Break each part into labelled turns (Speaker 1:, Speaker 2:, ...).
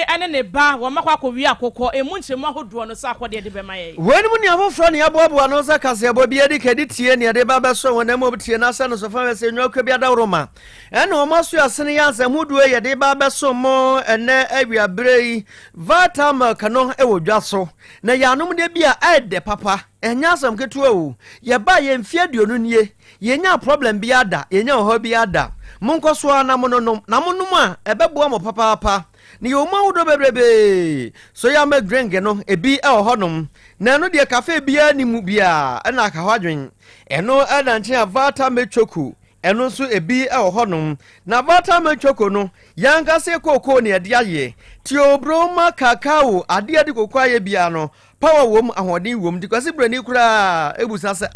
Speaker 1: ene ne ba wo makwa kowi akokọ emu nchemu ahodo no sa akode de be maye
Speaker 2: wani mu ne afofro ne aboabo no sa kase abo bia de kedi tie ne de ba be so wona mo tie na sa no so fa se nyoka bia da roma ene o maso asene ya asem huduo ye de ba be so mo ene awiabrei vatam kano e wodwa so na yanom de bia ede papa enya asem ketu o ye ba ye mfie aduonu nie ye nya problem bia da ye nya ho bia da monko so na mononom na monum a ebebo mo papa ni yo ma wodo bebrebe so ya ma drink no ebi e honom na no de cafe bia ni mu bia na aka hwadwen eno adanche avata mechoku eno so ebi e honom na vata mechoko no yanka se koko ne ade aye ti obroma kakao ade ade koko aye bia no power wom ahodi wom di kwase brani kura ebusa se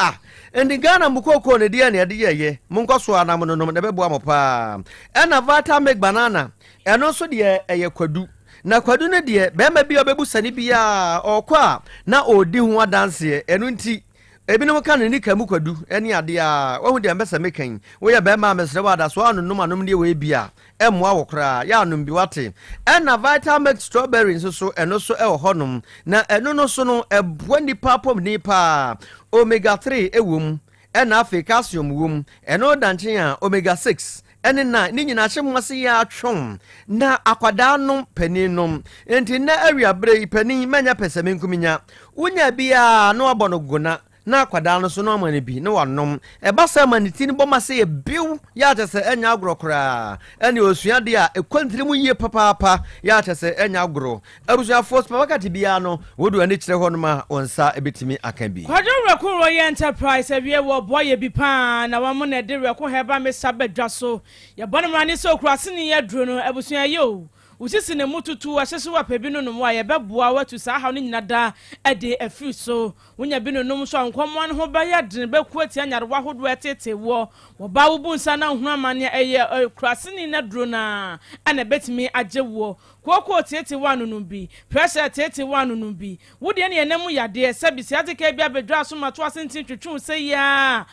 Speaker 2: endi Ghana mukoko ne dia ne ade ye monkoso anam no no de bebo amopa ena vata meg banana eno so de eye kwadu na kwadu ne de be ma bia obebusa ni bia okwa na odi hu adanse eno nti ebinom ka ne nika mu kwadu ene ade a wo hu de mbesa mekan wo ye be ma mesre wada so anonum anom de we bia emwa wokra ya anum bi wate ena vitamin strawberry so eno so e honum na eno no so no ebwani papom ni pa omega 3 ewum ena afi calcium wum eno danche a omega 6 ene na ni nyina hye mwase ya atwom na akwada no paninom enti na awiabre pani manya pesemenkuminya unya bia no abono gona na akwada no so no amane bi ne wanom eba sa maniti ni boma se ye biu ya tese enya agrokra ene osuade a ekwantiri mu yie papa ya tese enya agro abusua force papa bia no wodu ani kire ho no ma onsa ebetimi aka bi
Speaker 1: kwadwo kuro ye enterprise awie wo boye bi pa na wamo na de reko heba me sabedwa so ye bonu mani so kurase ni ye duro no abusua ye o usisi ne mututu ahyeso wa pebinu no wa ye beboa watu sa ha no nyina da ade afi so wonya binu no so ankomwa no ho ba ya den beku ati anyarewa hodo etete wo ba wo bunsa na hu amane eye kurase ni na duro na ana betimi ajewo koko tete wanu no bi pressure tete wanu no bi wode ne enemu yade sabisi ateka bia bedwa so mato asentin twetwu se ya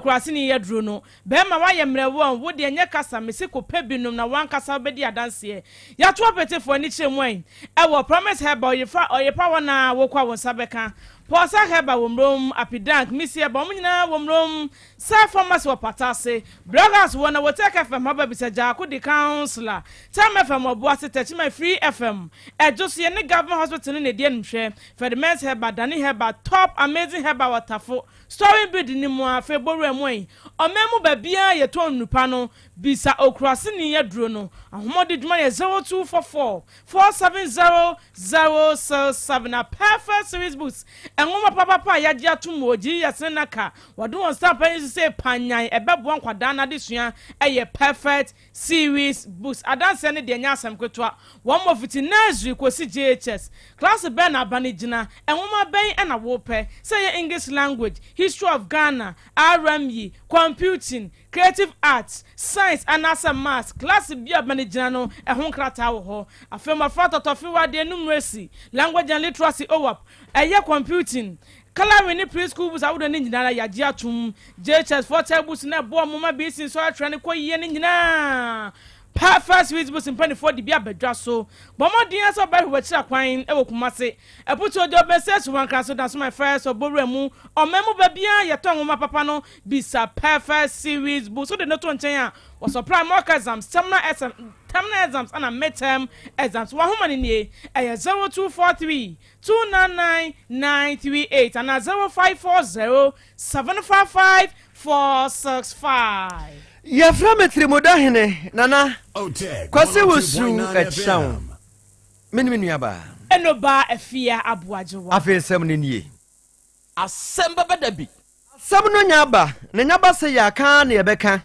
Speaker 1: kurase ni ye duro no be ma wa ye mrewo wode enye kasa mesi ko pebinum na wan kasa bedi adanse ya to apete for ni chemwen e wo promise heba oyefa wona wo kwa won sabeka Posa heba womrom apidank misi eba omnyina womrom sa pharmacy wapatase brothers wona Otec FM haba bisaja ko di counselor Time FM obuase techima free FM ejoso ye ne government hospital ne die nhwe Fedmens heba dani heba top amazing heba watafo story bid ni mu afa boru emwen omemu ba bia ye to nupa no bisa okrase ni ye duro no ahomode dwuma ye 0244 470 na perfect series books enwoma papa ya gia tumoji ya senaka wadu on stamp pen say panyan ebebo nkwada na desua eye perfect series books adanse ne de nya asem kwetwa one more fiti nursery kosi JHS class ben abanigina enwoma ben na wope say English language history of Ghana RME computing creative arts science and maths class bia abanigina no ehon krata wo ho afema frato tofi wade numeracy language and literacy OWAP eye computing kala ni preschool bus awudo ni nyina ya gia tum JHS for tables na bo mama bi sin so atwene ko ye ni nyina perfect with bus in for the bia bedwa so bomodin aso ba hwe kira kwan e wokumase eputo ojo beses wan kan so that's my first oboremu omemu ba bia ye to nwoma papa no bisa perfect series bus so de no to nchen a was supply mock exams terminal exams and midterm exams wa homa ni e 0243 299938 and 0540 755 465
Speaker 2: ya frametri modahene nana kwase wosu echawo menu aba
Speaker 1: enoba afia abuajewa
Speaker 2: afensem ne nie
Speaker 3: Asem Beba Dabi
Speaker 2: asem no nyaba ne nyaba se ya kan ne yebeka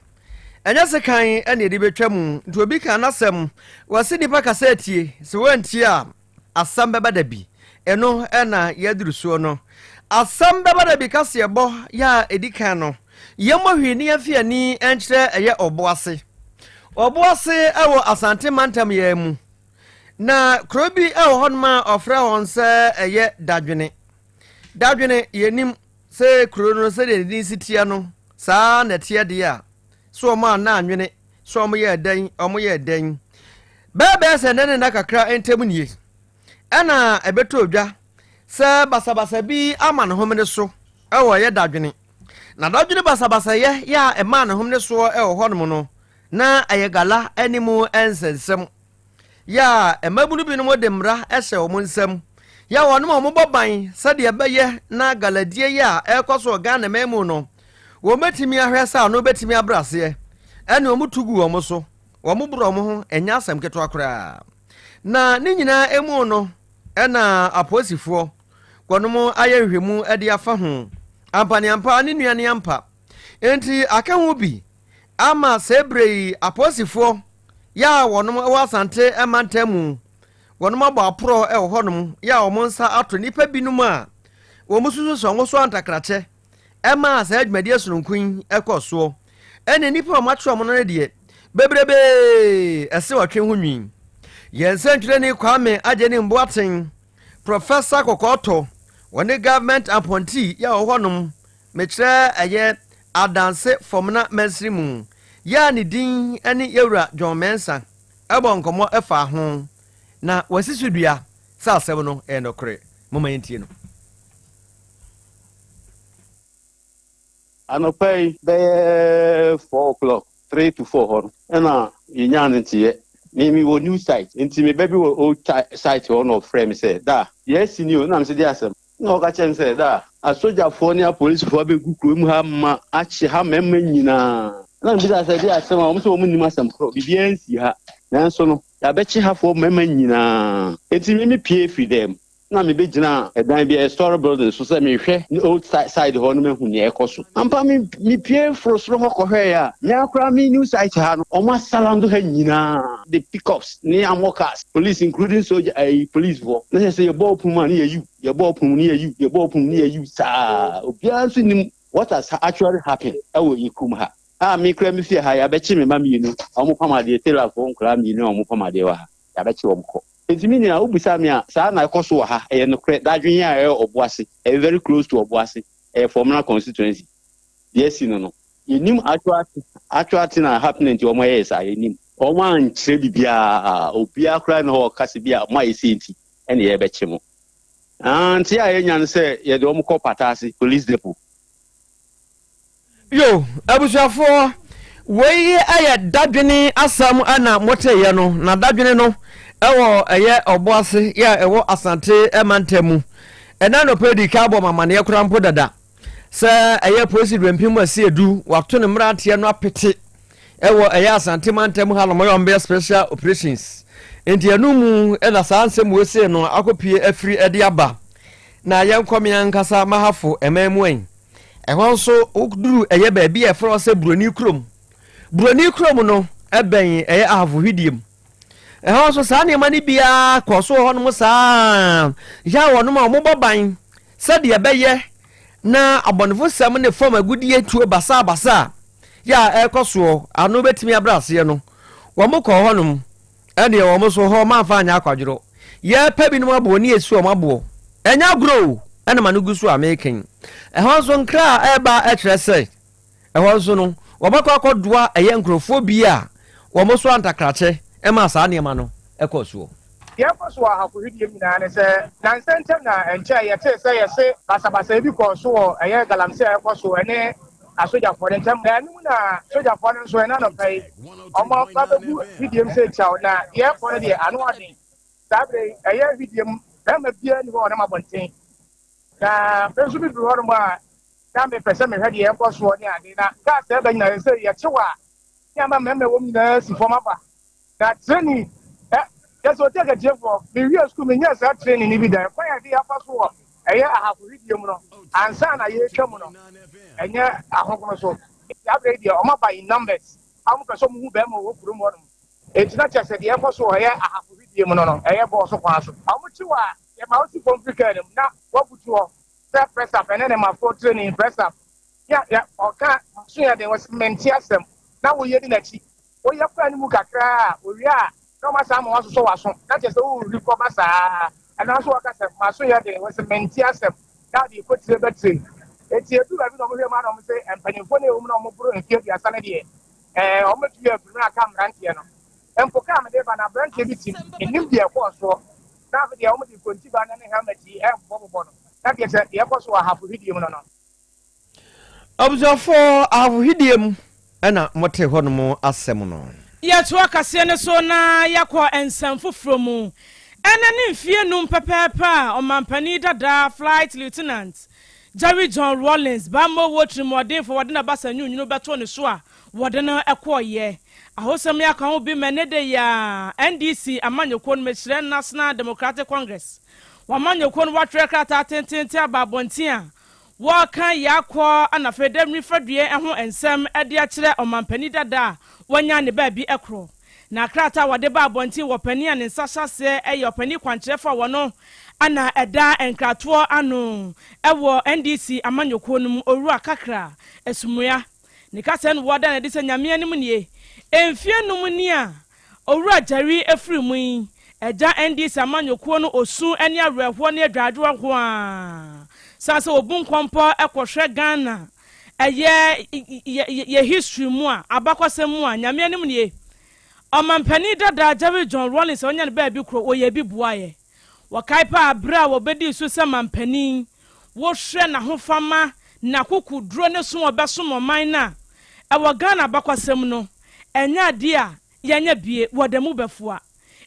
Speaker 2: enya se kan ene de betwam nti obi kan nasem wase nipa kasetie se wantie a Asem Beba Dabi eno ena yadirusuo no Asem Beba Dabi kase ebo ya edikan no yemo hwini afiani enkyere eye oboase ewo asante mantam ya mu na krobi ewo honma ofra honse eye dadwene yenim se krono se de din sitia no saa na tie de a so ma na anwene so mo ye den bebe se ne na kakra entem nie ana ebeto odwa se basabasa bi ama ne homne so ewo ye dadwene na dadwene basabasa ye ya ema ne homne so ewo honom no na ayegala animu ensensem ya emabunu bi no modemra ehye wo nsem ya wonom omoboban sade ebeye na galadie ya ekoso Ghana memu no wo metimi ahwesa no betimi abrase ene omutugu wo so wo mubro mo ho enya asem keto akora na ne nyina emu no ena aposifo konom ayehwemu ade afa ho ampani ampa ne nuane ampa enti aka ho bi ama sebrei aposifo ya wonom Yaw Asante emantamu wonom abo apro e honom ya omonsa ato nipa binum a wo mususu so ngo so antakrache ema sa adwumade asonkun ekoso ene nipa matro mo no de bebrebe ese watwe ho nwin yensentwere ni Kwame Ajeni Mboaten Professor Kokoto woni government appointee ya honom mekire eye adanse fomna mesrimu ya ni din eni yewura John Mensa ebo nkomo efa ho na wasisudua sa asem no enokre moma yentie no
Speaker 4: anopay be 4 o'clock 3 to 4 hor ena yinyane ntie mi wo new site nti me baby wo old site on of frame say da yes ni o na me say dey asem no ka chen say da a soldier for ni a police for be gukuru mu ha ma achi ha memma nyina na me say dey asem a mo so mo nim asem pro bibia nsi ha nanso no ya be chi ha for memma nyina nti me pie fi dem na me be gina edan bi a store building so say me hwe old side ho no me hu ne ekoso ampa me pie frosro ho ko hwe ya nya kra me new site ha no o ma salando ha nyina the pickups ni amokas police including soldier police for na say your ball pum ni you your ball pum ni you your ball pum ni you sa obia so ni what has actually happened ewo yikum ha me kra me fie ha ya be chi me ma mi nu omo pamade telephone kra mi nu omo pamade wa ha ya be chi wo mko Ezimini na ubisa mi a sa na ekoso wa ha e no kre dadwen ya e Obuase e very close to Obuase e former constituency yes no yenim actually na happening to omo yes a yenim omo an kire bibia obia kra na ho kase bia mo ayesi enti ene ye be chemo anti a yenya no se ye de omo ko patase police depot
Speaker 2: yo abusuafo wey aye dadwene asam ana moteye no na dadwene no ewo eye Obuase ya ewo Asante emantamu ena no pedi kabo mamane yakura mpo dada se eye president mpimu asiedu wato ne mrante no apete ewo eye Asante mantamu ha no moyo special operations enti anumu ena sansem wese no akopie afri ede aba na yenkomi ankasa mahafo emamu en ehon so okduru eye ba bia efro se broni krom no eben eye ahavo hwidiem ehon so sa ne mani bia koso ho no sa ya wono ma omoboban sade ebeye na abonefo sam ne fam agudie tuo basa ya ekoso anu betimi abrase no wo mo ko honum ene wo mo so ho ma fa anya akwadworo ye pa bi no abo ni esu o mabo enya grow ene manugusu ameken ehon so nkra eba etrese ehon so no wo makọ akodoa eye nkrofo bia wo mo so antakrache ema sa ne ma no ekoso
Speaker 5: ye koso ha ko hidi mi na ne se na nsentem na enche ye te se ye se basabasa bi koso eye galamse ekoso ene asoja for dem na anu na soja for dem so ena no pai omo ka bebu hidi mi se chaw na ye for de anu ade sabre eye hidi mi na ma bia ni ho na mabonten na pesu bi do ho ma na me pese me hwede ye koso ni ade na ka se ba nyina se ye chewa ya ma me wo mi na si forma ba na training yes Otec 1029 me we school me yes training ni bi da kwa ya dia faso eye ahafo hidiem no ansa na ye twam no enye ahokono so ya bre dia o ma by numbers am ka so mu be ma wo kuro mo no etina chese dia faso eye ahafo hidiem no eye bo so kwa so am chiwa ye ma o si complicated na wo butu o self press up ene ma for training press up ya oka so ya de was mentiasem na wo ye di na chi o ye kwa ni mu kakra o wi a no masa mo waso waso na je se o recover sa ana so waka se maso ya de was mentiasem na de ko tire betre eti edu ba bi no mo hwe ma no mo se empanifo na e wo no mo buru nke bi asane de o mo tuye buru na ka mrantie no empoka me de ba na branch bi tim enim de ekọ so na fe de o mo di konti ba na ne ha mati e bobo no na de se de ekọ so ahafo hidie mu no
Speaker 2: observe ahafo hidie mu ana mote hɔ no mo asɛm no
Speaker 1: yɛto akase ne so na yakɔ ensam foforo mu ɛna ne mfie num pɛpɛɛpɛ a ɔmampani dada flight lieutenant Jerry John Rawlings bambo wotri modern for wadena basa nyunu beto ne so a wadena ekɔyɛ ahosam ya kan obi menede ya NDC amanyekon mechire National Democratic Congress wamanyekon watrekra ta tentente ababonten a wɔkan yakɔ anafedem ni fadue ɛho ensem ɛde akyerɛ ɔmampani dada wanya ne baabi ɛkro na krata wade ba abonten wɔpani a ne nsahase ɛyɛ ɔpani kwankyerɛfa wɔno ana ɛda enkratoɔ ano ɛwɔ NDC amanyekon mu owura kakra esumuya ne kasa no wɔda na de sɛ nyame anim nie emfie num ni a owura jari efiri mu yi ɛda NDC amanyekon no osu ani awerɛhoɔ ne adwadwo ho a sase obun kwampo ɛkɔhwɛ Ghana ɛyɛ ye history mu a abakɔsɛm mu a nyame anim nie ɔmampani dada Jerry John Rawlings onya ne baabi kro oyɛ bi buaye wakai pa abra wobedi so sɛ mampani wo hwɛ na ho fama na kokudro ne so obeso moman na ɛwɔ Ghana bakwasɛm no ɛnya de a yɛnya bie wɔdemu bɛfoa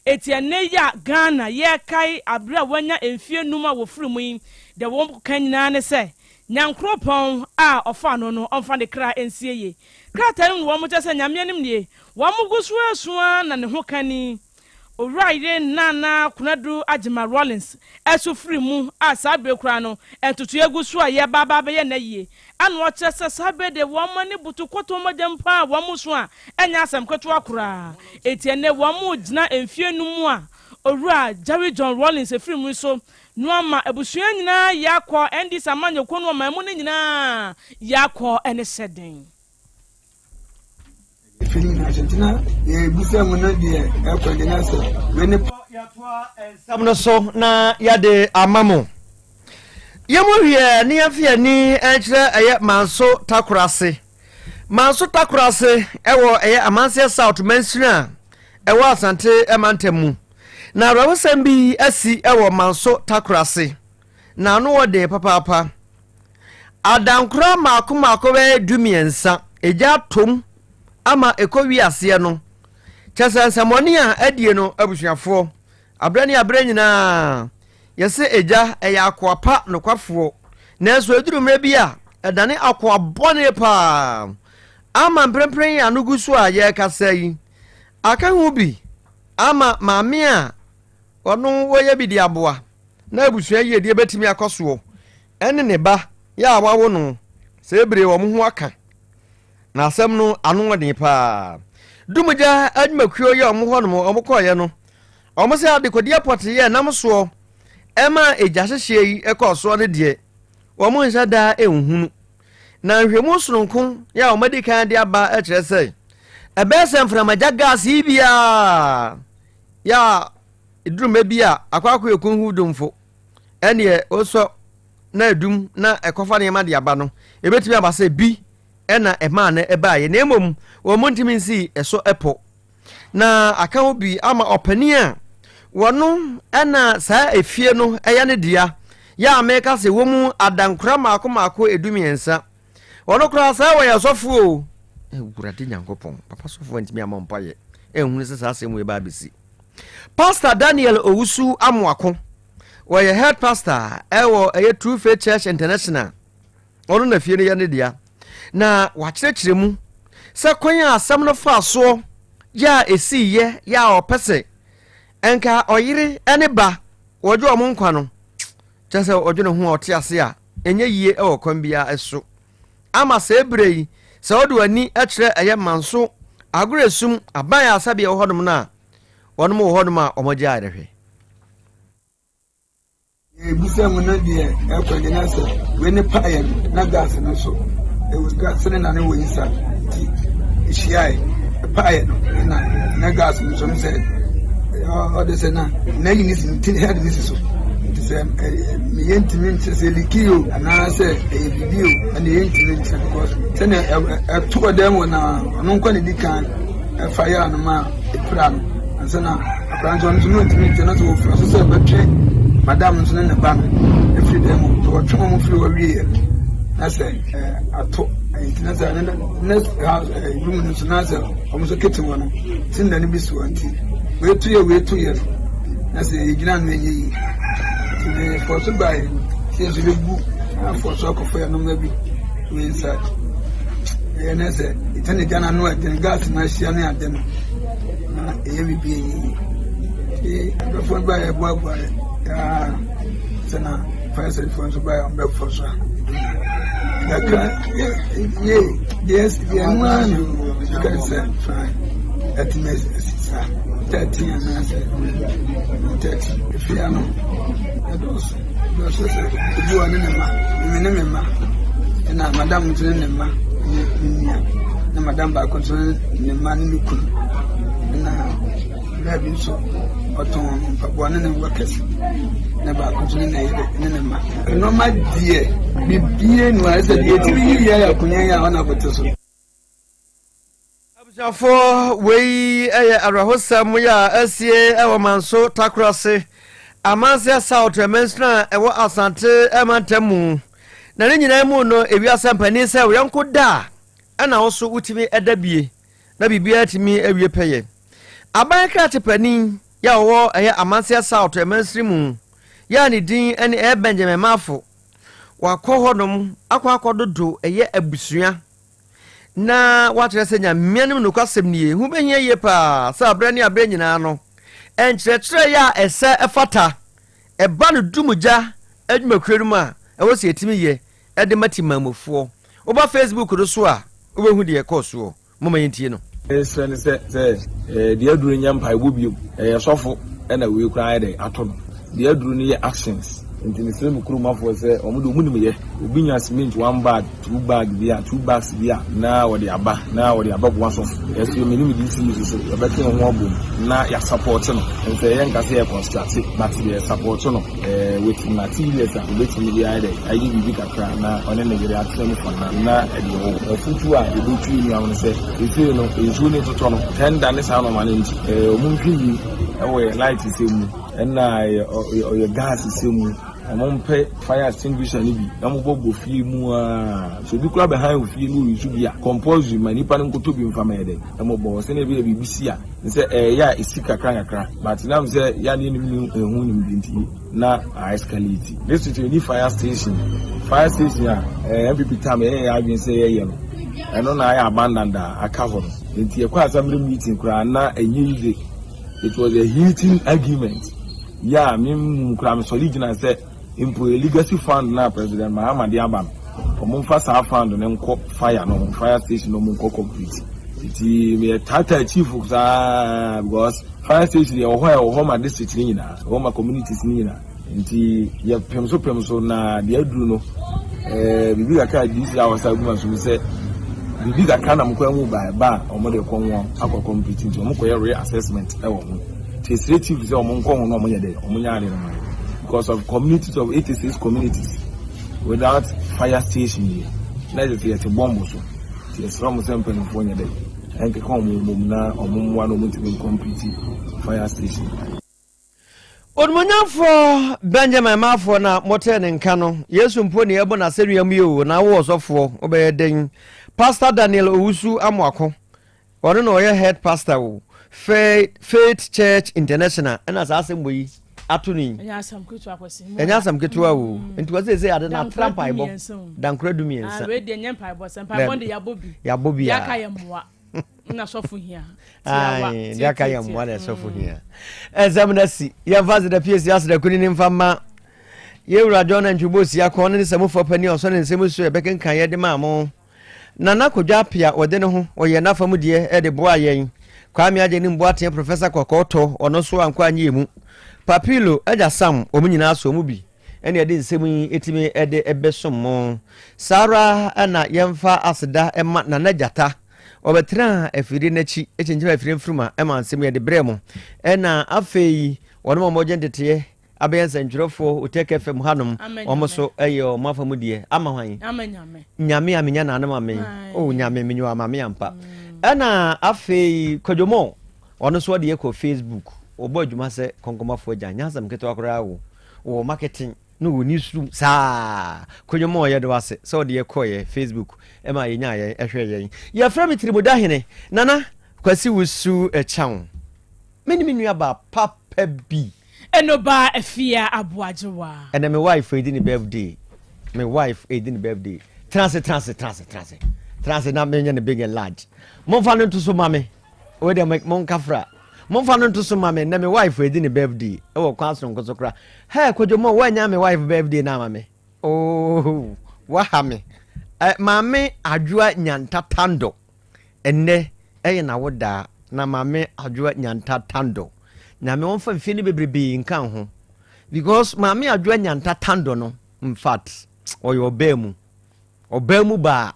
Speaker 1: eti ene ya Ghana ye kai abra wanya emfie numa wo firi mu yi de wo kan nyina ne sɛ nyankropɔn a ɔfa no no ɔmfa de kra ensie ye krata no wo mo kyɛ sɛ nyame anim nie wo mo gusu asua na ne ho kani Owurayire nana kunadu Ajima Rawlings esu free mu a sabe kura no entutu egusu a ye baba be ye na yie anu o kyese sabe de wo mani butu koto modempa wo mu so a enya asem koto akura etiene wo mu gina emfie nu mu a Owura Jerry John Rawlings free mu so no ama ebusua nyina yakọ endi samanye kono ma mu nyina yakọ ene seden
Speaker 6: Argentina busa muno de ekwadinasa wene
Speaker 2: samno so na yade amamo yemo hwie ne afia ni enkyere eye manso takurase ewo eye amanse South Mansina ewo Asante emantamu na rawosam bi asi ewo manso takurase na no wode papa adankura makoma we dumiensa eja tom ama ekowi ase no chesansamoni a adie no abusuafo abrani nyina yese eja eya akoapa no kwafo na so edurumre bi a edane akoa bone pa ama mprempren ya no gusu a ye kasa yi aka hu bi ama maame a ono woye bi di aboa na abusua ye die betimi akoso ene ne ba ya awawo no se ebre wo mo ho aka na asem no anu den pa dumuja admakuo ye omo no omo koye no omo se adekodi airport ye nam so ema eja hyehye yi ekoso ne de omo nsa da ehunu na hwemu soronko ya omo de kan de aba e kire sei ebe se mframaja gas bia ya iduruma bia akwakọ ekunhu domfo ene oso na edum na ekofa ne ma de aba no ebetimi aba se bi ena ema na eba ye na emom wo montimi nsi eso epo na aka obi ama opani a wono ena saa efie no eya ne dia ya ameka se wo mu adankura maako edumiensa wono kura saa wo ya sofo o ewurade nyankopon papa sofo ntimi amompa ye ehunu se saa semu e ba besi Pastor Daniel Owusu Amuako wo ye head pastor ewo eye True Faith Church International wono na fie ne ya ne dia na wakyerɛkyerɛ mu sɛ kwan a asɛm no fa so ya esiye ya opese enka oyire ene ba wojo omo nkwa no kyerɛ sɛ ojo ne ho ɔte ase a enye yie ɛwɔ kwan bia eso ama sɛ ebrei sɛ odo ani ɛkyerɛ ɛyɛ manso agoresum aban asabe ɛwɔ hodom na wonom wɔ hodom a ɔmogya arehwe
Speaker 6: busa muno de ekwadinasa wene paye na gas no so gas ne na ne woyisa ti shiai paye na gas no so se o de se na yini sin tin head ni so ti se mi yentimi se likio ana se video ana yentimi se because se na to dem na no nkwa ne dikan fire no ma plan and so now a plan on to meet not to but Madame Son and Ban every day to a trauma flew a real. I say, I took next house, room in Nazar, almost a kitchen one, send any bis one tea. Wait 2 years. I say, Grand me for to buy, since you book for soccer for no maybe inside. And I said, it's any gun and what then gas my shiny at them. Every being before by a boy by first phone to buy on breakfast. Yes, the man you can say, fine. That makes 13 and I said, 30. If you are not, you are in and Madame Trenema, and Madame Bacon, the man in the cool. And having so, but one and workers never continue in no, my dear, be being was a year, Kunya on our person.
Speaker 2: For we Arahosam, we are SCA, our man so Takrasi, Amansia South, Mensna, Yaw Asante, Amantemu. Nani no ebi asampani se we yanko da ana also utimi edabie na bibia timi awie peye abanka tepani ya wo eye Amansia South Emansimu ya ni din ene e Benjamin Mafo wakọ hodom akododo eye abusua na watrese nya mianim no kwasem nie hu behia ye pa sa abrani abre nyina no enkyerɛkyerɛ ya ese efata eba no dumuja adwumakwerem a ewo se etimi ye ede matimamofo oba Facebook do so a obehu de ekoso mama yentie no
Speaker 7: sen se de aduru nyampa ebobiem sofo na we kura de atono de aduru ni ye actions ntini se mukurumafo se omudo munim ye obinya cement 1 bag 2 bag bia 2 bags bia na wo de aba bo so eso minim di si so obeke ho obom na ya support no nse ye nkase ye construct but ye support no with materials a obeti mi dia de ayi bibi kakra na one ne gere atene fo na ede ho futu a de butu ni awon se efe no enju ni toto no tender ne sa no ma nti omunhwi ewe light se mu na your gas se mu amompe fire extinguisher ni bi amobogbo fie mu a so bi kura behind fie no yusu bia compose manipa nkoto bi mfa mede amobo se na bi bibisi a nse ya isika krakra but now say ya ni ehun ni binti na escalate this is the fire station a MPP time ya adwen say ye no eno na ya abandoned akavo no nti ekwa assembly meeting kura na enye it was a heating argument yeah me kura me solid na say impo legacy fund na President Mahama Diabam omumfa sa fund ne nko fire no fire station no nko complete iti me tata chief sa because fire station ya ho ma district ni na ho ma communities ni na nti ya pemso na dia duru no bibi aka disi awasa guma so se bibi aka na mko amu ba omode ko won akọ complete nti omko ye reassessment e wo ho administrative se omonko ho no omonye de omonya ale no because of communities of 86 communities without fire station let's say it's a bomb so it's from sample for nya dey enke come mum na omumwa no mutimi complete fire station
Speaker 2: Odmonyafo Benjamin Mafo na motene nka no Yesu mpo ne ebo na senuam yo na wo osofo obeyeden Pastor Daniel Owusu Amwako ono no ye head pastor wo Faith Church International na Asem boyi atuni enya sam ketua wo nti wase ade na trampa ibo dankra dumiensa
Speaker 1: we de nyempa ibo sempa bonde yabobi yaka yemwa na sofu hia
Speaker 2: ai yaka yemwa na sofu hia ezamnasi ya vaze da PS yas da kuni nimfama ye urajo na ntwubosi akọ ne semufo pani oso ne nsemusu ebeken kan ye de maamo nana kodwa pia ode ne ho oye na famu de e de boa yen kwame aje ni mbo aten professor kokoto ono so ankwa anyemu Papilo eja sam omunyina so mu bi ene ede nsemu etimi ede ebesom Sara ana yemfa aseda ema na najata obetra afiri nachi echenjira afiri mfruma ema nsemu ede bremo ena afei wono moje ndete abenza njurofo Otec 1029Fm hanom omoso eyo mafamu die ama hwan nyame amenya na anama men o nyame menyo amame ampa ena afei kojomo ɔno so de ekɔ Facebook ɔbɔ adwuma sɛ konkomafo agya nyasam ketewa koraa wo marketing no wo newsroom saa konyomo ɔyɛ de wase sɛ ɔde ekɔ Facebook ɛma yenya yɛ ɛhwɛ yɛn yɛfrɛ me Tirimuda hene nana kwasi wusu ɛchaw meni nua ba papa bi
Speaker 1: eno ba afia aboajewa
Speaker 2: and my wife edin birthday transe na menye ne big and large mon fa no to so mame we dey make mon kafra mon fa no to so mame na my wife edin birthday e wo kwaso nkoso kra he kojomo wa nya my wife birthday na mame oh wa ha me mame adwoa nyanta tando enne eye na woda na mame adwoa nyanta tando na me won fa mfie ne bebrebe nkan ho because mame adwoa nyanta tando no in fact oyo obemu ba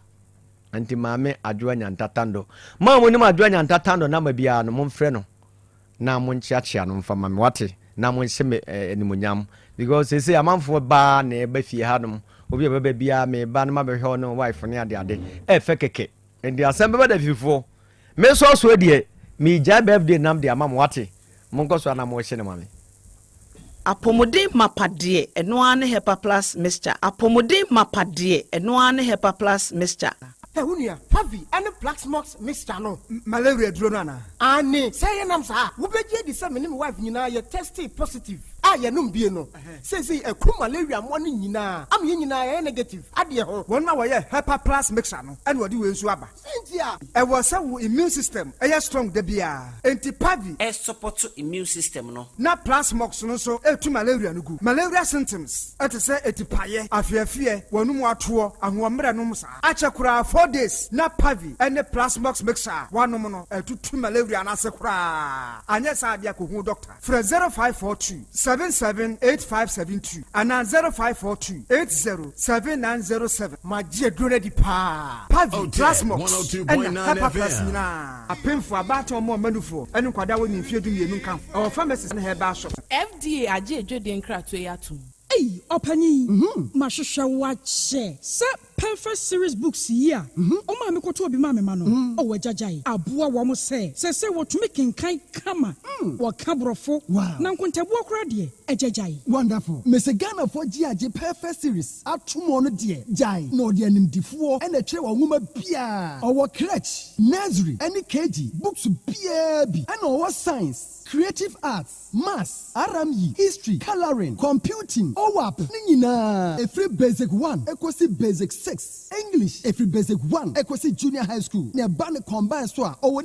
Speaker 2: anti mame adwoa nyanta tando ma mo ni adwoa nyanta tando na ma bia no mo mfrɛ no na mo nchiachia no mfa mame wate na mo nhyɛ me animonyam because say amanfo ba na eba fie ha no obi beba bia me ba no ma behwe no wife ne ade fe keke ndi Asem Beba Dabi fifo me so de me ja birthday nam de amam wate mo nkoso na mo hye ne mame
Speaker 8: apomodin mapade eno ane hepa plus mixture apomodin mapade eno ane hepa plus mixture
Speaker 9: Hunia, Pavi, and the Black Smokes, Mr. No, malaria drona. Anne, say, and I'm sorry, who be the same wife, you know, you're tested positive. I am no. Says a cool malaria morning, you know, I'm in negative. Adia, 1 hour, Hepa Plus Mixer, and what do you swabber? Yeah, I was so immune system, a strong debia, anti Pavi,
Speaker 3: a support to immune system, no.
Speaker 9: Not Plus Smokes, no, so to malaria, no good. Malaria symptoms, at a say, a tipaye, I fear, one more tour, and 1 minute, Achakura 4 days, not Pavi, and the Plasmox mixer, 1 nominal, 2 malaria, and Asakura. And yes, I be a doctor. For 0542 778572 and now 0542 807907. My dear Grady Pa Pavi Plasmox and Papa a pin for about or more manufo, and Quadawi in Fidu Nunca, our pharmacist in her bar shop.
Speaker 10: FDA, I did in Cratway.
Speaker 11: Hey, Opani, Mashusha watch, sir, perfect series books here. Oh, mammy, go to be mammy, mano. Oh, Jajai, Abua Wamo say what to making kind kama, or cabrofo. Wow, Nankunta walk ready, a Jajai. Wonderful. Miss Ghana for GIJ perfect series. At 2 more dear, Jai, no dear name D4, and a chair or woman Pia, our crutch, nursery, any KG, books BAB, and our science. Creative arts, maths, RME, history, coloring, computing, OWAP, Nina, a free basic 1, equals basic 6, English, a free basic 1, equals junior high school, near Banner combined soa, or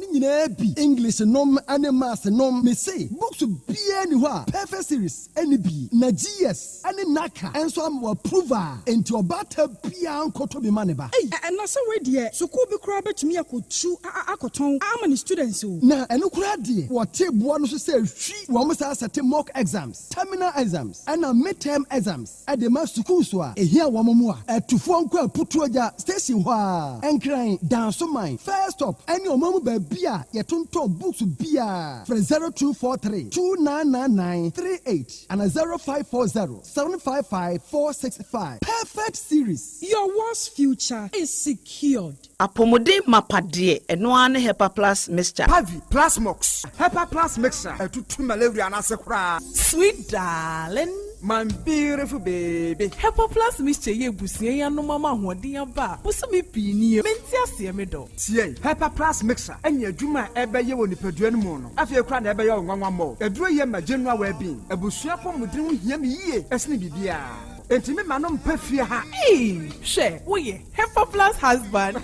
Speaker 11: English, nom, and maths, nom, may say, books to be anywhere, perfect series, NB, Nagias, and Naka, and so I'm a prover, into a batter pian kotobi maneba. Hey, and that's a way, dear, so could be crabbe to me, I could chew, I could tongue, how many students who now, and look at dear, what table one say she almost has a mock exams, terminal exams, and a midterm exams at the master school. Here, one more at 2 phone call put to a station and crying down so mine. First up, and your mom by beer, your tonto books beer for 0243 299938 and a 0540 755 465. Perfect series. Your worst future is secured.
Speaker 8: Apomodin mapade eno ane hepa plus mixture.
Speaker 9: Pavi Plasmox, Hepa Plus mixer, to 2 malaria and Asakura.
Speaker 10: Sweet darling,
Speaker 9: my beautiful baby.
Speaker 10: Hepa Plus mixture, ye busia no mama who dear bar. Pusumi pini, mentia see me do.
Speaker 9: See, Hepa Plus mixer, and your Juma ebe ye woni peduen mono. After you cry ebe yo 1 more. A drew ye my general well being. A busia from within him ye, esni bibia. Enti me manom pe fie ha.
Speaker 10: Hey, share, we Hepa Plus husband.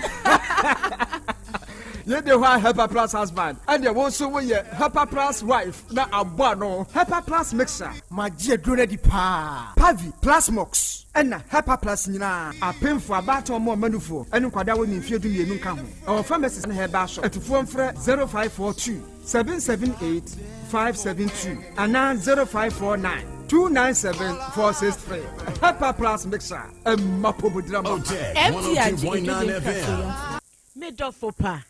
Speaker 9: You the why Hepa Plus husband, and you also we Hepa Plus wife. Na abano Hepa Plus mixer. My dear Grady Pa Pavi Plasmox. And Hepa Plus nina. A pin for about or more manufo. And Quadawi in Fidu Nunca. Our pharmacist in her bar shop at 0542 778 572 and now 0549 297-463. Hepa Plus mixer. A mapo drama.
Speaker 3: Otec 1029Fm.
Speaker 1: Medofopa.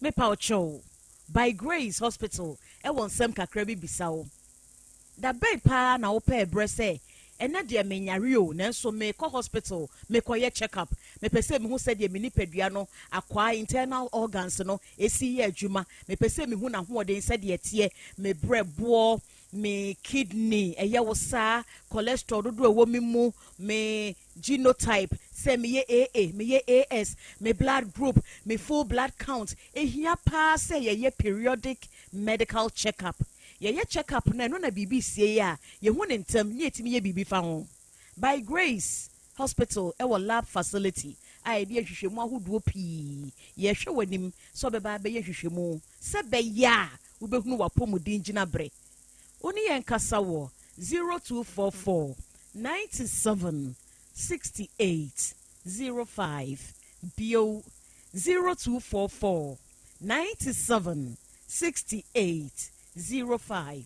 Speaker 1: Me paucho. By Grace Hospital. E won sem kakrebi bisawo. Da bay pa na ope brese. E na dia me nyare o nanso me ko hospital me ko ye check up.
Speaker 12: me pese me hu said ye mini pedua no akwa internal organs no esi ye adwuma me pese me hu na ho de said ye tie me brebo me kidney eye wo sa cholesterol dodo ewo mi mu me genotype say me ye AA me ye AS me blood group me full blood count ehia pa say ye periodic medical checkup ye checkup na no na bibi sie ya ye hu ne ntam ye timi ye bibi fa ho by Grace Hospital our lab facility I be hwehwemu ahodo pii ye hwe wanim so beba be ye hwehwemu se be ya wo be hunu wapomudin gina bre oni yenkasa wo 0244 97 68 05 bio 0244 97 68 05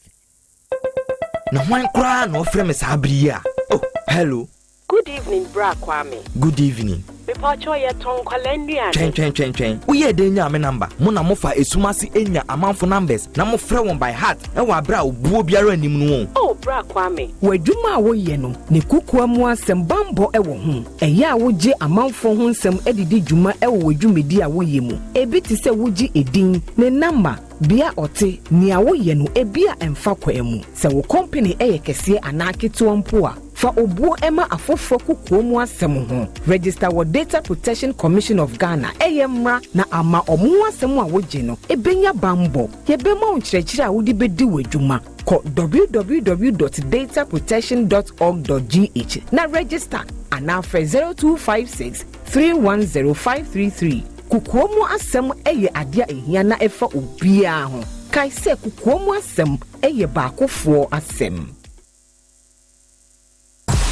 Speaker 13: na hwan kra na ofre me sabria oh hello.
Speaker 14: Good evening, Bra Kwame.
Speaker 13: Good evening.
Speaker 14: Mepacho ye ton kwalendua.
Speaker 13: Chen. Uye de nya me number. Mo na mo fa esumasi enya amanfo numbers. Na mo frɛ won by heart. E wa bra obuo biara anim no.
Speaker 14: Oh, Bra Kwame.
Speaker 15: Wadwuma wo ye no. Ne kukua mu asɛm bambɔ e wo ho. Ɛyɛ a wo gye amanfo ho nsɛm edidi dwuma e wo dwumedi a wo ye mu. Ebi ti sɛ wo gye edin ne number. Bia ote ni awo ye no ebia emfa kwa emu se wo company eye kese anaketo mpo a fa obuo ema afofo kokko mu asem ho register wo Data Protection Commission of Ghana eye mra na ama omu asem a woje no ebenya bambo yebema onkyerɛkyerɛ a wodi bedi wadwuma ko www.dataprotection.org.gh na register ana fra 0256 310533 kukuomu asem eye adia ehia na efa obia ho kai se kukuomu asem eye baakofo asem.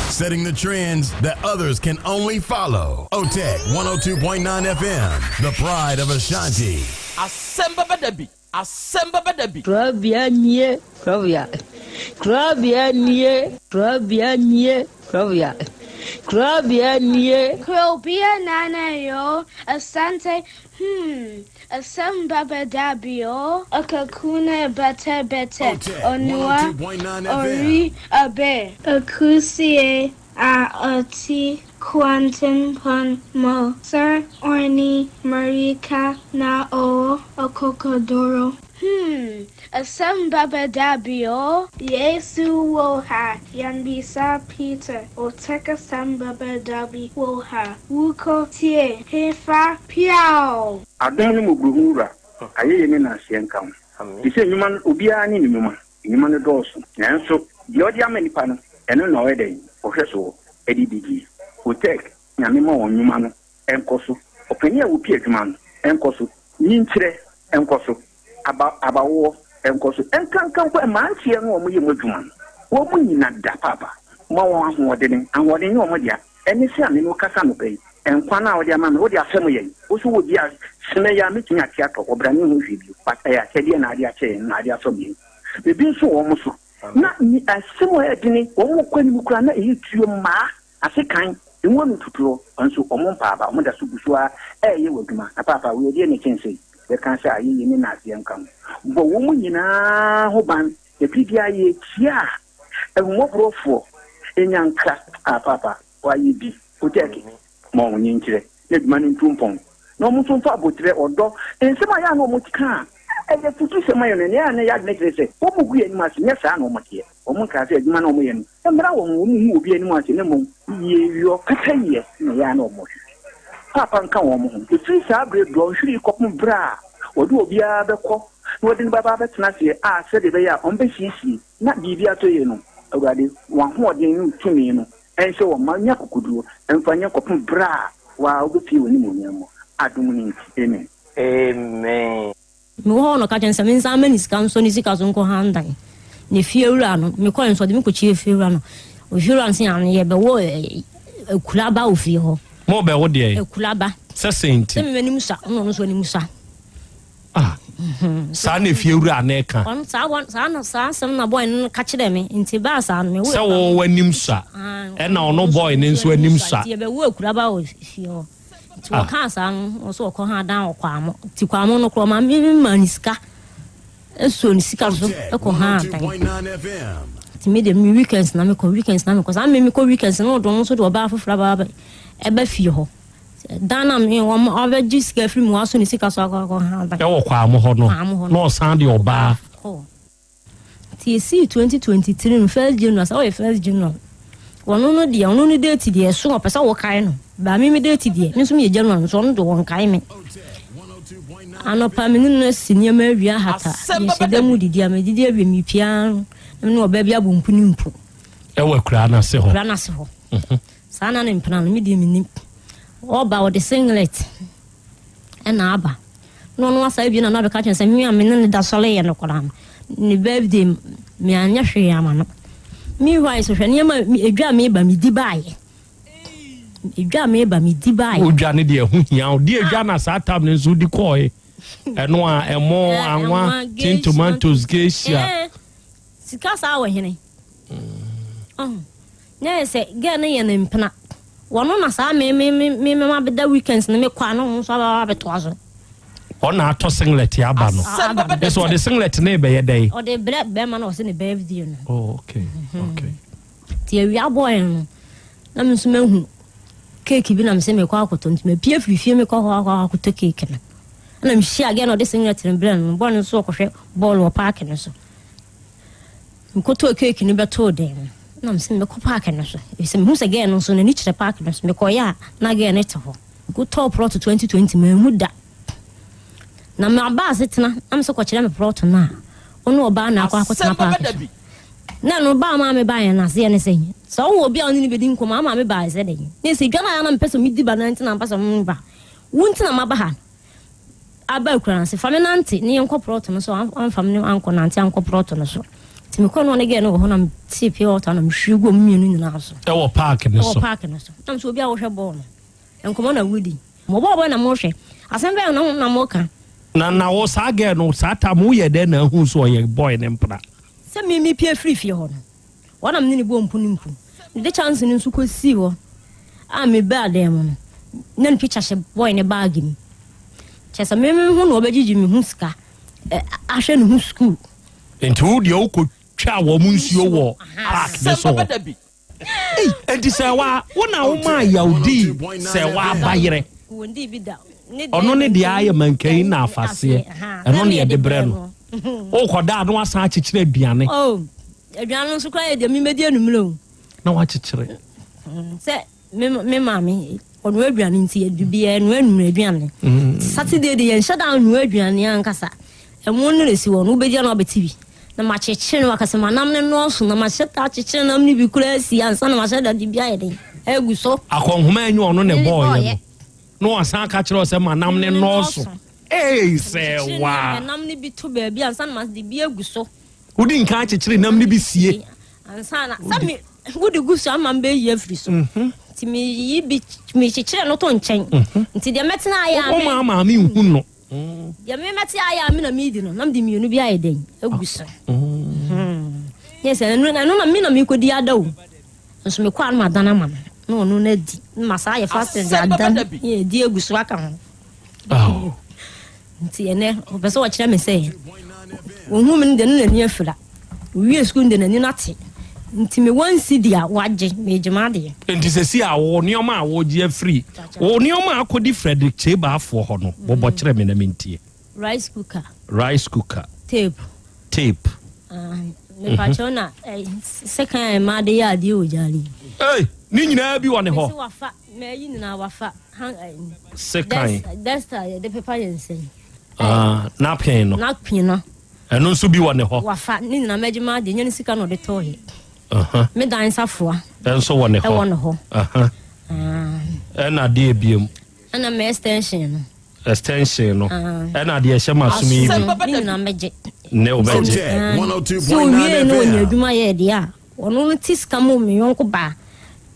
Speaker 16: Setting the trends that others can only follow. Otec 1029 FM, the pride of Ashanti.
Speaker 3: Asem Beba Dabi. Asem Beba Dabi.
Speaker 17: Krobea nie, Krobea. Krobea nie, Krobea nie, Krobea. Krobea nie.
Speaker 18: Krobea nana yo, Asante, Asem Beba Dabi yo, Akakune bete, Onua, Ori abe, Akusie, Oti, Quantum pon mo, Sir Orni, Marika na o, Okokodoro. Asem Beba Dabi yo, Yesu woha, Yanbisa Peter, Otec Asem Beba Dabi woha, Wuko tie, Hefa piao.
Speaker 19: Adani muguhura, aye ni na sienkam. Ise nyuma obia ni nyuma no dosu. Nanso di odi amenipa no, eno na wede, ohweso edidigi. Otec nyame ma won nyuma no enkoso. Opani a wo pie adwuma no enkoso. Nyinkyere enkoso. Abawo enkoso enkankan kwa mantie no omo ye modwuma wo mu nyina da papa ma won ahoɔden yo omo dia eni se ame no kasa no pɛ enkwa na wo dia ma me wo dia asɛm ye wo so wo dia sene ya metumi atia to obrani ho hwibio pata ya kɛde na ade akyɛ na ade asɔ bi bebi nso wo mo so na ni asɛm a edini wo mo kwani mu kura na eyi tuo ma asekan enwo no tuturo nso omo mpa aba omo da so busua ye wadwuma na papa wo ye ne kyense the cancer aye ni na asiankam bo wo mu nyina ho ban e pibia ye tia e mo brofo enyanka papa wa yi bi Otec mo nyinkire ne duma ni ntumpon no mo tumfa abotre odo ensema ya no mo tika e ye futu sema yo ne ya ne ya ne krese wo mu gu ye ni ma se nyesa na mo tie o mo ka se duma na mo ye no e mra wo mu obi ani ma se ne mo ye yo kaka ye ne ya na mo papa nka wo mo ho e fi sa abre do hwiri kopum bra odu obia beko no de baba betena se a se de be ya on be hisi na bibia to ye no awade wan ho de nu tumi no ense wo manya kokoduo emfanya kopum bra wa obepi woni mo nyamo adum ni amen
Speaker 20: me ho no ka chen se men sa manis kan so ni sika so nko handan ne fiewura no me ko enso de me ko chie fiewura no o fiewura nse an ye be wo kulaba ofi ho
Speaker 21: mo be wo de
Speaker 20: kulaba
Speaker 21: se senti
Speaker 20: me nim sa no so nim sa
Speaker 21: sa ne fiewura na eka
Speaker 20: on sa sam na boy no ka kire me nti ba sa no me
Speaker 21: se wo wanim sa e na ono boy ne nso anim sa
Speaker 20: ti be wo kulaba ofi ho ti wo kan sa no so ko ha dan okwamo ti kwamo no kro ma me maniska eso ni sika so e ko ha dan ti me de mi weekends na me ko sa me ko weekends no do so do ba fofra ba e ba fi ho Dana me won obeji sika free mu aso ni sika so akọ ha ba.
Speaker 21: E wo kwa mo ho no. No sound your ba.
Speaker 20: TC 2023 no first January so first January. Wono no dia wono no date dia so opesa wo kai no. Ba me date dia. Me so me January so no do won kai me. Anopa me no sinia ma awia hata. Ye sedemu didi am didi awie mi pia. No oba bia bompu ni mpu.
Speaker 21: E wo kura na se ho.
Speaker 20: Kura na se ho. Sana na mpana no me di mi oba o de singlet na aba no asa bi na be ka chen se mi am ne da sole ye no kora ni birthday mi anya hwe ama no mi why so hwe ne ma edwa me ba mi di baaye edwa me ba mi di baaye
Speaker 21: odwa ne de hu hia o de edwa na sa tab ne so di koe eno a emo anwa tin tomatoes geisha
Speaker 20: sika sa wa hene ne se ge ne ye ne mpana wono na sa me ma beda weekends na me kwa no so ba beto aso
Speaker 21: ona ato singlet ya ba no so the singlet na be ye dey
Speaker 20: o de bre be ma na o se ne birthday no
Speaker 21: okay
Speaker 20: ti wi aboy no na me so mehu cake bi na me se me kwa akoto ntime pie frifie me kwa akoto cake na me shi again o de singlet ne bre no bon so ko hwe ball wo park no so nkoto cake ni beto dem na mse me ko park no so se me hu se gen no so na ni kire park no so me ko ya na gen ne te ho go top plot 2020 me hu da na me aba asetena am se ko kire me plot na onu oba na akwa akota park na no ba ma me ba ya na se ne se so wo bia oni ni bedi nko ma me ba se de ni se dwa na ya na me pese me di ba na nti na pese me ba wunti na ma ba ha aba kura na se fa me nanti ni enko plot no so am fa me anko nanti anko plot no so me kono ne ge no ho na tipi ota na mhwigo mienu nyina so
Speaker 21: e wo park ne so
Speaker 20: tam so bia wo hwe ball no enkomo na wudi mo bobo na mo hwe Asem Beba na mo ka
Speaker 21: na wo sa ge no sa ta mo ye de na hu so ye boy ne mpra
Speaker 20: se mi pie free ho no wona mni ni bo mpu ni mpu de chance ni nsu ko si ho a me ba de mo na ni picture she boy ne bag ni chesa me hu no obejiji mi hu ska a hwe no hu school
Speaker 21: enti de o ko twa wo munsuo wo park ne so enti se wa wona wo ma yaudi se wa bayire
Speaker 20: wondi bi da
Speaker 21: ono ne de aye mankai na afase eno ne de bre no o ko da no asan akikire aduane
Speaker 20: aduane so kwa de mi medi anumlo
Speaker 21: na wa akikire
Speaker 20: se me mami ono aduane nti edubi eno anum aduane Saturday de yen shada anu aduane ankasa emu no resi wo no bedia na obetibi na machechire no akase manam ne no so na macheta achechire nam ni bi kura si ansa na macheda di bia ye den egu so
Speaker 21: akonhoma anyu ono ne boy no asan ka kire o se manam ne no so se wa
Speaker 20: nam ni bi to ba bi ansa na mas di bi egu so
Speaker 21: udi nka achechire nam ni bi sie
Speaker 20: ansa na sami wudi gusu amambe ye free so ti mi yi bi mi chechire no to nchen nti de metina aya
Speaker 21: o mama mi hu no
Speaker 20: ya me meti aya mi na mi di no nam di mienu bi aye den eguso yes no na mi na mi ko di adawo nso me kwa ma dana ma no no na di ma sa ya fast and adan ye di eguso aka ho nti ene o pese wa kire me say wo hu mi de no na ni afira wi school de na ni nati nti me wan si dia waje me jema de
Speaker 21: nti se si awo ni o ma awo je free wo ni o ma akodi Frederick Cheba afo ho no bobo kire me na mentie
Speaker 20: rice cooker
Speaker 21: tape
Speaker 20: me pachona second ma de ya di ojali
Speaker 21: ni nyina bi woni ho
Speaker 20: se wafa me yi na wafa
Speaker 21: second
Speaker 20: that's the paper yense
Speaker 21: napkin no eno nso bi woni ho
Speaker 20: wafa ni na mejima de nyani sika no de tohe me dan safoa
Speaker 21: enso woni ho na de ebiem
Speaker 20: ana me extension
Speaker 21: no na de ehema sumi bi
Speaker 20: ni na meje
Speaker 21: ne obeje
Speaker 16: 102.9
Speaker 20: no nya adwuma ye de a ono tiska mo me yonko ba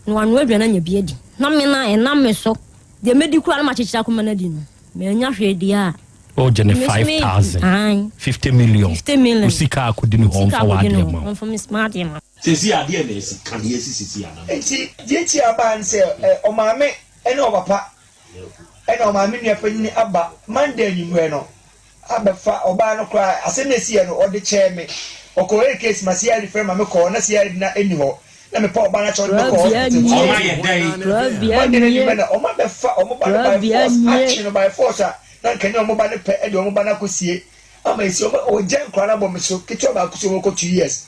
Speaker 20: no anu aduana nya bi edi na me na na me so de medical na ma chichira kuma na di no me nya hwe di a
Speaker 21: o jene 5,000 50 million usika akodi ni ho mfa wa de ma
Speaker 20: from smart ma
Speaker 4: sisi ade na esi kan ye sisi ana
Speaker 2: enti je ti aba nse o maame ene o papa ene o maame nua panyi aba mande anyimwe no abefa oba no kra asem na esi no o de che me o ko case ma sia refer ma me ko na sia na eni ho
Speaker 5: na me pa oba na cho me ko oma ye dai na oma be fa omo ba by force action by force na kan omo ba ne pe e de omo ba na kosie ama esi o gen kwa na bo me so kitu ba kuso ko 2 years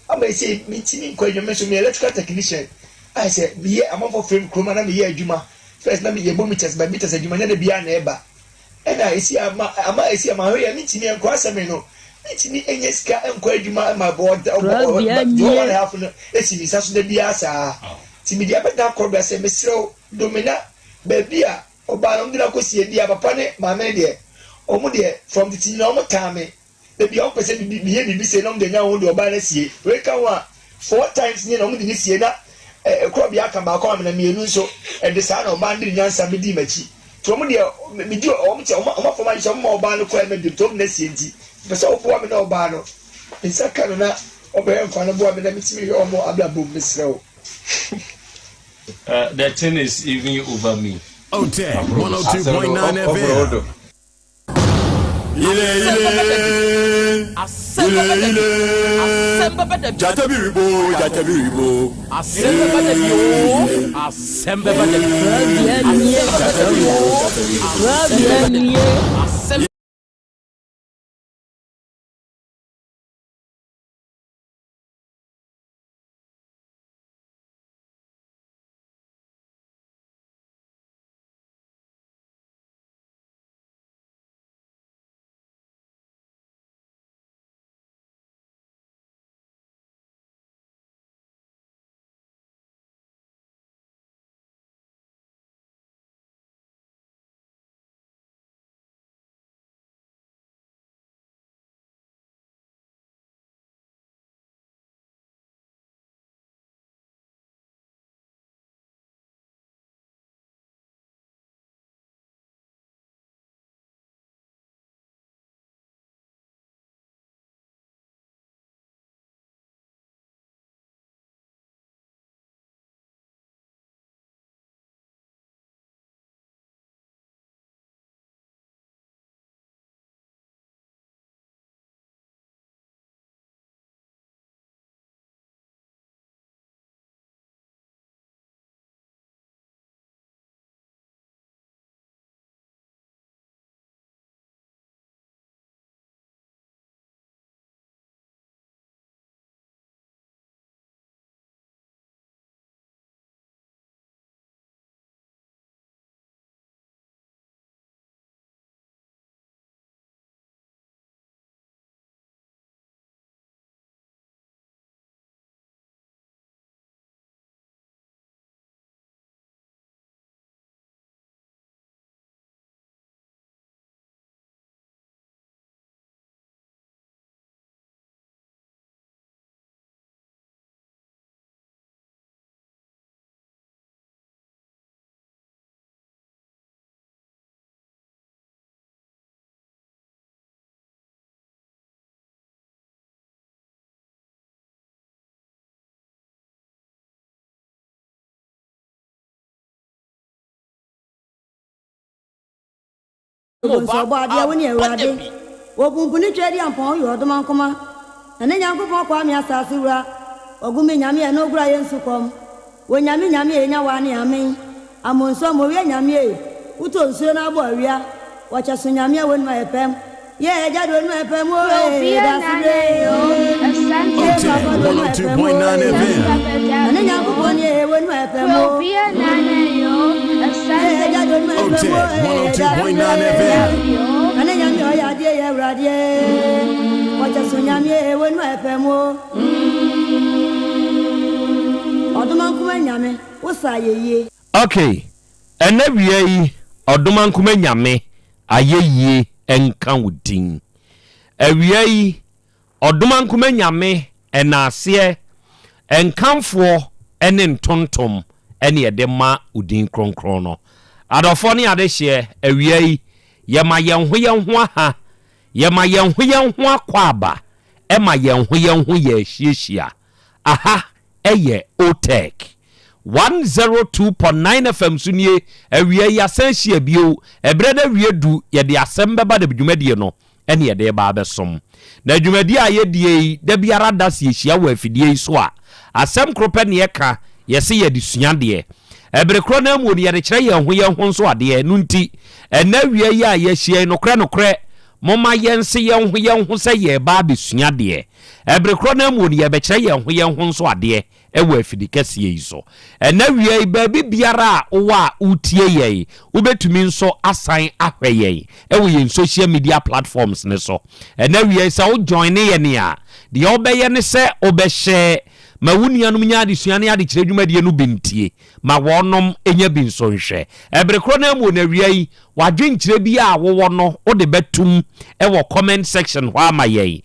Speaker 5: ama esi mitini ko enyo me so me electrical technician I say me ye amon for frame kroma na me ye adwuma first na me ye bo meters by meters adwuma na de bia na eba e na esi ama esi ama ho ye mitini enko aseme no mitini enye sika enko adwuma ma bo do one half no esi mi saso de bia sa ti me dia beta Krobea se me siro domina be bia oba no ndira ko sie bia papa ne ma me de omo de from the tin no mo time the bia o pese bi ye bi se no de nya wo de oba na sie we ka wa 4 times ni no mo de ni sie na Krobea aka ba ko amena mienu so e de sa na oba ndiri nyansa me di machi to omo de me di omo che omo fo ma nso mo oba no ko e me di to na sie nti pese o fo amena oba no insaka no na oba en kwa no bo amena mitimi yo omo abla bom misrew.
Speaker 4: The thing is even over me.
Speaker 16: Otec 1029 FM.
Speaker 3: Asem Beba Dabi.
Speaker 16: Jatabiribo.
Speaker 3: Asem Beba Dabi. Asem Beba Dabi. Asem
Speaker 22: Obo abia woni ewade obumpuni twedi ampon yo odoma nkoma ene nyankopon kwa mi asase wura ogumi nyame e no gura yensukom wonyame nyame e nya wane amen amonso mo wie nyame e uto nsuo na abo awia wacha so nyame e wonu epem ye eja do nu epem o e dasire yo
Speaker 16: Otec 1029 FM.
Speaker 22: ene nyankopon e wonu epem o
Speaker 16: Otec 1029 FM.
Speaker 22: ane nyame o ya die ye wradie wacha so nyame e wonu epem o odoma nkuma nyame wosa yeye.
Speaker 21: Okay, ene wie yi odoma nkuma nyame ayeye enka wudin awie yi odoma nkuma nyame enase enkamfo ene ntontom ene edema udin kronkron no adofo ne ade hye awie yi yema yenho aha yema yenho akwaba ema yenho ye hyiehia aha eye Otec 102.9 FM sunie awie yi asanhia bio ebreda wie du ye de Asem Beba Dabi dwumadie no ene ye de ba besom na dwumadi a ye die da biara da se ehia wa afidie so a asem krope ne ye ka ye se ye de sua de ebrekro na mu ye de kire ye ho nso ade no nti ena wie ye a ye hie no kre moma yense ye ho se ye ba besua de ebrekro na mu ye be kire ye ho nso ade ewa afidikese yi so ena wie ba biara wa utie ye ubetumi nso asan ahwe ye ewo ye social media platforms ne so ena wie se o join ye ne a de obeye ne se obehye ma wunianum nya de suane ade kire dwumadie no bentie ma wonom enya bi nso nhwe ebrekro na mu na wie wadwenkire bi a wo no o de betum ewo comment section hwa ama ye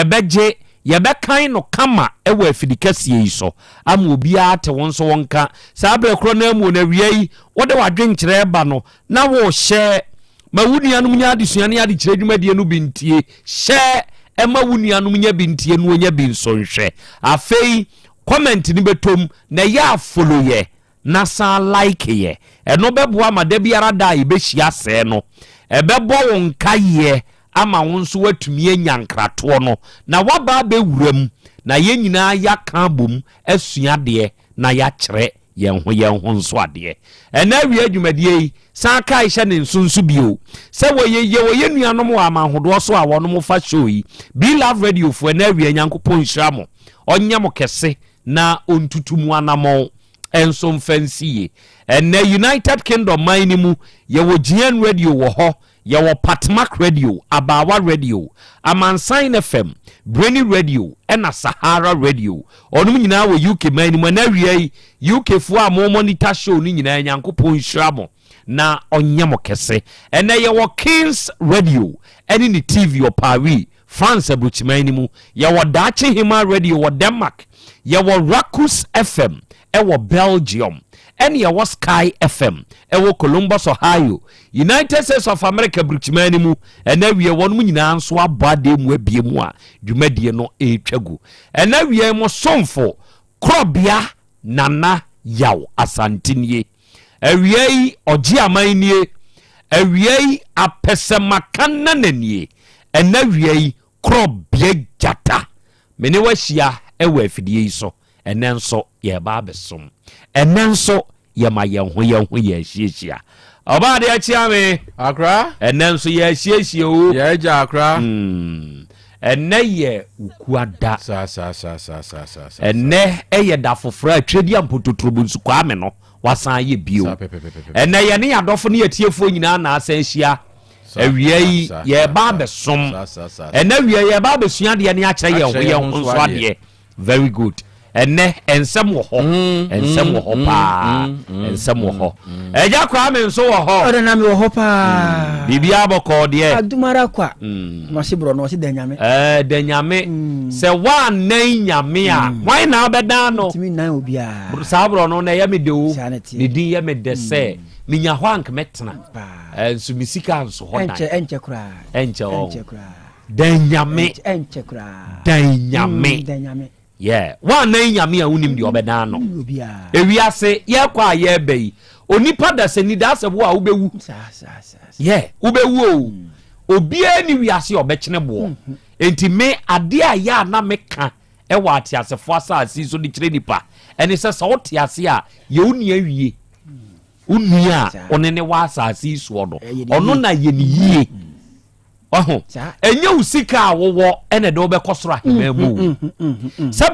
Speaker 21: beje yebekan no kama ewa afidikase yi so ama obia te wonso wonka sa abrekro na mu na wie wo de wadwenkire ba no na wo hye ma wunianum nya de suane ade kire dwumadie no bentie hye ema wunianum nya bentie no nya bi nso nhwe afei comment ni betom na ya follow ye na sa like ye eno beboa ma da biara da ibehia se no ebebo won kaye ama wonso watumi enyankrato no na waba bewuram na ye nyina ya ka bom asua de na ya kyere yen ho nso ade ena wi adwumadie sa kai hye ne nsunsu bio se woye nuanom wa amahodo so a wonom fa show yi Be Love Radio fo ena wi anyankopon hyiramo onyam kese na ontutumu anamo enso mfansiye ene United Kingdom manimu yewo GN Radio wo ho yewo Patmark Radio Abawa Radio Amansan FM Brainy Radio ena Sahara Radio onum nyina wo UK manimu na wiei UK fu a mo monitor show ni nyina nyankopon hyiramo na onyam kese ene yewo Kings Radio ene ni TV o Paris France abuchimanimu yewo Dachi Hima Radio wo Denmark yewo Rakus FM ewo Belgium ene yewo Sky FM ewo Columbus Ohio United States of America bruchimanimu ene wie wonum nyina nso abade mu abiemu a dwumadie no etwagu ene wie mo somfo Krobea nana Yaw Asante nie awiei oji amanie awiei apesemakana nanie ene wiei Krobea jata mene wahia ewa afidie so enenso ye ba besom enenso ye ma ye ho ye hiehyia oba de achia me
Speaker 3: akra
Speaker 21: enenso ye hiehyia o
Speaker 3: ye ja akra
Speaker 21: enne ye ukuada
Speaker 3: sa
Speaker 21: enne eye da fofra atwedi ampototrobu nsuko ame no wasan ye bio enne ye ne adofo ne yetiefo nyina na asan hia awiei ye ba besom enne wie ye ba besua de ne akire ye ho nso ade very good enne ensem wo ho ensem wo ho pa ensem wo ho eja kwa me nso wo ho
Speaker 2: ore na me wo ho pa
Speaker 21: bibia boko de
Speaker 2: adumara kwa no se bro no se danyame
Speaker 21: danyame se wa nan nyame a why na obedan no
Speaker 2: timi nan obia
Speaker 21: sa bro no na ya me de o ne din ya me de se minya hwank metena enso misika nso ho dan
Speaker 2: enche kra
Speaker 21: danyame
Speaker 2: enche kra
Speaker 21: danyame yeah wa nan nyame a unim de obedan no ewiase ye kwa ye bei onipa da se ni da se bo a ubewu yeah ubewu o obia ni wiase obekene bo enti me ade a ya na meka e wa atiasefo asase so de kire nipa ene se so otiase a ye uni awie uni a onene wa asase so no ono na ye ni yie oho enye usika awowo ene de obekosoro ahemamu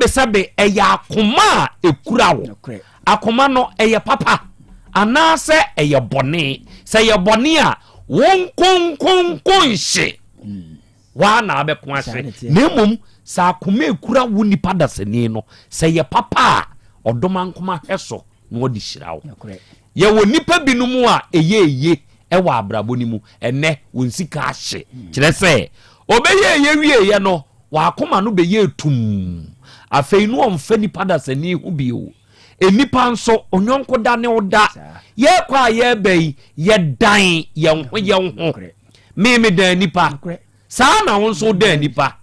Speaker 21: sabe eya akoma ekura wo akoma no eye papa anase eye bone se ye bone a won konkonkonhye wa na abeko ase nemum sa akoma ekura wo nipa dasani no se ye papa odoma nkoma hweso no odi hirawo ye wo nipa binumu a eye ewa abrabo ni mu ene wonsika ahye kire se obeye ye wie ye no wa akoma no beye tum afei no omfa nipa dasani hu bio enipa nso onyonko da ne oda ye kwa ye bei ye dan ye ho me dan nipa saa na wonso dan nipa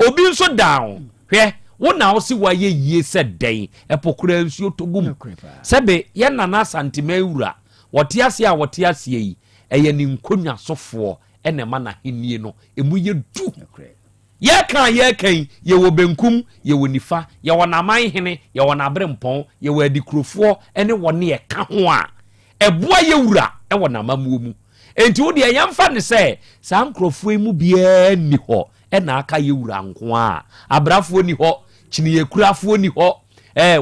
Speaker 21: obi nso down hwe wona osi wa ye yie se dan epokura nsuo togum sebe ye nana santima ewura wotiase a wotiase yi eye ni nkonwa sofo ene ma na henie no emu ye du ye kan ye wo benkum ye wo nifa ye wo na man hene ye wo na brempon ye wo adikrofo ene wo ne ye ka ho a eboa ye wura e wo na mamuo mu enti wo de yamfa ne se sa nkrofo mu bia ni ho e na aka ye wura nko a abrafo ni ho chini ye kurafo ni ho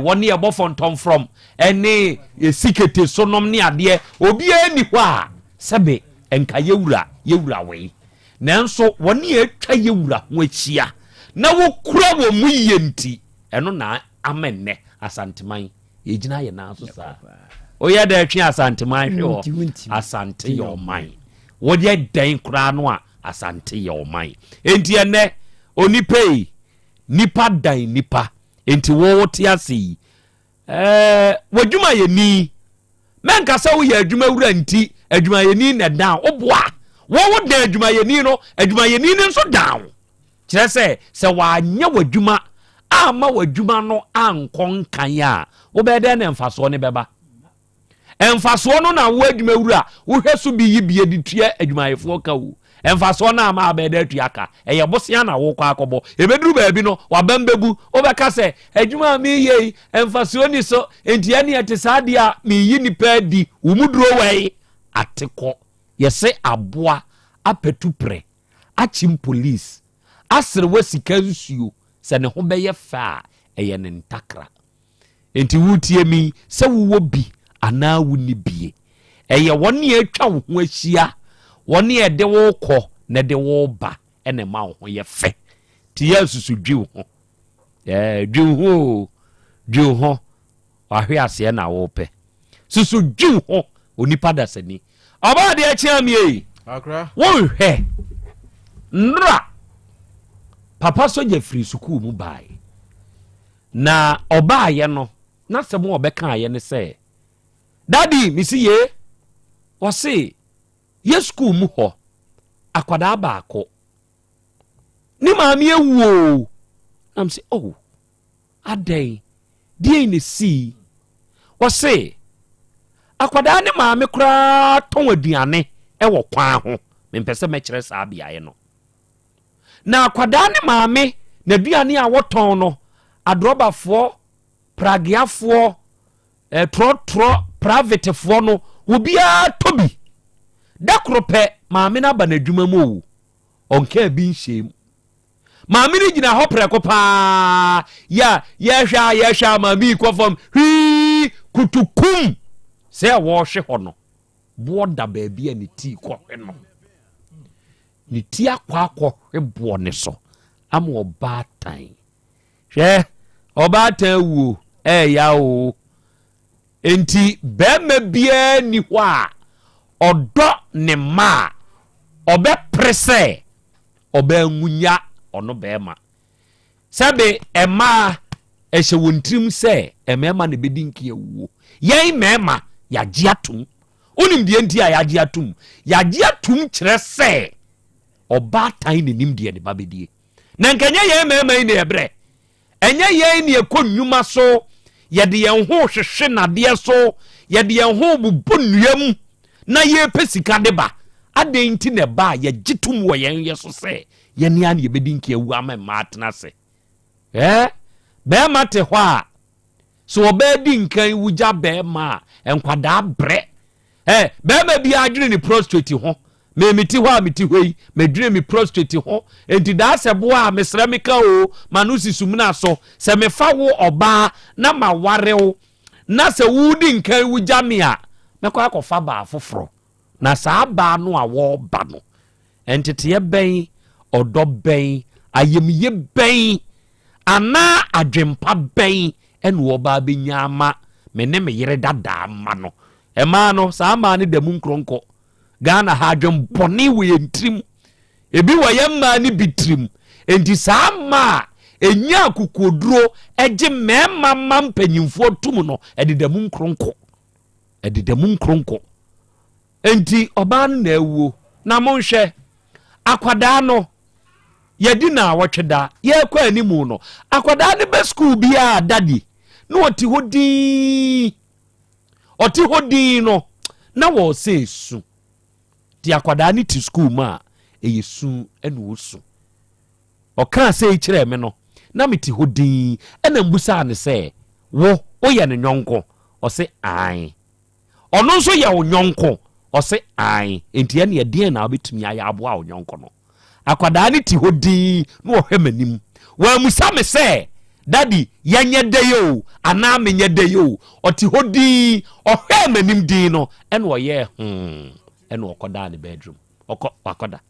Speaker 21: wo ne ye bofontom from ene sikete sonom ne ade obi ani ho a sebe enka ye wura we nanso woni etwa ye wura ho achia na wo kura wo mu yenti eno na amenne asanteman ejina ye na so sa oya da atwe asanteman hwe ho asante your mind wo de dan kura no a asante your mind enti ene onipei nipa dan nipa enti wo te ase wadwuma ye ni menka sa wo ye adwuma wura nti adwuma ye ni na dan oboa wo da adwuma ye ni no adwuma ye ni nso down kire se wa nya wadwuma ama wadwuma no ankon kan ya wo be de na mfaso ne beba emfaso no na wo adwuma wura wo hweso bi yi bie ditua adwuma yefo ka wo emfaso na ama be de atuaka eye bosia na wo kwa akobo ebeduru ba bi no wa bambebu wo be ka se adwuma mi ye emfaso ni so enti ane ate sadia mi yi ni pa di wo muduro wei ateko yese aboa apetupre achim police asere wasika nsuo se ne ho beye fa eye ne ntakra enti wutie mi se wo bi ana wuni bie eye woni atwa wo ho ahia woni ede wo kɔ ne de wo ba ene ma wo ho ye fe ti yesusu dwi ho dwi ho ahwe ase na wo pe susu dwi ho onipa dasani aba de achia mi e akra wo hwe nra papa soja free school mu bai na oba ye no na se mo obeka ye ne se daddy misi ye o se ye school mu ho akwada ba ko ni maami ewu am say oh adai die ne si o se akwada ne maami kura ton aduane e wo kwan ho mempese me kire sa bia ye no na akwada ne maami na aduane a woton no adrobafo pragiafo tro private fo no obia tobi dakrope maami na ba na adwuma mu onka bi nshem maami ni gina ho preko pa ya hwa maami kwofom hi kutukum se wo hwe ho no boda ba bia ni ti ko no ni ti akwa hwe ne so am obatan hwe obatan wu ya o enti bema bia ni ho a odo ne ma obe prese obe ngunya ono bema sabe ema ehye wontrim se emema ne bedinki awuo yen mema yagye atum onim de enti a yagye atum kire se oba tan ne nim de ba bedie na nkanye yen mema ni ebre enye yen ni ekonnwuma so yede yen ho hwehwe nade so yede yen ho bubunuam na ye pesika de ba adenti ne ba ye gitum wo yen yeso se yen ya ne bedinki awu ama matna se be mate ho a so obedi nkan wuja be ma enkwada bre be ma bi adwene ni prostrate ho me meti ho a meti hoi medwene mi prostrate ho enti da se bo a mesremika o manusi sumna so se me fa wo oba na ma warew na se wudi nkan wuja me a mekwa akofa ba afoforo na sa ba no a wo ba no entete ben odo ben ayemiye ben ana adwempa ben ene wo ba benyama me ne me yere dada ma no ema no sa ma ne da mu nkronko Ghana ha adwem boni we entrim ebi wo yemma ne bitrim enti sa ma enya kukoduro eje mema mampanyimfo tum no edidamu nkronko enti oba na awuo na monhwe akwada no yedi na wotweda ye kwa animu no akwada ne be school bia daddy no oti hodi no na wo se su ti akwada ni ti school ma eyesu enu osu oka say kire me no na meti hodin ena mbusa ne say wo oye ne nyonko o say ai ono nso ye wo nyonko o say ai enti ene ye den na obetumi aya aboa wo nyonko no akwada ne ti hodin no ohwe manim wa musa me say daddy yenye de yo ana menye de yo oti hodi ohwe manim din no ene oye ene okoda ne bedroom akoda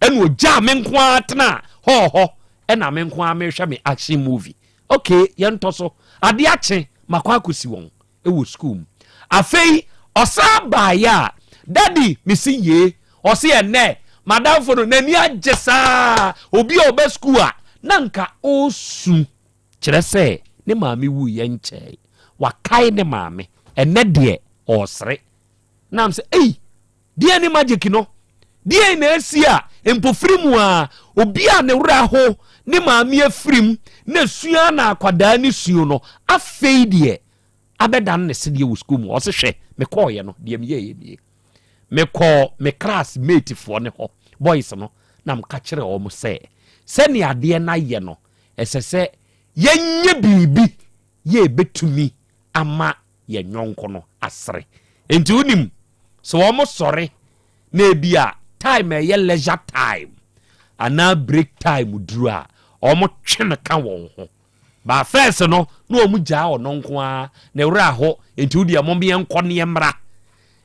Speaker 21: ene oja me nko atena ho ena me nko a me hwe me action movie okay yento so ade ache makwa akosi won e wo school afei osaba ya daddy misi ye osi ene madam for no nani agesa obi oba school a nanka osu kire se ne maame wu ye nche wakai ne maame ene de osre nam se die ne magic no die na asia empofirimu a obi a ne wura ho ne maame afrim na sua na akwada ne suo no afei de abedan ne se de wo school mu osehwe me call ye no de me me call me class mate fo ne ho boys no na mka kire o mo se ne ade na ye no esese yenye bibi ye betumi ama ye nyonko no asre enti unim so wo mo sore na ebia time ye leisure time ana break time duru a o mo twene ka won ho ba first no na o mu ja o nonko a na wura ho enti udi amom ye nko ne mra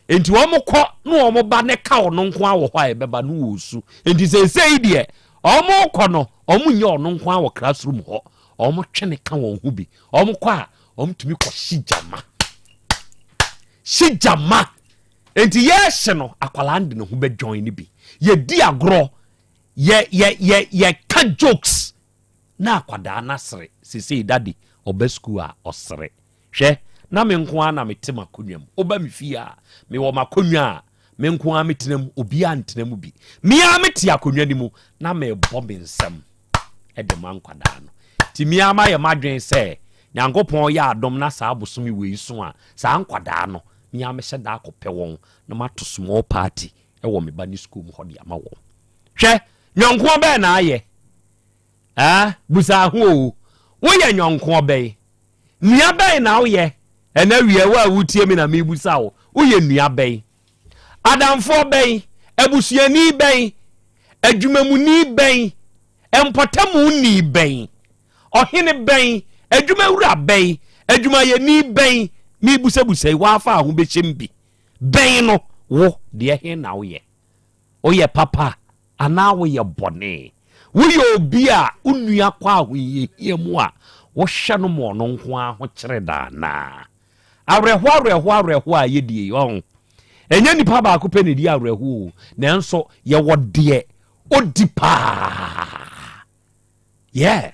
Speaker 21: enti wo mo kọ na o mo ba ne ka o nonko a wo ho a beba no wosu enti sei de o mo kọ no o mu nye o nonko a wo classroom ho omo twene ka won hu bi omo kwa omo tumi ko shijama enti ye no akwala ndi no hu be join ni bi ye di agro ye ka jokes na akwada nasre sisi daddy oba school a osre hwe na me nko a na metema konwam oba me fia me wo makonwa me nko a metenam obi a ntenam bi me a meti akonwa ni mu na me bomb nsam de man kwada no timi ama ye madwen se nyankopon ya adom na saa bosomi we iso a saa nkwada no mi ama hye da akopɛ won na mato small party e wo me bani school mu hodi ama won hwɛ nyonko be na aye busa ho wo ye nyonko be nua be na wo ye ena wie wa wutie mi na me busa wo ye nua be adamfo be abusuani be adwumamuni be empotamu ni ben ohine ben adwuma wura ben adwuma ye ni ben mi busabusa wa afa ho be chembi ben no wo de he na wo ye o ye papa ana wo ye bone wo ye obi a unua kwa ho ye mu a wo hwe no mo no nko a ho kire da na awreho a ye die on enya nipa ba ko pe ne di awreho nanso ye wo de odipa yeah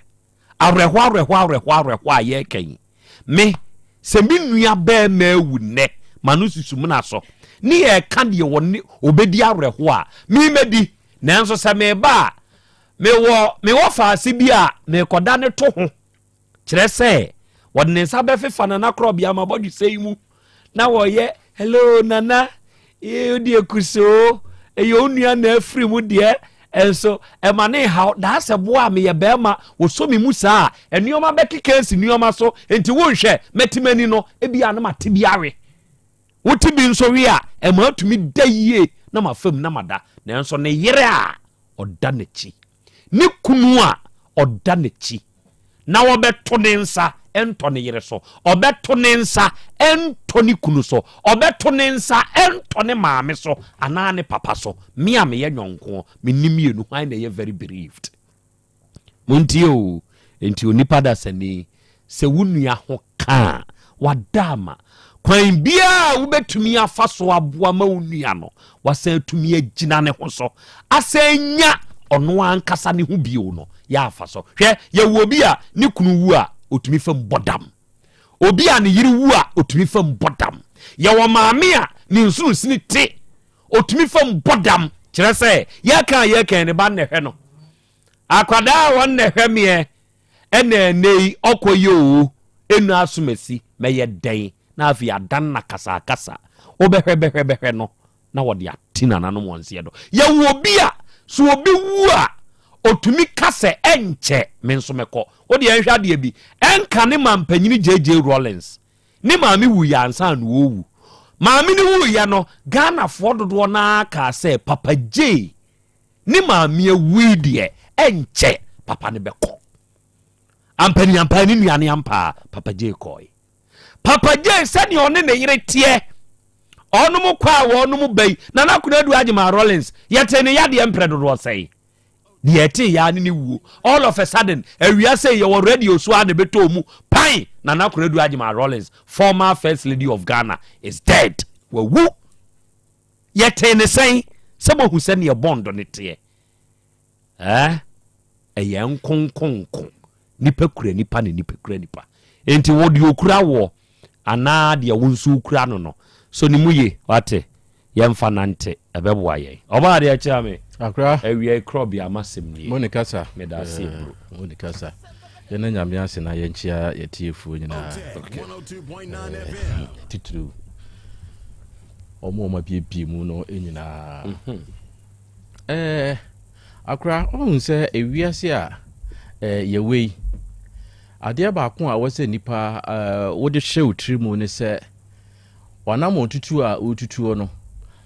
Speaker 21: awreho aye ken me se mi nua ba ma ewu ne manu susum na so ni e ka de woni obedi awreho a mi medi nanso se me ba me wo faase bi a me koda ne to ho kire se wodne nsa be fefa na Krobea ma bodu sei mu na wo ye hello nana e di ekuso e yo nua na afri mu de enso emane how da se boa me ye bema wo so mi musa enuoma bekikesi nuoma so enti wo nhwe metimani no ebia na mate biawe wotibi nso wi a ema tumi dayie na mafam na mada na enso ne yere a oda nachi ni kunu a oda nachi na wo beto ne nsa ento ne yere so obeto ne nsa ento ni kunu so obeto ne nsa ento ne maame so ana ne papa so me a me ye nyonko me nimienu hwan na ye very bereaved montio enti onipa da sani se wunua ho ka wadama kwan bia wo betumi afa so aboa ma wunua no wasa tumi agina ne ho so asanya ono ankasa ne ho bio no ya afa so hwe ye wo bi a ne kunu wu a otumi fam bodam obi a ne yiri wu a otumi fam bodam ye wo maame a ne nsuru sini te otumi fam bodam kire se ye kan ne ba ne hwe no akwada won ne hwe me ene nei okoyo enu asumasi meye den na afi adan na kasa obehwe no na wode tina nanom wonse do ye wo bia so obi wu a otumi kase enche me nso mekọ wo de enhwa de bi enka ne mampanyini JJ Rollins ne maami wu ya ansa no wu maami ne wu ya no Ghana fo dodo na ka se Papa J ne maami wu de enche papa ne bekọ ampani nuane ampa Papa J koi Papa J sani one ne yire tie onu mu kwa wonu mu bai na nakuna du Ajima Rollins yete ne yade empredo do sei the ete ya ni wu all of a sudden awia say you radio so ade beto mu pan na nakuna du Ajima Rollins former first lady of Ghana is dead wu yete ne sei sebo hu se ne bond ne tie eye nkonkonko nipa kura nipa ne nipa kura nipa enti wo de okura wo ana de wonsu kura no so ni muye wate yemfa nante ebeboa ye oba de acha me
Speaker 6: akra
Speaker 21: awia Krobea masem ni
Speaker 6: Monica sa
Speaker 21: me da se bro
Speaker 6: Monica sa yena nyame ase na yenchia yetiefu nyina titru omo bie mu no enyina akra on se ewiase a yewei ade ba ko a wose nipa wode hye otiri mu ne se wanam otutu a otutuo no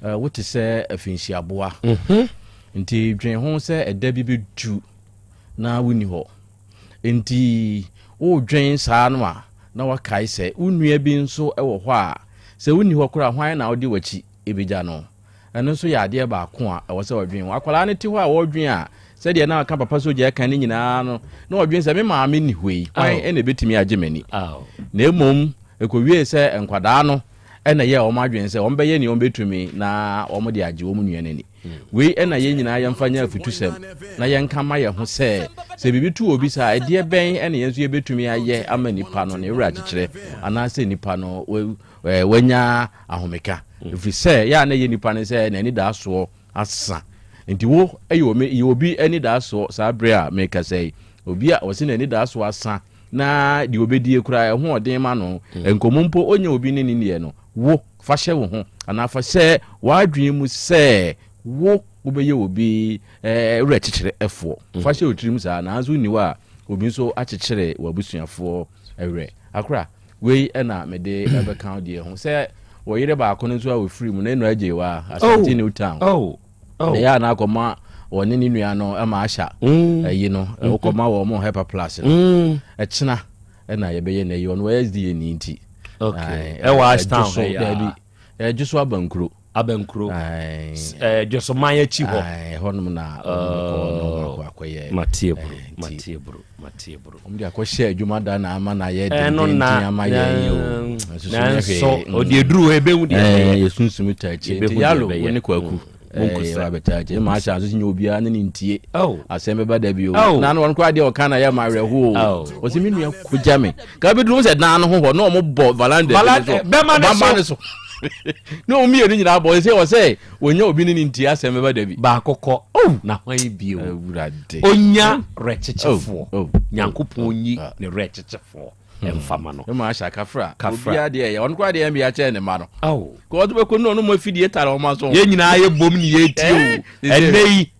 Speaker 6: wote se afinsi aboa nti dwen ho se eda bi bedu na woni ho nti wo dwen saa no a na wakai se unua bi nso ewo ho a se woni ho kora hwan na wode wachi ebegya no eno so ya ade ba ko a wo se wodwen akwala ne ti ho a wodwen a se de na aka papa so je kan ni nyina no na wodwen se me maame ni hwei hwan ene betimi agemani na emom ekowie se enkwada no ena ye o madwen se o mbeye ni o betumi na o mo de age o mu nuane ni we ena ye nyina ye mfanya afitusem na ye nka ma ye ho se bibi tu obi sa ede ben ena ye nso ye betumi aye ama nipa no ne wura kikire ana se nipa no wanya ahomeka ifri se ya na ye nipa ne se na ni da so asa nti wo ye obi eni da so sa bre a make say obi a wose na ni da so asa na di obedie kura ho odin ma no enkomompo onya obi ne ni no wo fahye wo ho ana fahye wadwen mu se wo obeye obi ure kikire efo fahye otirim sa na azu ni wa obi so akikire wabusuafo ewre akra we na mede ebe kan de ho se wo yire ba akono so a wo free mu na enu agye wa Asante New Town ya na akoma woni ni nua no ama ahya ayi no okoma wo mo hyper plus no ekina na ye beye na yi ono SD ni nti wa Ashtown juso abankro juso manya chi ho honum na akoye matie bro omdi akohye adwuma da na ama na ye de nti ama ye yo so odi eduru ebe wu de yesunsumu tachi yalo woni kwaku munkusa betaje ma sha azu nyo bia ne ntie Asem Beba Dabi o na no won kwa de o kana ya ma rehu o se minu ya kujame ka be drum se dan no ho no mo bo valande be ma so no mi eri nyina bo se o se wonya obi ne ntie Asem Beba Dabi ba kokọ na hwan bi o wurade onya rechechefo nyankopon onyi ne rechechefo emfama no ma sha kafra obia de ye on kwa de mbia che ne ma no ko odo be ko no mo afidie tare o ma so ye nyina ye bom ni ye ti o enei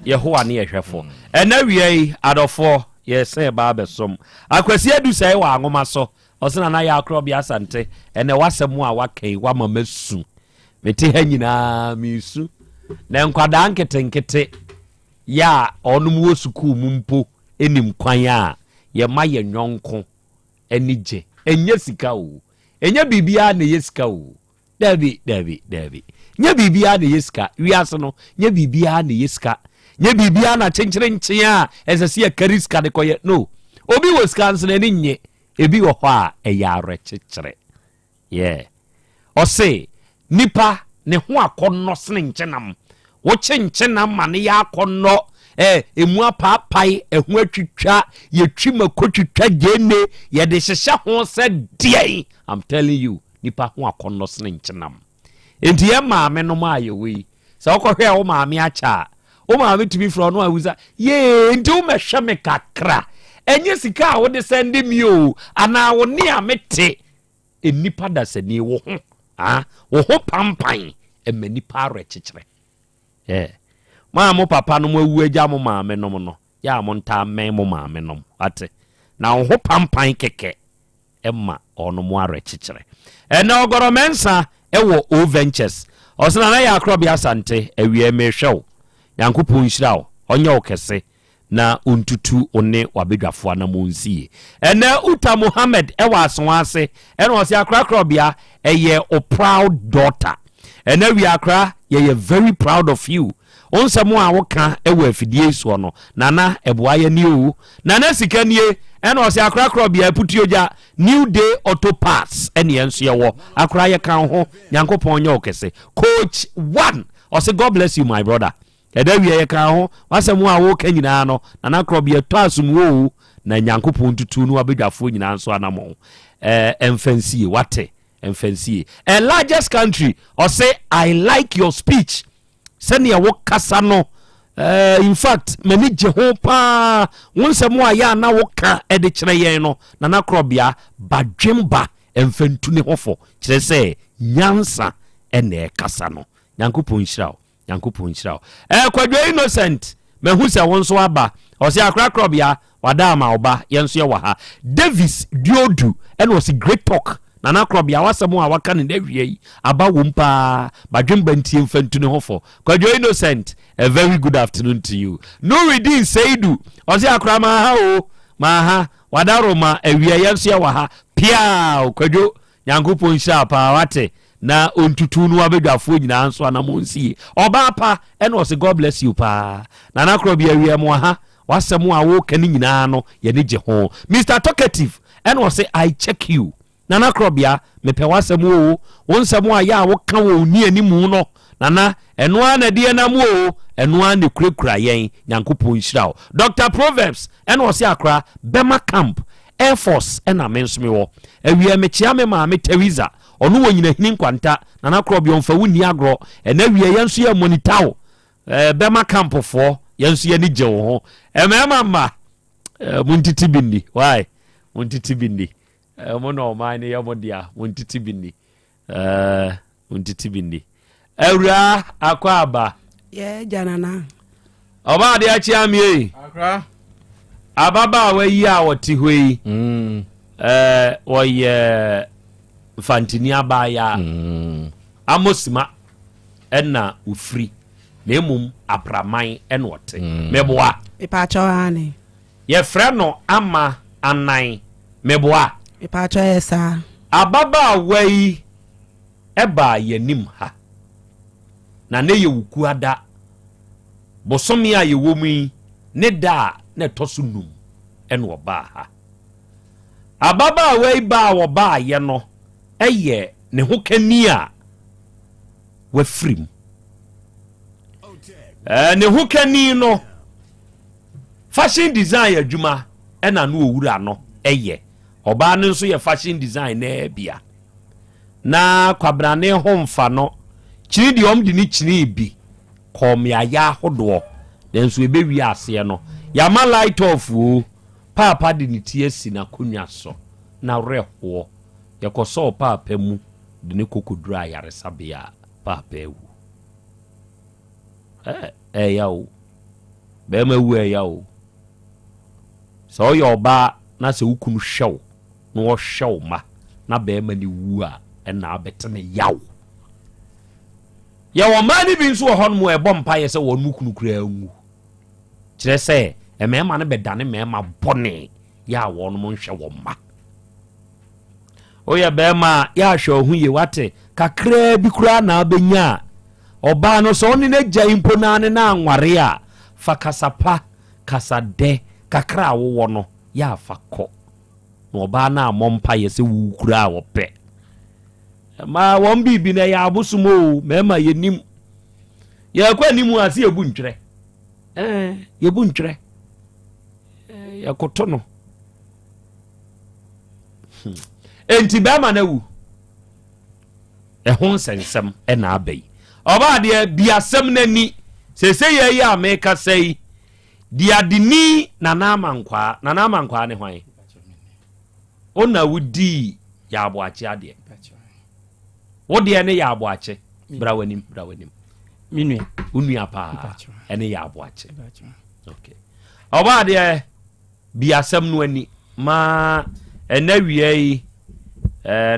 Speaker 6: ye ho ane ye hwefo enawie adofo ye se ba besom akwasi adu sai wa angoma so osena na ya Krobea Asante ene wasem a wakai wa mamasu meti ha nyina misu na nkwada nketenkete ya onum wo sukuu mumpo enim kwan a ye ma ye nyonko enije enye sika o enye bibia na yesika o dabi nye bibia na yesika wiase no nye bibia na yesika nye bibia na chenchire nchen a esese ya kariska de koye no obi wo sika nse na ni nye ebi wo ho a eyare chechire ose nipa ne ho akonno sene nchenam wo chenchenam ma ne ya akonno emu apapai ehu atwitwa yetwi makotwitwa gene ye de hyehye ho se die I'm telling you nipa ho akonno sene nchenam enti ye maame no ma ayewi se okohwe wo maame acha wo maame tumi fro no awuza ye enti wo mehwe me kakra enye sika wo de sende mi o ana wo ne amete enipa da sani wo ho wo ho pampan
Speaker 21: emani pare chichire ma mo papa no mo awu agya mo maame nom no ya mo nta men mo maame nom ate na ho pampan keke emma ono mo are chichire na ogoro mensa ewo O Ventures osena na ya Krobea Asante awie mehwew yankopon hyirawo onye okese na untutu one wabedwafo na monsie ena Uta Muhammad ewa asonase ena osi akra Krobea eye o proud daughter ena wi akra ye very proud of you onsemo a woka ewa afidie so no nana eboaye ni o nana sikanie ena osi akra Krobea putioja New Day Auto Parts ene enso ye wo akra ye kan ho yankopon nye okese coach 1 osi God bless you my brother eda wie ye kan ho wasemu a wo ka nyina no nana Krobea to asumwo na nyankopon tutu no abedwafo nyina nso anamo emfancy wate emfancy a largest country or say I like your speech send ya wo kasa no in fact mani je ho pa wonsemu a ya na wo ka e de kire yen no nana Krobea badwemba emfantu ne hofo kire se nyansa ene kasa no nyankopon hyirawo Kwadwo Innocent mehu se wonso aba o se akra Krobea wada ma oba yenso ye wa ha Davis Diodu and was a great talk nana Krobea wasemu a waka ne dawie aba wompa badwemba ntie mfantu ne hofo Kwadwo Innocent a very good afternoon to you Nuruddin Seidu o se akra ma ha o ma ha wada roma awie yenso ye wa ha pia Kwadwo nyankopon hyira pa wate na ontutu no abedwafo nyina anso anamonsie oba pa ene o se God bless you pa nana Krobea wie mo ha wasemu a wo kan nyina no ye ne je ho Mr Talkative ene o se I check you nana Krobea mepe wasemu o wonsemu a ya wo kan wo ni animu no nana eno ana de na mu o eno ana kurakura yen nyankopon hyirawo Dr Proverbs ene o se akra Bema Camp Air Force ena mensome wo awie mechia me ma me Teresa onu wo nyina hini kwanta nana Krobea onfa wuni agro ena wie yenso ye monitawo Bema Camp fo yenso ye ni je wo ho emema muntiti bindi why muntiti bindi mono mine ya modia muntiti bindi muntiti bindi awura akwaba
Speaker 10: ye janana
Speaker 21: oba de achi amie akra ababa wa yi a woti hoi oye fantini abaya amosima ena ufri nemum apraman enote meboa
Speaker 10: ipacho ani
Speaker 21: ye freno ama anan meboa
Speaker 10: ipacho esa
Speaker 21: ababa wai eba yenim ha na ne ye wukuada bosomi a ye womi ne da na toso num eno ba ha ababa wai ba wo ba ye no eye ne ho kani a wafrim ne ho kani no fashion design adwuma ena no owura no eye oba no nso ye fashion design na bia na kwabrane homfa no chiri di omdi ni chiri bi kom ya hodo denso ebewi ase no ya ma light off o papa de ni tie si na konwa so na reho yakoso papa mu de ne kokodura yaresabia papa ewu yawo be ma wu yawo so yo ba na se ukunu hwew no wo hwew ma na be ma ni wu a na abetene yawo ya wo ma ni bi nso wo hon mo ebo mpa ye se wo nukunu kura ngu kire se emema ne bedane mema bone ya wo no mo hwe wo ma oya be ma ya hwe ohu ye wate kakra bi kura na abenya oba no so ni na gya impo na ne na anware a fa kasapa kasade kakra wo no ya fa ko no oba na amompa ye se wu kura wo pe ma won bibi na ya abusumo mema yenim ya kwa nimu ase ebu ntwere yebu ntwere ya kotono enti ba ma na wu ehon sensem na abai oba de biasem nani sese ye ya meka sei dia dini na na amankwa ne hwan ona wudi ya aboache ade wode ne ya aboache brawanim
Speaker 7: minua
Speaker 21: unua pa ene ya aboache okay oba de bi asem no ani ma enawie yi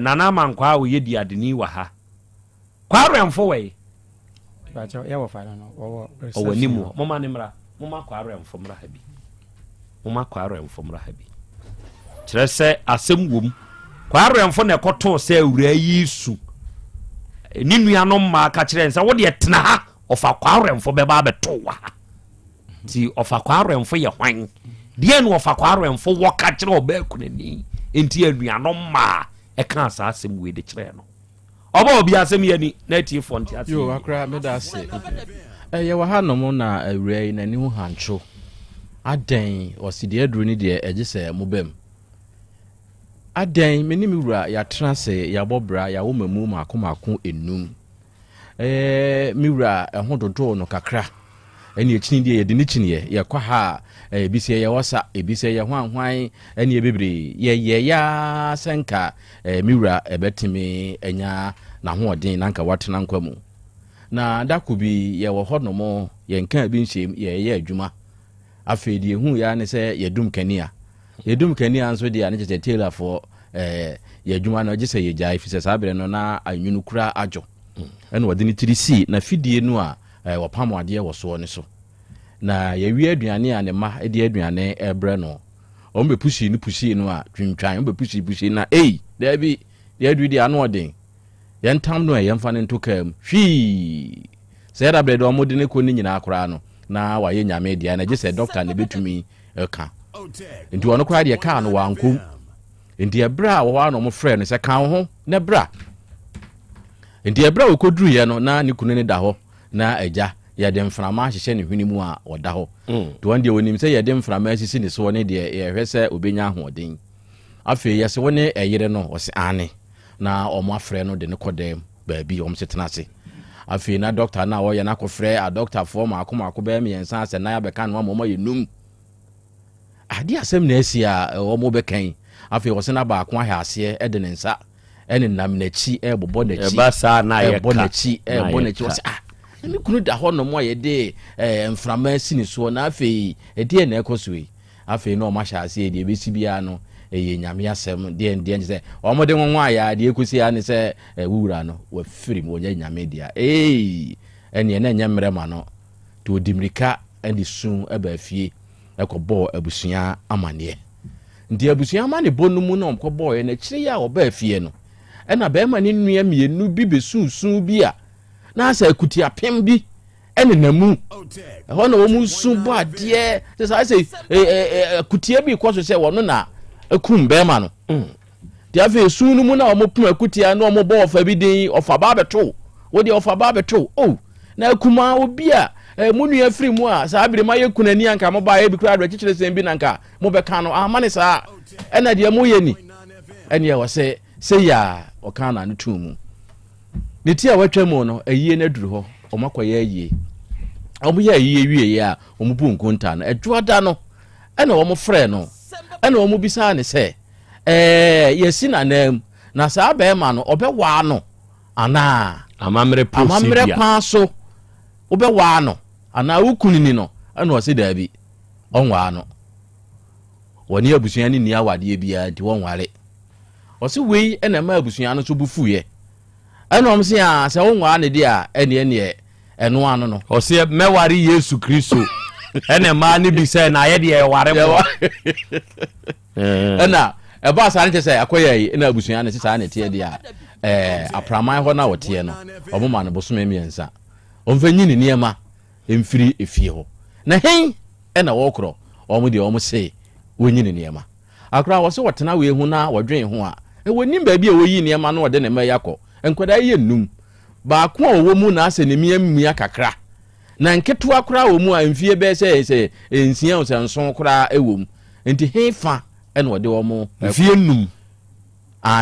Speaker 21: nana mankwa wo yedi adeni wa ha kwaremfo we
Speaker 7: bacho ya wo fa no wo
Speaker 21: owanimu mama ne mra mama kwaremfo mra ha bi mama kwaremfo mra ha bi kire se asem wom kwaremfo na ekoto se awura yi su ni nuano ma ka kire nsa wo de tena ha ofa kwaremfo be ba beto wa ti ofa kwaremfo ye hwan de no ofa kwaremfo wo ka kire oba kunani enti anuano ma e kan sa asem we de kire no oba obi asem ye ni na tie fonti asem
Speaker 6: yo akra me da se ye wa hanom na awura yi na ni hu hancho adan oside aduru ni de eje se mobem adan menim wura ya transe ya bobra ya wo mamu makomako enum mi wura ho dodo no kakra eni echini de ye de ni chini ye kwa ha ebise ye wosa ebise ye hwanhwan eni ebebre ye ya senka mi wura ebetimi enya na hoodin nanka watena nkwamu na dakubi ye wo honomo ye nka bi nshem ye adwuma afedi hu ya ne se yedum kania nso dia ne tete tailor for ye adwuma na gise ye jai fise sabere no na anwunu kura ajo ene wode ni tirisi na fidie no a wopam ade wo so ne so na ye wi aduane a ne ma de aduane ebre no o mbe pushi no a twintwan o mbe pushi na there bi de adu di ano odin ye ntam no ye mfa ne ntokam hwi se da bre do mo de ne ko ni nyina akora no na wa ye nyame dia na gise doctor ne betumi ka nti wono kwa de ka no wankom nti ebra wo wa no mo frɛ no se kan ho na bra nti ebra wo koduru ye no na ne kunu ne da ho na agya ye de mframa hyehye ne hwene mu a oda ho to won de wonim se ye de mframa asisi ne so ne de ye hwɛ se obenya ahoden afi ye se woni eyire no wo se ane na omo afrɛ no de ne kodem baabi om se tenase afi na doctor na wo ye na kofrɛ a doctor for ma akoma ba mi ensa se na ya beka no mo ye num ade asem na asia omo bekan afi wo se na ba akwa ha ase e de ne nsa ene nam na chi e bobo na chi
Speaker 21: e ba sa na ye
Speaker 6: bobo na chi wo se mi kunu da ho no mo ye de mframa sini so na afi e de na ekosoe afi na o ma sha ase de e besi bia no ye nyame asem de nde se o mo de nwa ya de ekusi ya ne se wuura no wa firi mo nya nyame dia ene na nya mrema no to dimrika ende sun aba fie ekobo abusua amane ndi abusua amane bonumu no mkobo ye na kire ya oba fie no ena be ma ne nua mienu bi besunsun bi a na asa akuti apem bi ene namu ho na wo mu sun bo ade se sa se akuti bi kwaso se wono na akum be ma no dia fe sunu mu na wo pum akuti a na wo bo ofa bi din ofa ba beto wo de ofa ba beto na akuma obi a munu afiri mu a saa bire ma yekunani anka mo ba ye bi kura do kikire sem bi nanka mo be ka no amane saa ena de mo ye ni ene ye wo se ya o ka na no tumu ne ti a watwa mu no ayie na duru ho o makoye ayie o mo ye ayie wie ya o mo bu nkonta no adwoada no ena wo mo frɛ no ena wo mo bisa ne se yesi na nam na saa be ma no obewa no ana
Speaker 21: amamre
Speaker 6: kwa so obewa no ana ukunini no ana wose dabi onwa no woni abusua ni nia wade bia nti wonware wose wei ena ma abusua no so bufuye ana omse a se wonwa ne dia ene eno ano no
Speaker 21: wose meware Yesu Kristo ene ma ne bi se na ye de ware mo
Speaker 6: ena eba sa ne se akoye ena abusua ne se ne tie dia apraman ho na wote no omoma no bosome miensa omfanyini niema emfiri efie ho na hen ena wokro omo de omo se wonyini niema akra wo se wotena we hu na wodwen ho a wonim ba bi a woyi niema no wode ne ma yakọ enkwada ye num ba ko owo mu na ase ne miamia kakra na nketo akra wo mu a emfie be se ensia o se nson kra ewom enti hen fa ena wode omo
Speaker 21: emfie num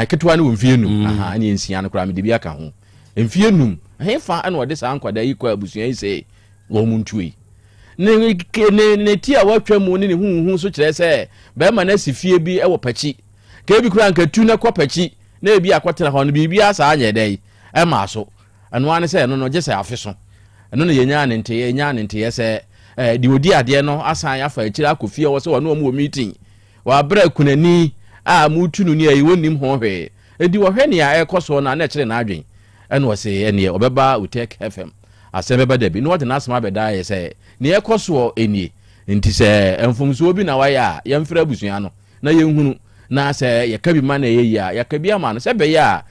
Speaker 6: ketwa ne wo mfie num aha ne ensia no kra me de bi aka ho emfie num hen fa ena wode sa nkwada yi kwa abusua yi se wo mu ntui ne ti a watwa mu ne hu so kire se be ma na sifie bi e wo pachi ka bi kura nka tu na ko pachi na bi akotera ho no bi asa anye dai e ma so eno ane se eno no je se afeso eno no yenya ne nte se di odi ade no asan ya fa akira akofie wo se wo no mo meeting wa bra kunani a mutunu ni ayi wonim ho hwe edi wo hwe ne ya ekoso na kire na adwen eno wo se ene obeba Otec FM Asem Beba Dabi no what na asema beda ye se ne ekoso enie nti se emfumso bi na waya ya mfra busua no na yenhunu na se yakabi ma na ye ya yakabi ama no se be ya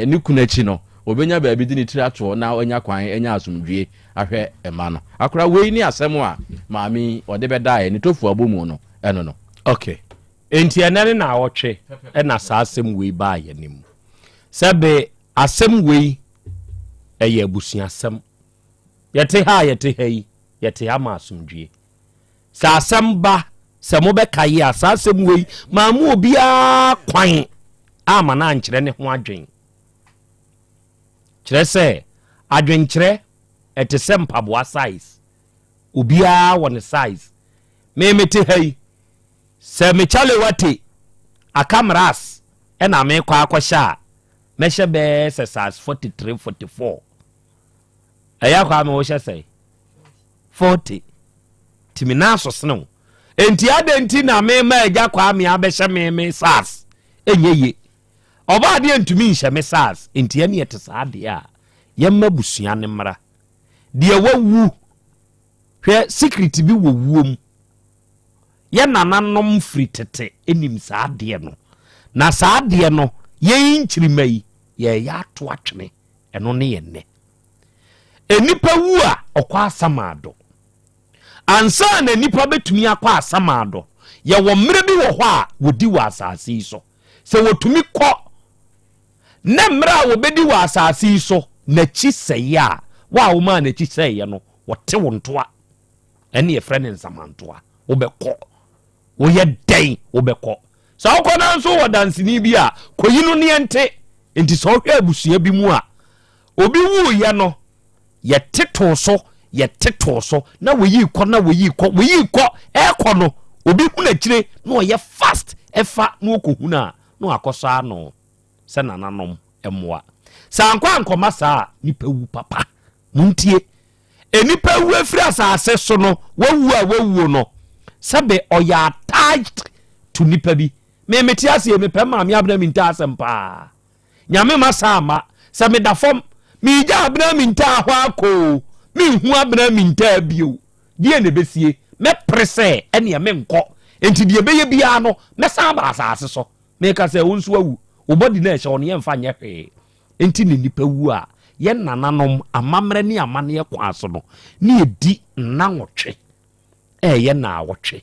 Speaker 6: ni kunachi no obenya ba bi di ni tirato na onya kwan enya asumdwie ahwe ema no akora wei ni asem a maami ode beda ye ni tofu abomu no eno no
Speaker 21: okay enti enane na awotwe na sa asem wei ba ye nim sebe asem wei eye busua asem yete ha yete ha ma asumdwie sa asem ba se mo be kaye asa asem wei maamu obia kwan ama na nkyere ne ho adwen kyerɛ sɛ adwenkyerɛ ɛte sɛ mpaboa size obia wɔ ne size me mete hai sɛ me chale wate akamras ɛna me kwa akɔhyɛ mɛhyɛ bɛ sɛ size 43 44 ɛyɛ kwa me wo hyɛ sɛ 40 timi na so sene enti adenti na me ma agya kwa me abɛhyɛ me size ɛnyeye oba de ntumi nhyɛ me size enti ene yete saade a yemma busua ne mra de wawu hwɛ secret bi wowuom ye nananom fritete enim saade no na saade no ye nkyirima ye ya to atwene eno ne ye ne enipa wu a okwa asamado ansa na nipa betumi akwa asamado ye wo mre bi wo hɔ a wodi wa asase so se wotumi kɔ na mra wo bedi wa asase so na chi seya wa wo ma na chi seya no wote wontoa ene ye frɛ ne nsamantoa wo bɛkɔ wo ye den wo bɛkɔ sa wo kɔ na nso wo dansini bi a koyinu ne ente enti so hwɛ abusua bi mu a obi wu ye no ye teto so na wo yi kɔ ekɔ no obi hu na kire na wo ye fast efa na wo kohunu a na akɔsa no se nananom emwa sankwa ankoma saa nipa wu papa muntie enipa wu afiri asase so no wawu no sebe oya attached to nipa bi me metiase me pema me abna minta asempa nyame masama se me da fom me ja abna minta ho akọ me hu abna minta bio die ne besie me prese ene me nkọ enti die beye bia no me sa ba asase so me ka se wonsu awu obodi na ehye ono ye mfa nye hwe enti ne nipa wu a ye nananom amamre ne amane kwa so no ne edi nanwotwe ye na awotwe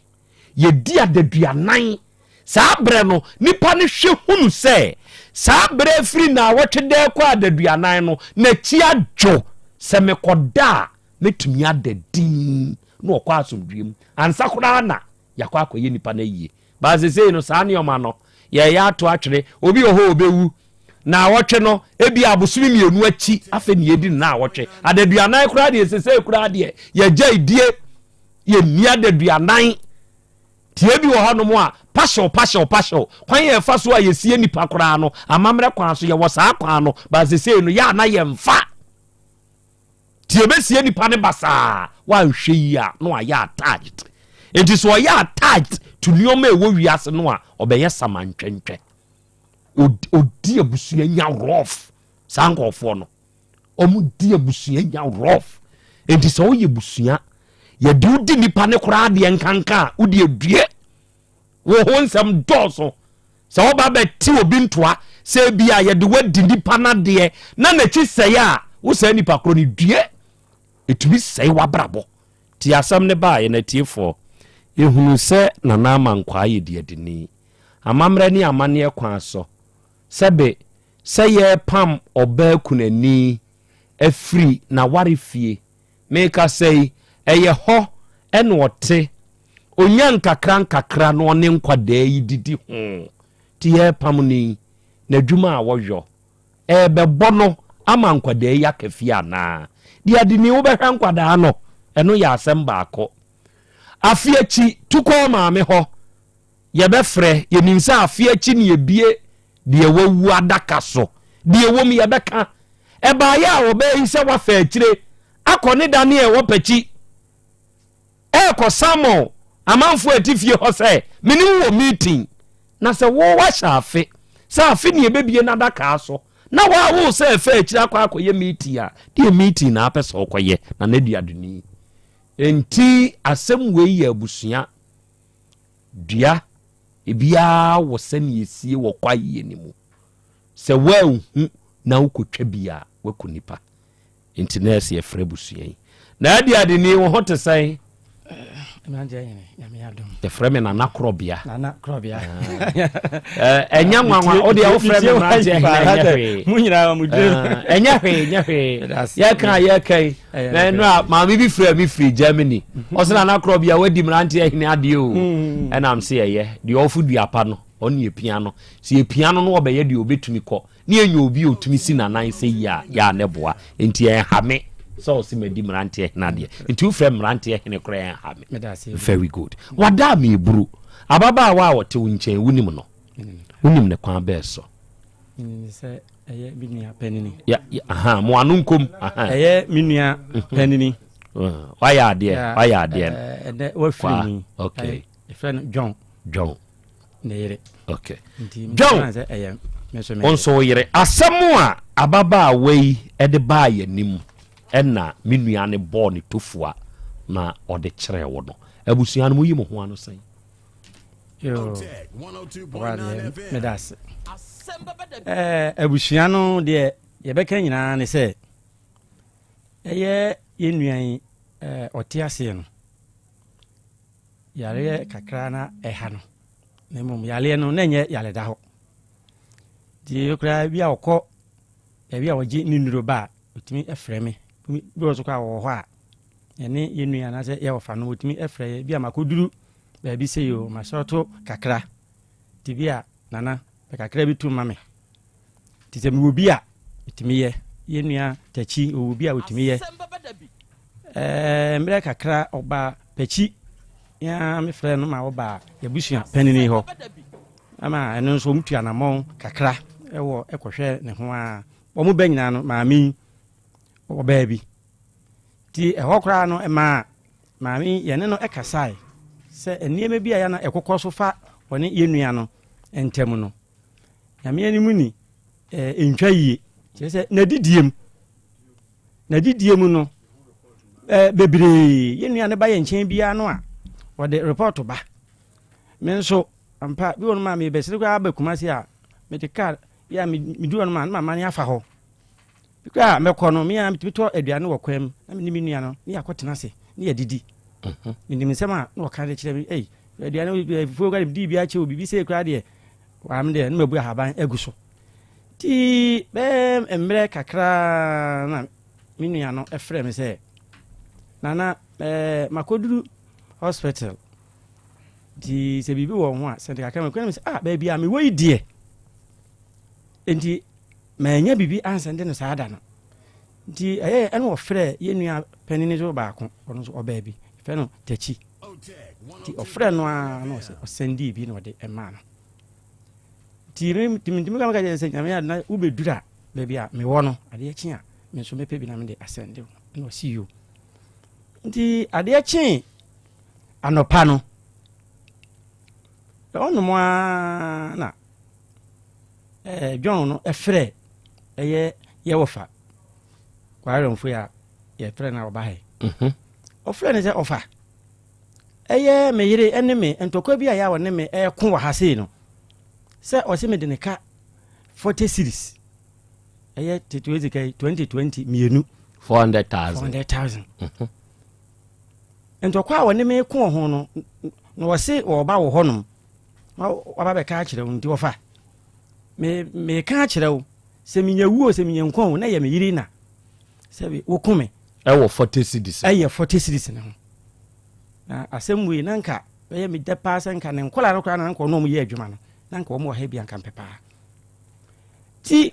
Speaker 21: ye di adaduanan saa bre no nipa ne hwe hunu se saa bre firi na awotwe de kwa adaduanan no na chi adwo se mekoda metumi adadin no kwa asomdwem ansa kora na yakwa akoye nipa na yie ba sesei no saa ne oma no ye ya to atwere obi oho obewu na awotwe no ebi abosumi mienu achi afa ne yedi na awotwe adaduanan kura de sesei kura de ye gyaidie ye nia adaduanan tie bi wo hono a passion kwan ye fa so a ye sie nipa kura no amamre kwan so ye wo saa kwan no ba sesei no ya na ye mfa tie be sie nipa ne basa wa hwe yi a no ya attached enti so ya attached to nioma ewo wiase no a obeye samantwentwe odi abusua nya rough sankofo no omudi abusua nya rough enti so ye busua ye di udi nipa ne kora de nkanka udi adue wo honsam doso so oba beti obi ntoa se bia ye de wadi nipa na de na chi sey a wo sa nipa kro ni due etumi sey wabrabo ti asam ne ba ye na tiefo ehunu se na na amankwa ye de adini amamre ni amane kwa so sebe se ye pam oba kunani afri na warefie meka sei eye ho enote onyan kakra no ne nkwada yi didi ho ti ye pam ni na dwuma a wohwo bebo no ama nkwada yi akafie ana di adini wo behwa nkwada no eno ya asem baako afiachi tukọ maame ho ye befre ye ninsa afiachi ne ye bie de wawu adaka so de wom ye beka eba ya obe se wa fa akire akone dane e wo pachi ko samo amanfo atifie ho se meni wo meeting na se wo wa shafe sa afi ne ebebie na daka so na wa wo se fa akire akoye meeting a de meeting na apesa okoye na na duaduni enti asem we ye abusua dua ebia wo se ne esie wo kwaye ni mu se wa hu na ukotwa bia wakunipa enti na se efre busua yi na ade ade ni wo hote sai the frame na Krobea enya nwanwa o de wo frame na je munyira mu dire enya hwe ya kai na no ma bi free Germany o se na Krobea wadi mrante ahine ade o na am se ye de ofu duapa no oni epiano si epiano no obeye de obetumi kọ ni enya obi otumi si na nan se ya neboa enti en hame so si medi mrante na de enti ufre mrante hene kra en hame very good wada me buru ababa wa wote wunchen wunim no wunim ne kwan be so
Speaker 7: se eye minua penini
Speaker 21: ya aha mo anunkom aha
Speaker 7: eye minua penini
Speaker 21: waya ade
Speaker 7: ede wa free
Speaker 21: okay
Speaker 7: friend John nere
Speaker 21: okay John onso yire asemu a ababa wei ede ba yanim ena minua ne ball ne tofua na ode kire wo no abusua no mu yimo ho ano san
Speaker 7: yo medas abusua no de ye beka nyina ne se eye yenuan otiase no yare kakra na eha no na mum yale no na nye yale da ho di okra bia okọ bia wogi ni nuroba otimi efre me bi ozo kwa wo ho a ene yenu na se ye wofa no otimi efre bia makoduru ba bi se yo masoto kakra ti bia nana be kakra bi tu mame ti se mi obi a otimi ye yenu tachi obi a otimi ye mbre kakra oba pachi ya me frɛ no ma wo ba yabusua panini ho ama eno nso mutua na mon kakra ewo ekohwɛ ne ho a wo mu banyina no maami wo ba bi ti ehɔ kra no ma maami ye ne no ekasai sɛ enieme bi aya na ekokɔ so fa one yenua no entem no nyame animu ni entwa yie kyerɛ sɛ na didiem no bebre yenua ne ba ye nkyɛn bia no a wode report ba men so ampa bi won ma me be sire kwa ba kumasi a medical ya me du won ma na ma nya fa ho bika me kɔ no me ya to aduane wɔ kwam na me ni nua no ni akɔtena se ni adidi ni nim sema na wɔka de kyerɛ me aduane fo ga di bia kye obi bi se kwa de wa am de na mabu haban agu so ti be emre kakra na me nua no efrɛ me se nana makoduru hospital di se bibi wo ho a se de kakra me kwena me se baby a me wo idie enti ma nya bibi ansende no saada no di ene wo frɛ yenua panini zo baako ono so oba bi fe no tachi ti ofrɛ no a no se osendi bi no de ema no ti mi ka je se nyame na ubedura baby a me wo no ade achi a me so mepe bi na me de asende no see you nti ade achi anopa no ono mo na John no efre eye ye wofa kware mfu ya ye frɛ na oba he ofre ne se ofa eye me yire ene me ntokwa bi aya wone me ko wa hase no se o se me de ne ka 40 series eye 2020 mienu
Speaker 21: 400,000
Speaker 7: ntokwa wone me ko ho no no wo se wo ba wo honom wa ba be ka kire nti wo fa me ka kire wo se minya wuo se minya nkon na ye me yiri na se bi wo kume
Speaker 21: wo 40 cedis
Speaker 7: aye 40 cedis ne ho na asem wi nanka be me de pa nka ne nkola no kra na nko no mo ye adwuma no nanka wo mo ha bia nka pepa ti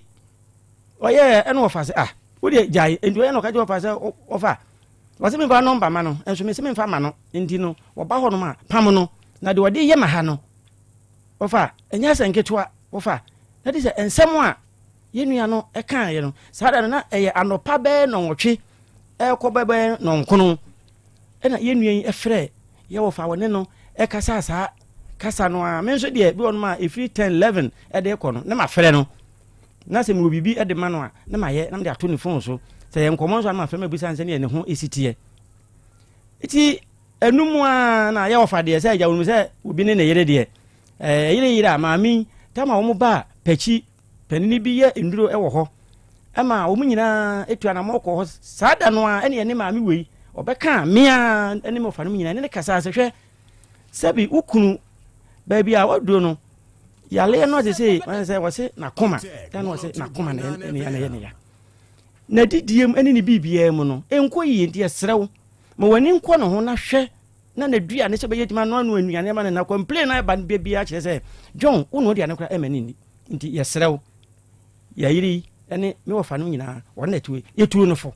Speaker 7: oye eno wo fa se wo de jai enti wo no ka je wo fa se wo fa wase me ba number ma no enso me se me fa ma no enti no wo ba ho no ma pam no na de wo de ye ma ha no wo fa enya se nketua wo fa na de se ensem a yenu no eka ye no sada na eye anopa be no nwotwe ekobebe no nkono ena yenu yi efre ye wo fa wone no ekasa sa kasa no a menso de bi won ma efri 10 11 ede ko no na ma frɛ no na se mu bibi ede ma no a na ma ye na me de ato ne phone so se ye nkomo so na ma frɛ ma bisa nse ne ne ho esitie iti enum a na ye wo fa de se agya wonu se obi ne yere de yire maami tama wo mu ba pachi panini bi ye nduro ewo ho ama wo mu nyina etu anamoko ho sada no a ene ne maami wei obeka mea ene mo fa no nyina ne kasa se hwe sabi ukunu baby a wadu no yale no se wose na koma dan wose na koma na ne ya na didiem ene ne bibia mu no enko yi ntie serew ma wani nko no ho na hwe na dua ne se be yetima no anu anuane ma na complain na ba bibia kire se John unu dia ne kra emani nti yeserew ya yiri ene me wo fa no nyina wona tuwe yetuo no fo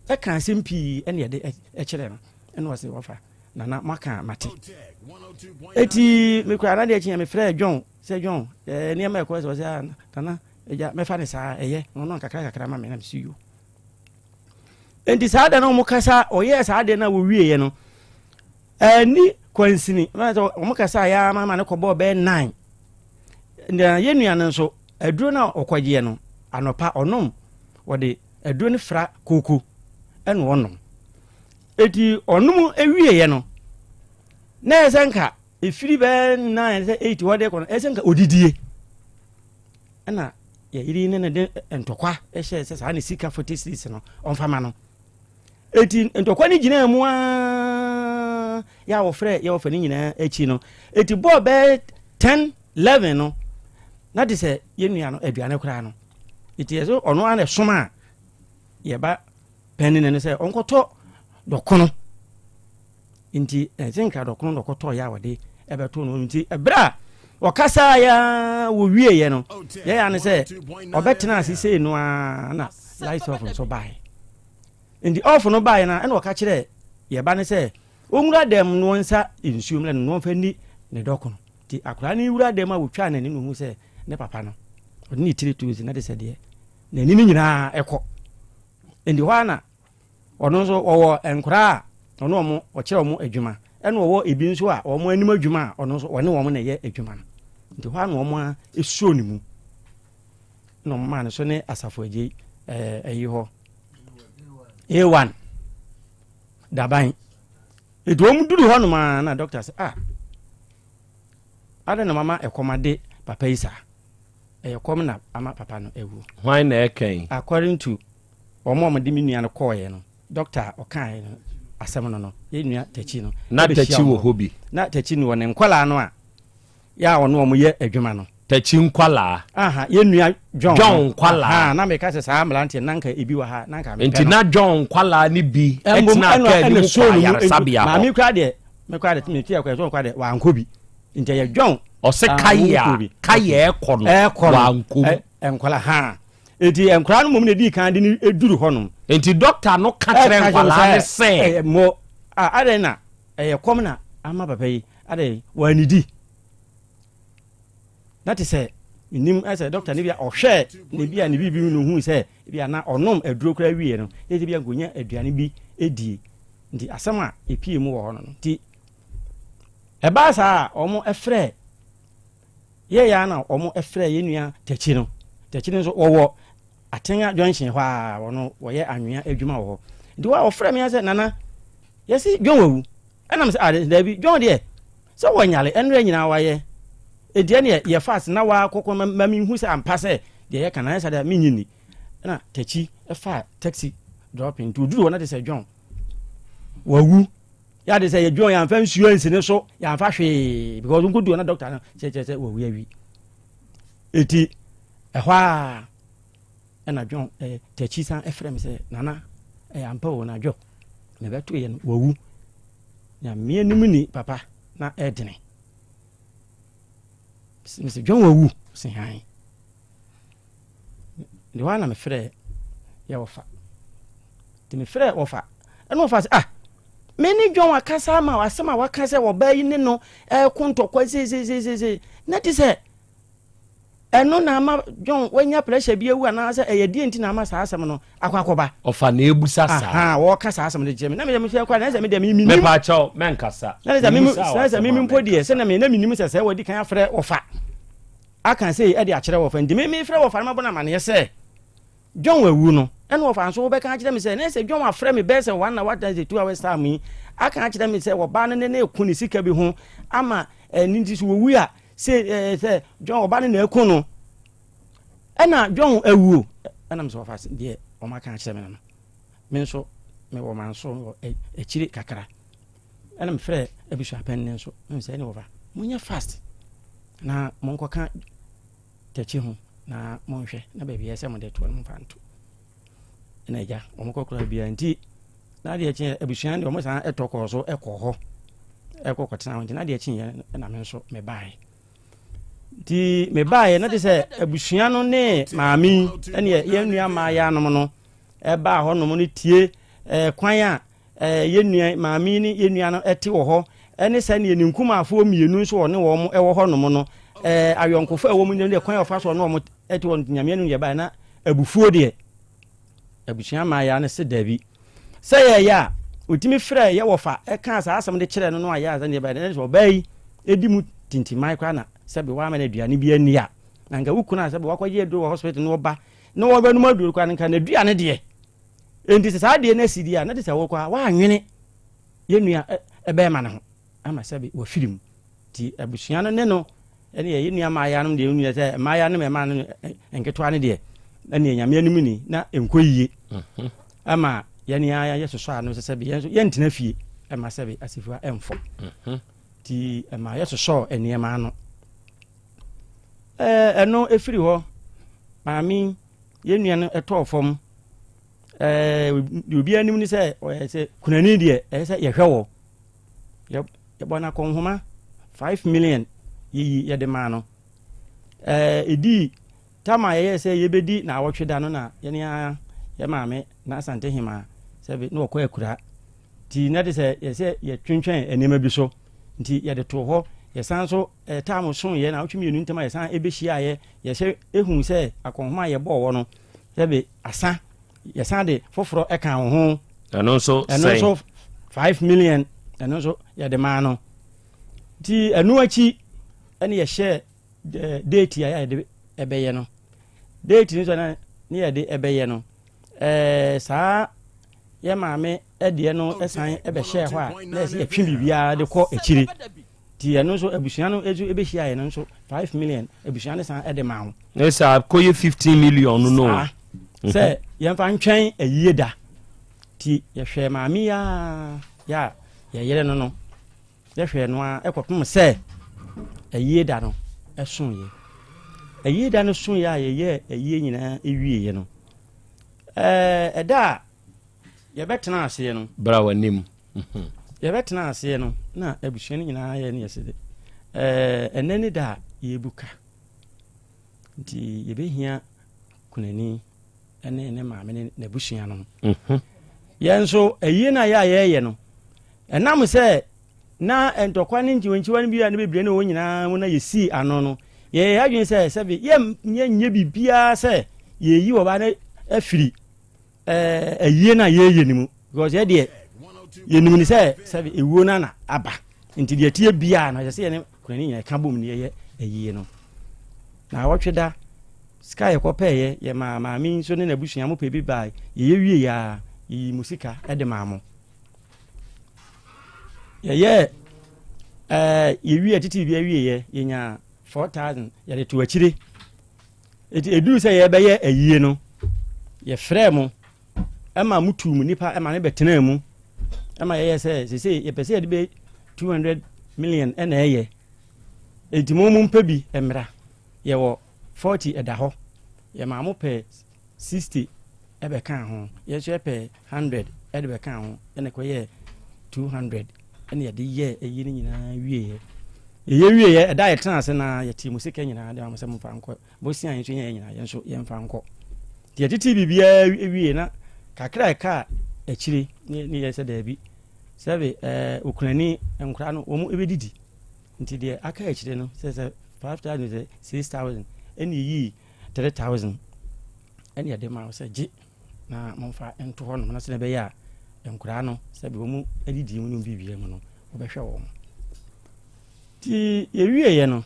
Speaker 7: e kan sempi ene ye de e kire no ene wose wo fa na maka mate eti me kwa na de chinya me frɛ John se John ne ma ko se wose kana eja me fa ne sa eye no kakra ma me na msi yo enti sa da no mo kasa oye sa de na wo wie ye no ni kwansini ma so mo kasa ya mama ne kobo be 9 nda yenua no so aduro na okwaje no anopa onom wode aduro ne fra koko ene onom eti onum ewie ye no na esenka efiri be 9 8 wode kono esenka odidie ana ya iri ne de entokwa ehye se sa ne sika 46 no onfama no eti entokwa ni gina mu a ya wo frɛ ya wo fa ni nyina echi no eti bo be 10 11 no na de se yenua no aduane kora no eti eso ono ana soma ye ba penine ne se onkoto dokono nti zinka dokono ya wode ebeto no nti ebra wakasa ya wo wie ye no ya ne se obetena asise no na light off so bai ndi off no bai na ene waka kire ye ba ne se onwura dem no nsa insuom le no fa ni ne dokono ti akura ni wura dem a wotwa na ni no hu se ne papa no oni tiri tuzi na de se de na ni nyina ekọ ndi hwana ono so owo enkura ono mo o kire mo adwuma ene owo ebi nso a omo anim adwuma ono so one wo mo na ye adwuma no ndi hwana omo a esuo ni mu no ma ne so ne asafo agi ayi ho A1 daban edom duru ho no ma na doctor say ada na mama ekomade papa isa ekom na ama papa no ewu
Speaker 21: why na eken
Speaker 7: according to omo de minua no koye no doctor okan no asem no ye nua tachi no
Speaker 21: na tachi wo hobi
Speaker 7: na tachi no ne nkwala no a ya ono omo ye adwuma no
Speaker 21: tachi nkwala
Speaker 7: ye nua John
Speaker 21: nkwala
Speaker 7: na me ka se sa ambulance nanka ebi wa ha nanka me
Speaker 21: enti na John nkwala ni bi etina ka ni so ya sabia
Speaker 7: ma mi kwa de me tia kwa so kwa de wa ankobi enti ye John
Speaker 21: ose kaya ekọ no wa ankobi
Speaker 7: enkwala ha enti enkra no mom na di kan de ni eduru honom
Speaker 21: enti doctor no ka kire nkwala ne se
Speaker 7: mo ade na kom na ama papa yi ade wa nidi that is nim as a doctor ne bia ohwe ne bia ne bibi no hu se bia na onom aduro kra wie no e bia gonya aduane bi edie nti asem a epie mu wo ho no nti eba sa omo efre ye ya na omo efre ye nua tachi no so wo atenga junction hwa wono wo ye anwea adwuma wo nti wa ofre me ase nana yesi John wawu enam se da bi John de so wo nyale enre nyina wa ye edie ne ye fast na wa kokko mami hu se ampa se de ye kana sa da minyini na tachi efa taxi dropping to duru wona de se John wawu ya de se ye John ya fa insurance ne so ya fa hwe because nko du na doctor na che wawu ya wi eti ehwa na John tachi san efrem se nana ampa wo na jo me beto ye wawu ya me animni papa na edene Mr. John wawu se han de wana me frɛ ya wofa de me frɛ wofa eno wofa se me ni John wakasa ma wasema wakasa wo ba yi ne no kontokwa se na ti se eno na ama John wanya pressure bi ewu ana say eye die nti na ama saa asem no akwakoba
Speaker 21: ofa na ebusa saa
Speaker 7: aha wo ka saa asem de gem na me hwe kwa na say me de me
Speaker 21: pa chaw men kasa
Speaker 7: na say me mpodie say na me na minim say wodi kan afre ofa aka say e de akere ofa ndi me frɛ ofa na bona mane say John wawu no eno ofa nso wo be kan akere me say na say John afre me be say 1 na what day 2 hours time aka akere me say wo ba ne eku ni sika bi ho ama ninti so wu a say John oba ne eku no ena John awu ena me so ofa de o ma kan akere me no me nso me wo man so ekiri kakra ena me frɛ abisu apen ne nso me say ne ofa munya fast na monko kan techi ho na monhwe na baby yese mo de to no mfanto ena ja omko kura bia nti na de echi abusuan de omo san etoko so ekọ kọtena ho na de echi na me nso me bae ti me bae na de se abusuan no ne maami ene ye nua ma ya no no e ba ho no no tie kwan a ye nua maami ni ye nua no ete wo ho ene se ne ninkuma afo mienu nso wo ne wo mo e wo ho no no ayonkofo ewo mu ne kwan ofa so no mo ete won nyame no ye ba na abufuo de abusuan ma ya ne se dabi se ye ya otimi frɛ ye wofa e kan sa asem de kyerɛ no no aya za ne ba ne so bai edi mu tintimai kwa na se be wa ma na aduane bi ani a na nga wukuna se be wakɔye adu hospital no ba no wo ba no madu kwa nka na aduane de enti se sa de na sidi a na de se wo kwa wa anwene ye nua e be ma ne ho ama se be wo firim ti abusuan no ne no ene ye nua ma ya no de nua se ma ya no me ma no enketo ane de ene nyame anim ni na enkoyie ama yani ya yesoso anu se be yenso yentina fie ama se be asifua emfo ti ama yesoso ene ma no eno efiri ho maami ye nua no eto fom obi anim ni se se kunani de se ye hwewo ye bona konhoma 5 million ye de ma no edi tama ye se ye bedi na awotweda no na ye ne ye maame na asante hima se be no okwa akura ti na de se ye se ye twentwen enema bi so nti ye de to ho ye san so tama so ye na awotwe mienu ntama ye san ebehia ye se ehun se akonhoma ye bo wo no se be asa ye san de foforo eka ho
Speaker 21: eno so
Speaker 7: 5 million eno so ye de ma no ti enu achi ene ye share date ya de ebeye no date ni so na ni ye de ebeye no saa ye maame ede no esan ebe share ho a na se atwi bibia de kɔ ekiri ti eno so abusuan no ezu ebe hia ye no so 5 million abusuan san ede ma ho
Speaker 21: esa koye 15 million no
Speaker 7: se ye mfa ntwen ayie da ti ye hwe maame ya ye yere no ye hwe no a ekopem se ayie da no eson ye ayie da no son ye ye ayie nyina ewie ye no eda ye betena ase no
Speaker 21: bra wanim
Speaker 7: ye betena ase no na abusuan nyina ye ne yesede enani da ye buka nti ye behia kunani ene maame ne abusuan no ye nso ayie na ye no enam se na entokwa ne njiwanchiwa ne bia ne bebre ne wo nyina mo na yesi ano no ye adwen se be ye nye bibia se ye yi wo ba na afiri ayie na ye nimu because ye de ye nimu ni se be ewuo na aba nti de tie bia na se ye ne kunani nya ka bom ne ye ayie no na wotweda sky ye kopeye ye maami so ne na busua mo pe bi bai ye wie ya yi musika e de maamo ye wie titi bia wie ye nya 4000 ye de to akire edu se ye be ye ayie no ye frɛ mo ama mutu mu nipa ama ne betena mu ama ye se ye pese ye de be 200 million na ye edimo mu mpa bi emra ye wo 40 eda ho ye ma mo pe 60 ebe kan ho ye so pe 100 ede be kan ho ene ko ye 200 ene ye de ye eyi ni nyina wie ye eda ye tena ase na ye ti musika nyina de am se mfa nko bo si an so ye nyina ye so ye mfa nko de titi bibia wie na kakra ka akire ni ye se da bi sebe okunani enkra no wo mu ebedidi nti de aka akire no se 5000 6000 ɛne yi 3000 ɛne yɛde ma wo sɛ gye na momfa nto hɔ nom na sɛ bɛyɛ a nkura no sɛ bi wɔn adidi mu no bibia mu no wɔbɛhwɛ wɔn ti yɛwie yɛ no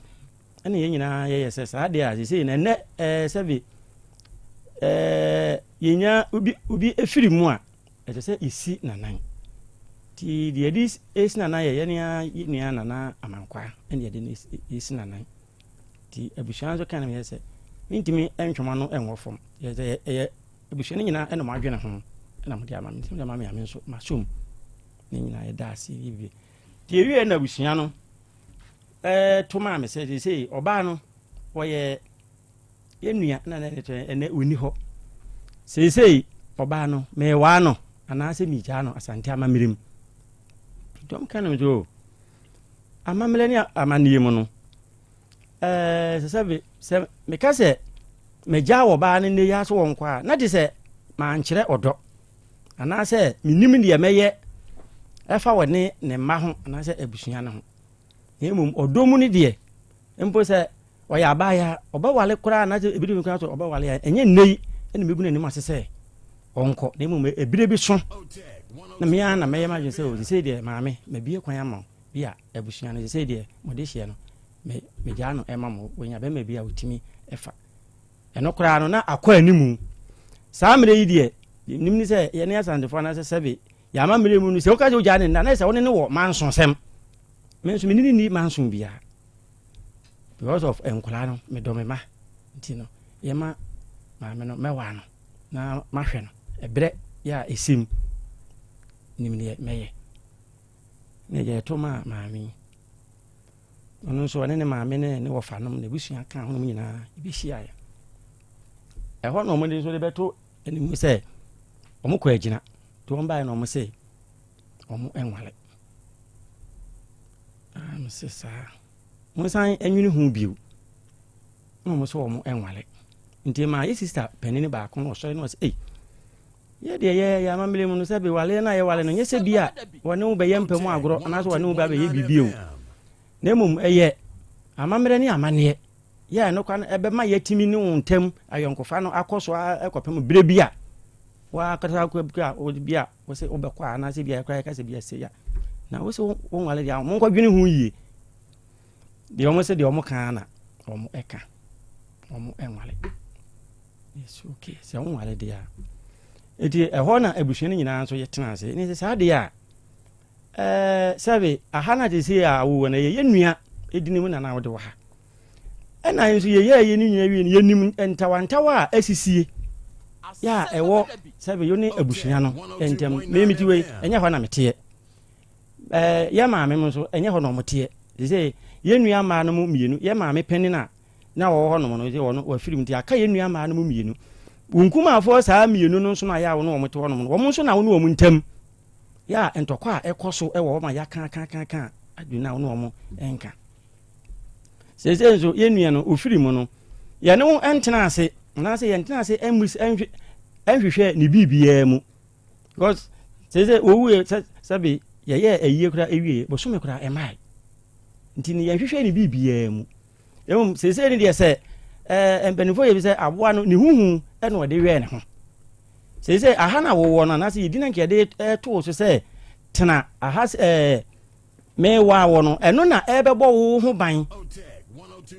Speaker 7: ɛne yɛn nyinaa yɛyɛ sɛ saa deɛ a sɛ na ɛnɛ sɛ bi yɛnya obi efiri mu a ɛsɛ sɛ esi nanan ti deɛ yɛde esi nanan yɛ yɛnea nana amankwa ɛne yɛde no esi nanan ti abusua nso kan yɛ sɛ ntimi ntwoma no ɛnwɔ fam yɛ abusua no nyinaa ɛna mo adwene ho ɛna mo de ama me ntimi ama me ame nso masom ne nyinaa yɛda ase yɛwie ti yɛwie na abusua no to maa me sɛ ɔbaa no wɔyɛ yɛnua na ɛnɛ ɔni hɔ seesei ɔbaa no mɛwaa no anaasɛ migyaa no asante amammerɛ mu dɔm ka no so amammerɛ ne amanneɛ mu no sɛ meka sɛ megyaa wɔbaa no nnɛ yɛ so wɔ nkɔ a na te sɛ mankyerɛ ɔdɔ anaasɛ menim deɛ mɛyɛ ɛfa wɔ ne mma ho anaasɛ abusua no ho mmom ɔdɔ mu no deɛ mpo sɛ ɔyɛ abaayɛ ɔbɛwale koraa anaasɛ ebire bi koraa so ɔbɛwale a ɛnyɛ nnɛ yi ɛna mebu n'anim ase sɛ ɔnkɔ na mmom ebire bi so na mmea na mɛyɛ madwene sɛ ɔsɛ deɛ maame mabie kwan ama bi a abusua no sɛ deɛ mɔde hyɛ no megyaa no ɛma mo wɔnya bɛma bi a wɔtumi ɛfa ɛno koraa no na akɔ animu saa mmerɛ yi deɛ nim ne sɛ yɛne asantefoɔ anaasɛ sɛbe yɛama mmerɛ mu no sɛ woka sɛ wogyaa ne nna na sɛ wone ne wɔ mansosɛm me nso menene ni mansom biara because of nkwaraa no medɔ me ma nti no yɛma maame no mɛwaa no na mahwɛ no ɛberɛ yɛ a ɛsim nim ne mɛyɛ na yɛto ma maame ɔno nso ɔne ne maame ne wɔfa nom na abusua ka ho nom nyinaa yɛbɛhyiaeɛ ɛhɔ na ɔmode nso de bɛto anim sɛ ɔmo kɔ agyina nti wɔn baeɛ na ɔmo sɛ ɔmo ɛnwale mese saa monsan anwene ho bio na ɔmo sɛ ɔmo ɛnwale nti ma yɛ sister panini baako no ɔsɔre no ɔsɛ ei yɛdeɛ yɛ amammerɛ mu no sɛ bewale na yɛwale no nyɛ sɛ bi a wɔne wo bɛyɛ mpɛ mu agorɔ anaasɛ wɔne wo bɛyɛ bibio na mmom ɛyɛ amammerɛ ne amanneɛ yɛ ɛno kwa no ɛbɛma yɛtumi ne wo ntam ayɔnkofa no akɔ so ɛkɔpem berɛ bi a wakata bi a wo sɛ wobɛkɔ a anaasɛ bi a yɛkora yɛka sɛ bi asɛ ya na wo sɛ wo nwale deɛ monkɔdwene ho yie deɛ ɔmo sɛ deɛ ɔmo kaa na ɔmo ɛka ɔmo ɛnwale yes okay sɛ wo nwale deɛ a ɛti ɛhɔ na abusua no nyinaa nso yɛtena ase ne sɛ saa deɛ a sɛbe aha na te sɛ a wowɔ no yɛyɛ nnua ɛdi ne mu nana wode wɔ ha ɛna nso yɛyɛ ne nyina wie no yɛnim ntawantawa a asisie yɛ a ɛwɔ sɛbe yo ne abusua no ɛntɛm memeti wei ɛnyɛ hɔ na meteɛ yɛ maame mu nso ɛnyɛ hɔ na ɔmoteɛ te sɛ yɛnnua maa no mu mmienu yɛ maame panin a na wɔwɔ hɔ nom no sɛ wɔno wafiri mu nti aka yɛnnua maa no mu mmienu wonkumafoɔ saa mmienu no nso no a yɛ a wo ne wɔmote hɔ nom no wɔmo nso na wo ne wɔmo ntam yɛ a ntɔkɔ a ɛkɔ so ɛwɔ hɔ ma yɛaka adwene a wo ne wɔmo ɛnka sɛsɛ nso yɛnnua no ofiri mu no yɛne wo ɛntena ase anaasɛ yɛntena ase ɛnhwehwɛ ne biribiaa mu because sɛsɛ wɔwue sɛbe yɛyɛ ayie koraa ɛwie bɔsome koraa ɛmae nti ne yɛnhwehwɛ ne biribiaa mu ɛmom sɛsɛ ne deɛ sɛ mpanimfoɔ yɛ bi sɛ aboa no ne huhu ɛna ɔde wɛ ne ho sɛsɛ aha na wowɔ no anaasɛ yɛdi na nka yɛde too so sɛ tena aha mewaa wɔ no ɛno na ɛbɛbɔ wo ho ban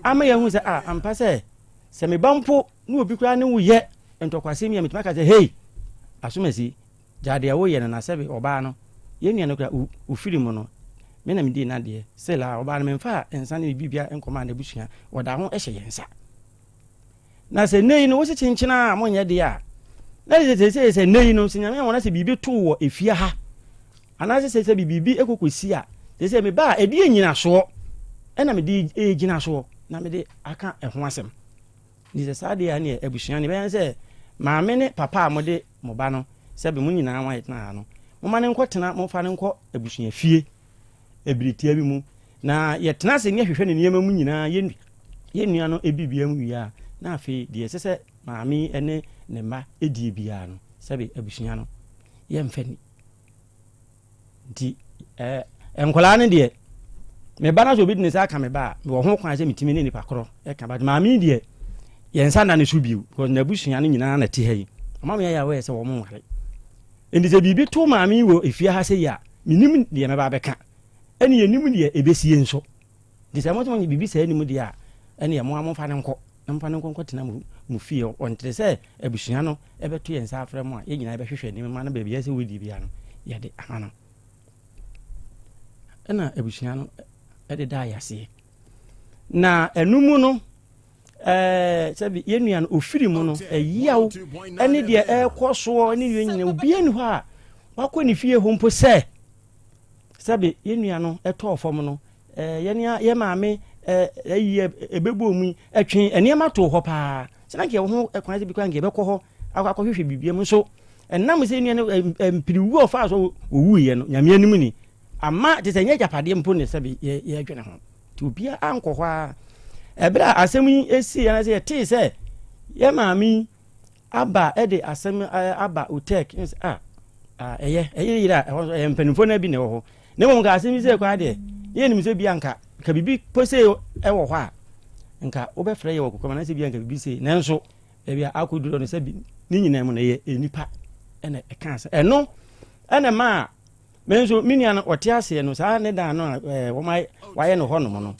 Speaker 7: ama yɛhu sɛ ampa sɛ meba mpo ne obi koraa ne woyɛ ntɔkwasɛm yɛ metumi aka sɛ hei asomasi gyadeɛ woyɛ no nasɛbe ɔbaa no yɛnnua no koraa ofiri mu no me na medi nadeɛ sɛ la ɔbaa no memfa nsa ne bibia nkɔma na abusua wɔda ho ɛhyɛ yɛn nsa na sɛ nei no wosi kyenkyena a monyɛ deɛ a na sɛ nei no sɛ nyame wɔna sɛ biribi too wɔ efie ha anaasɛ sɛ biribi ɛkɔkɔsi a sɛ meba a ɛde nyinasoɔ ɛna mede gyinasoɔ na mede aka ɛho asɛm ni sɛ saa deɛ a ne abusua ne bɛyɛ sɛ maame ne papa a mode mo ba no sɛ be mo nyinaa wa yɛtena ha no moma ne nkɔtena momfa ne nkɔ abusua fie ebiritia bi mu na yɛtena sɛ ne hwehwɛ ne nneɛma mu nyinaa yɛnnua no ebibia mu wie a na afei deɛ ɛsɛ sɛ maame ne ne mma ɛdie biara no sɛbe abusua no yɛmfa ni nti nkɔlaa no deɛ meba no sɛ obi de ne sɛ aka me ba a mewɔ ho kwan sɛ metumi ne nipa korɔ ɛka ba maame deɛ yɛnsa na ne so biu because na busua no nyinaa na te ha yi mama yɛ awɛ sɛ wɔn nware ndi sɛ biribi to maame wɔ efie ha sɛ ya minim deɛ mɛba bɛka ɛne yɛnim deɛ ebesie nso ndi sɛ mo to biribi sɛ anim deɛ a ɛne yɛ mo amfa ne nkɔ na mfa ne nkɔ tena mu fie ɔntere sɛ abusua no ɛbɛto yɛn sa afrɛ mu a yɛn nyinaa bɛhwehwɛ anim ma na baabi yɛ sɛ wodi bia no yɛde ama no ɛna abusua no ɛde da yɛaseɛ na ɛnumu no sɛbi yɛnua no ofiri mu no ɛyaw ɛne deɛ ɛkɔ soɔ ne yɛn nyina obia ni hɔ a wakɔ ne fie hɔ mpo sɛ sɛbi yɛnua no ɛtɔɔ fam no yɛ maame ɛyi ɛbɛbɔ mu ɛtwe nneɛma to hɔ paa sɛnɛ nka ho ɛkwan sɛ bi kwan nka ɛbɛkɔ hɔ akɔhwehwɛ bibia mu nso ɛnam sɛ nua no mpiriwu ɔfa so owuiɛ no nyame anim ni ama te sɛ nyɛ gyapadeɛ mpo ne sɛbi yɛdwene ho nti obia ankɔ hɔ a ɛberɛ a asɛm yi ɛsi yɛn sɛ yɛtee sɛ yɛ maame aba ɛde asɛm aba Otec ɛyɛ yira ɛhɔ ɛyɛ mpanimfoɔ no bi na ɛwɔ hɔ na mmom ka asɛm yi sɛ kwa deɛ yɛnim sɛ bia nka ka bibi pose ɛwɔ hɔ a nka wobɛfrɛ yɛ wɔ kokɔma na sɛ bia nka bibi sei nanso baabi a akɔduro no sɛ bi ne nyinaa mu no ɛyɛ nipa ɛna ɛka sɛ ɛno ɛna ma me nso minia no ɔte aseɛ no saa ne da no wɔma wayɛ no hɔ nom no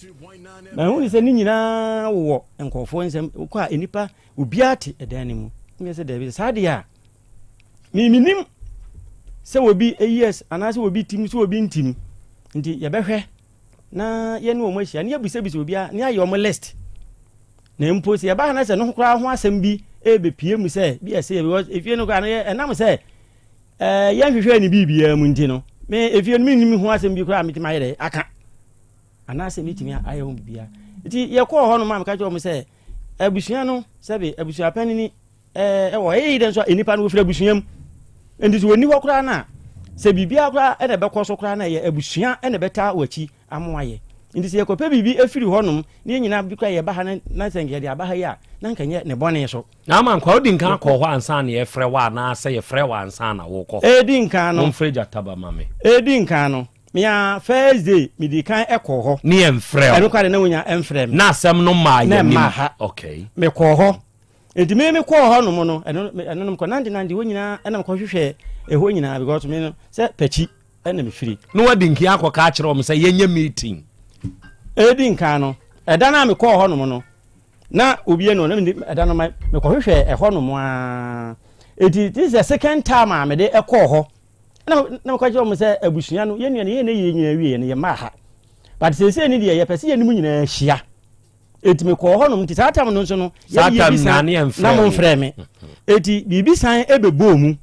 Speaker 7: ma hu sɛ ne nyinaa wɔ nkɔfoɔ nsɛm kɔ a nipa obiara te ɛdan ne mu nyɛ sɛ dabi saa deɛ a minim sɛ obi yes anaasɛ obi tim sɛ obi ntim nti yɛbɛhwɛ na yɛne wɔ mu ahyia ne yɛbisabisa obiara ne ayɛ ɔmo list na mpo sɛ yɛba na sɛ no koraa ho asɛm bi ɛbɛpie mu sɛ bi ɛsɛ efie no koraa no ɛnam sɛ yɛnhwehwɛ ne biribiara mu nti no me efie no menim ho asɛm bi koraa metimi ayɛ dɛ aka anaasɛ metimi ayɛ ho biribiara nti yɛkɔɔ hɔ no ma meka kyerɛ ɔmo sɛ abusua no sɛbe abusua panini ɛwɔ ɛyɛ dɛ nso enipa no wɔfiri abusua mu nti sɛ wɔni hɔ koraa no a sɛ biribiara koraa ɛna bɛkɔ so koraa no ɛyɛ abusua ɛna bɛta wɔakyi amoayɛ nti sɛ yɛkɔpɛ biribi ɛfiri hɔnom ne nyinaa bi koraa yɛba ha na sɛ nkɛde aba ha yi a na nkɛnyɛ ne bɔne so
Speaker 21: na ama nkwa wodi nka kɔ hɔ ansa na yɛfrɛ wɔ anaasɛ yɛfrɛ wɔ ansa na wokɔ
Speaker 7: ɛdi nka no
Speaker 21: momfrɛ gyataba ma me
Speaker 7: ɛdi nka no mea Thursday mede kan ɛkɔ hɔ
Speaker 21: ne yɛmfrɛ
Speaker 7: ɛno kwade na wonya ɛmfrɛ me
Speaker 21: na asɛm no maa yɛnim
Speaker 7: ha
Speaker 21: okay
Speaker 7: mekɔ hɔ nti me kɔɔ hɔ nom no ɛno kɔ nande hɔ nyinaa ɛna mekɔhwehwɛ ɛhɔ nyinaa because me no sɛ pakyi ɛna mefiri
Speaker 21: na wadi nki akɔ ka kyerɛ ɔm sɛ yɛnyɛ meeting
Speaker 7: ɛdi nka no ɛda no a mekɔɔ hɔ nom no na obie no na ɛda no mekɔhwehwɛ ɛhɔ nom a ɛti this is the second time a mede ɛkɔɔ hɔ na mekɔ kyerɛ ɔm sɛ abusua no yɛnua no yɛne yɛ nyinaa wie no yɛma ha but sɛsɛ ni deɛ yɛpɛ sɛ yɛnim nyinaa hyia ɛti mekɔɔ hɔ nom nti saa tam no nso no yɛyɛ bi san na momfrɛ me ɛti biribi san ɛbɛbɔɔ mu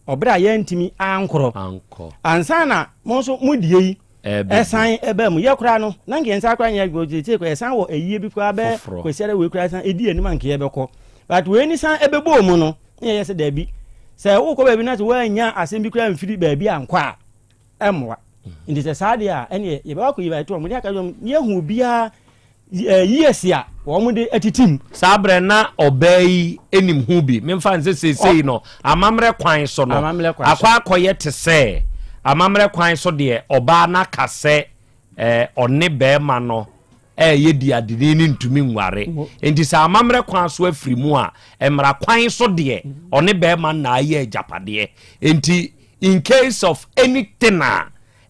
Speaker 7: ɔberɛ a yɛntimi ankorɔ ansa na mo nso modie yi ɛsan ɛbɛ mu yɛ koraa no na nkɛ nsa koraa nyɛ gbɔgyete kɔ ɛsan wɔ ayie bi koraa bɛ kɔsiara wei koraa san ɛdi anim ankɛ yɛbɛkɔ but wei ni san ɛbɛbɔɔ mu no ne yɛyɛ sɛ daabi sɛ wokɔ baabi na sɛ woanya asɛm bi koraa mfiri baabi ankɔ a ɛmmoa nti sɛ saa deɛ a ɛneɛ yɛbɛwakɔ yibaɛtoɔ mode aka dɔm yɛhu obiaa yiesi a wɔn de atitim
Speaker 21: saa brɛ na ɔbaa yi anim ho bi memfa nsɛ seesei no amammerɛ kwan so no akɔ akɔyɛ te sɛ amammerɛ kwan so deɛ ɔbaa na kasɛ ɔne bɛrima no ɛyɛ di adene ne ntumi nware enti sɛ amammerɛ kwan so afiri mu a mmara kwan so deɛ ɔne bɛrima na ayɛ agyapadeɛ enti in case of anything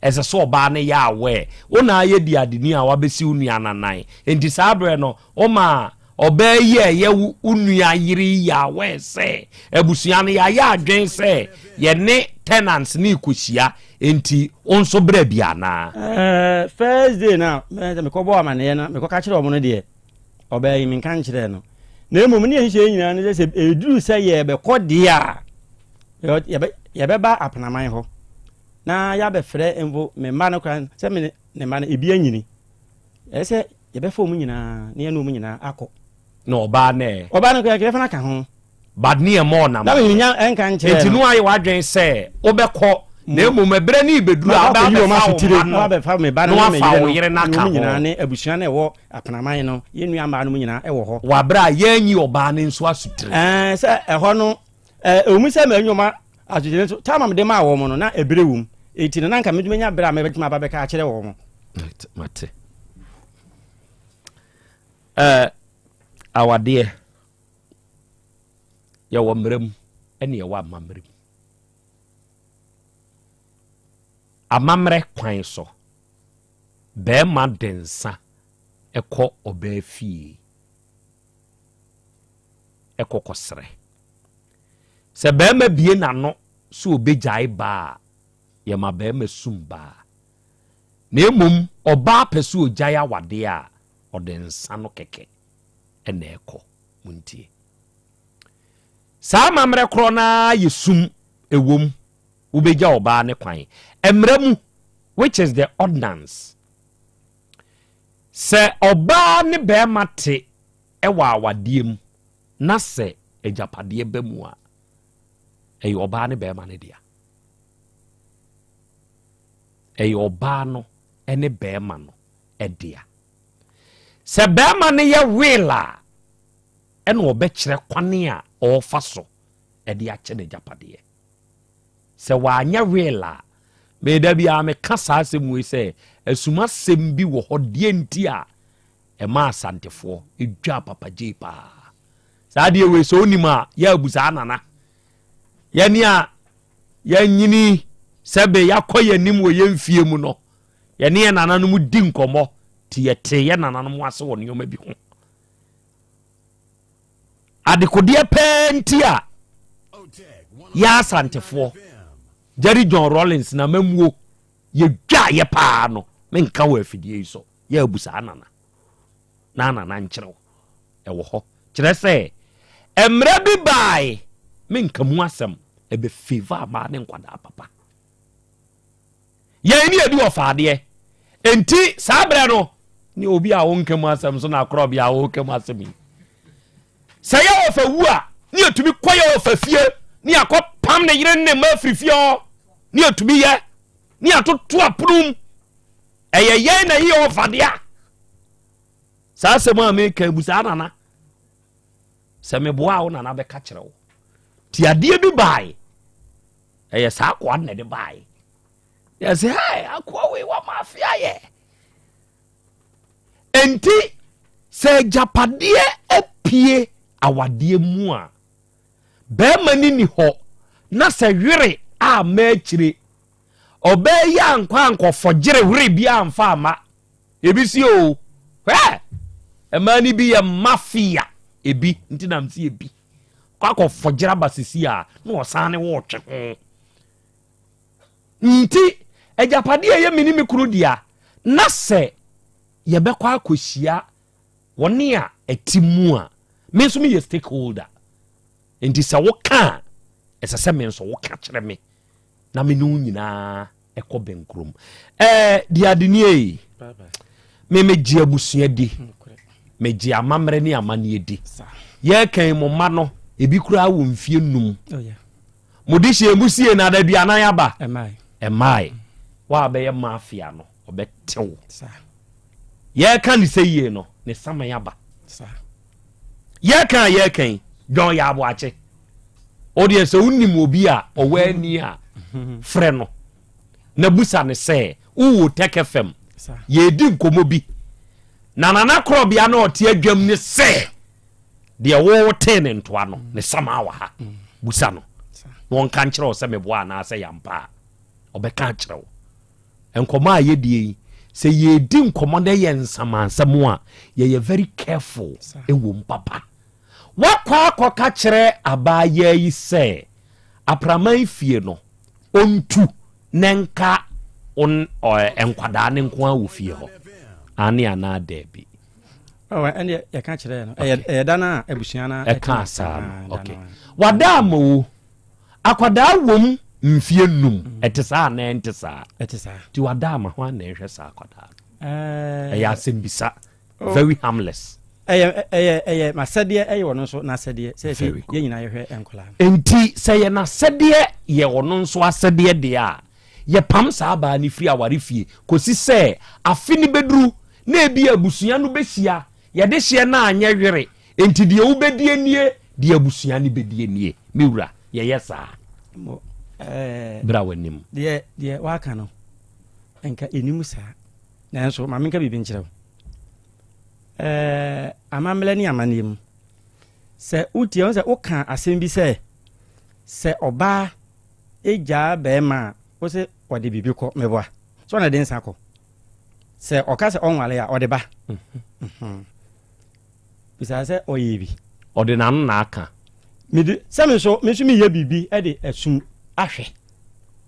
Speaker 21: ɛsɛ sɛ ɔbaa no yɛ awɛ wona ayɛ di adene a wabɛsi wo nua nanan enti saa berɛ no ɔma ɔbaa yi ɛyɛ wo nua yere yɛ awɛ sɛ abusua no yɛayɛ adwen sɛ yɛne tenants ne kɔhyia enti ɔnso berɛ bi anaa
Speaker 7: first day na mekɔbɔ amanneɛ no mekɔka kyerɛ ɔmo no deɛ ɔbaa yi menka nkyerɛ no na mmom ne yɛnhyɛ nyinaa no sɛ ɛduru sɛ yɛbɛkɔ deɛ a yɛbɛba apenaman hɔ na yɛabɛfrɛ mvo me mma no kora sɛ me ne mma no ebi anyini ɛsɛ yɛbɛfa mu nyinaa ne yɛne mu nyinaa akɔ
Speaker 21: na ɔbaa
Speaker 7: no kora kɛfa no ka ho
Speaker 21: bad ne ɛmɔ nam
Speaker 7: na menya ɛnka nkyerɛ
Speaker 21: enti no ayɛ wadwen sɛ wobɛkɔ na mmom ɛberɛ ne ibɛduru a
Speaker 7: wobɛfa me ba no
Speaker 21: wafa wo yere no aka hɔ
Speaker 7: nyinaa ne abusua no ɛwɔ apenaman no yɛnnua mmaa no mu nyinaa ɛwɔ hɔ
Speaker 21: waberɛ a yɛanyi ɔbaa no nso asutire
Speaker 7: sɛ ɛhɔ no ɛwɔmu sɛ maanwoma asutire nso tama mede ma wɔ mo no na ɛberɛ wom eti na nka medumenya berɛ a mɛbɛtumi aba bɛka akyerɛ wɔ mo
Speaker 21: mate awadeɛ ya wo mrem ene ya wa mamrem amamre kwan so be ma densa ekọ oba fie ekọ kosre se be ma bie nano so obejai ba ye ma be ma sumba na emom oba pesu ojaya wade a odensa no keke ene ekọ muntie sa mamre kro na yesum ewom ubeja oba ne kwan emramu which is the ordinance se oba ne be mate ewa awadiem na se ejapade ba mu a ey oba ne be ma ne dia ey oba no ene be ma no edia se be ma ne ye wela ene obekire kwane a ofa so ede a kye japade se wanya wela me da bia me kasa asem we se asuma sem bi wo hodie nti a e ma asantefo edwa papa jepa sa de we so onima ya abusa nana ya ni a ya nyini sebe yakoye nim wo yemfie mu no ya ne nana no mu di nkomo ti yete ya nana no mu ase wo nyoma bi ho adekodie penti a ya asantefo Jerry John Rollins na memuo ye dwa ye pa no menka wo afidie so ya abusa nana nkyerɛw ɛwɔ hɔ kyerɛ sɛ emra bi bai menka mu asɛm ebe favor ma ne nkwada papa ye ni edi ofaade enti sabre no ni obi a wonka mu asɛm so na Krobea a wonka mu asɛm sɛ ya ofa wu a ni etumi koye ofa fie ni akɔpam ne yire ne ma frifio ni etumi ye ni atoto aprum eye na ye ofaade a sa asɛm a meka busa nana sɛ me boa wo nana bɛka kyerɛ wo ti ade bi bai eye sa akwa na de bai ya sɛ hey akwa we wa mafia ye enti sɛ japade apie awade mu a be mani ni ho na sɛ hwere a ma kyire obey ya nkwa ankofogere hwere bi amfa ama ebisi o emani bi ya mafia ebi nti na msi ebi kwa kofogere basisi a na osane wo twe ho nti ejapade ye mini mikuru dia na sɛ ye be kwa akohia woni a etimu a me nso me ye stakeholder nti sɛ wo ka ɛsɛ me nso wo ka kyerɛ me na me no nyina ɛkɔ benkrom di adenie me meji abusua di meji amamre ne amane di ye kan mo ma no ebi kura wo mfie num modihye emusie na da duana ya ba emai wa be ye mafia no obetew ye kan se yie no ne sama ya ba ye kan don ya abo ache audience unim obi a owani a frɛ no na busa ne sɛ wo Otec FM ye di nkomo bi nana Krobea na ɔte adwam ne sɛ de wo te ne ntoa no ne sama wa ha busa no won kan kyerɛ sɛ meboa na sɛ yampa ɔbɛka kyerɛ enkomo a ye die sɛ ye di nkomo na ye nsamansam a ye very careful ewo mpapa wakwa ka kyerɛ abaya yi sɛ apraman fie no ontu nenka on enkwada ne nko awo fie ho ane ana debi
Speaker 7: ene ya ka kyerɛ no dana abusua na
Speaker 21: ka sa okay wadamo akwada wom mfie num etesa na entesa ti wadama ho na ehwɛ sa akwada ya sembisa very harmless
Speaker 7: masɛdeɛ ɛyɛ wɔno nso nasɛdeɛ sɛ yɛ nyina yɛhwɛ enkola
Speaker 21: enti sɛ yɛ nasɛdeɛ yɛ wɔno nso asɛdeɛ de a yɛ pam saa ba ne firi aware fie kosi sɛ afi ne beduru na ebi abusua no besia yɛde hye na anyɛ hwere enti deɛ wo bedie nie deɛ abusua ne bedie nie mewura yɛyɛ saa bra wanim
Speaker 7: deɛ waka no enka enim saa nanso mamenka bibi nkyerɛw amamle ni amanem sɛ wotie wo sɛ woka asɛm bi sɛ ɔbaa egya bɛɛma wo sɛ ɔde bibi kɔ meboa so na de nsa kɔ sɛ ɔka sɛ ɔnwale a ɔde ba bisa sɛ ɔyɛ bi
Speaker 21: ɔde n'ano na aka
Speaker 7: mede sɛ me so meyɛ bibi de asum ahwɛ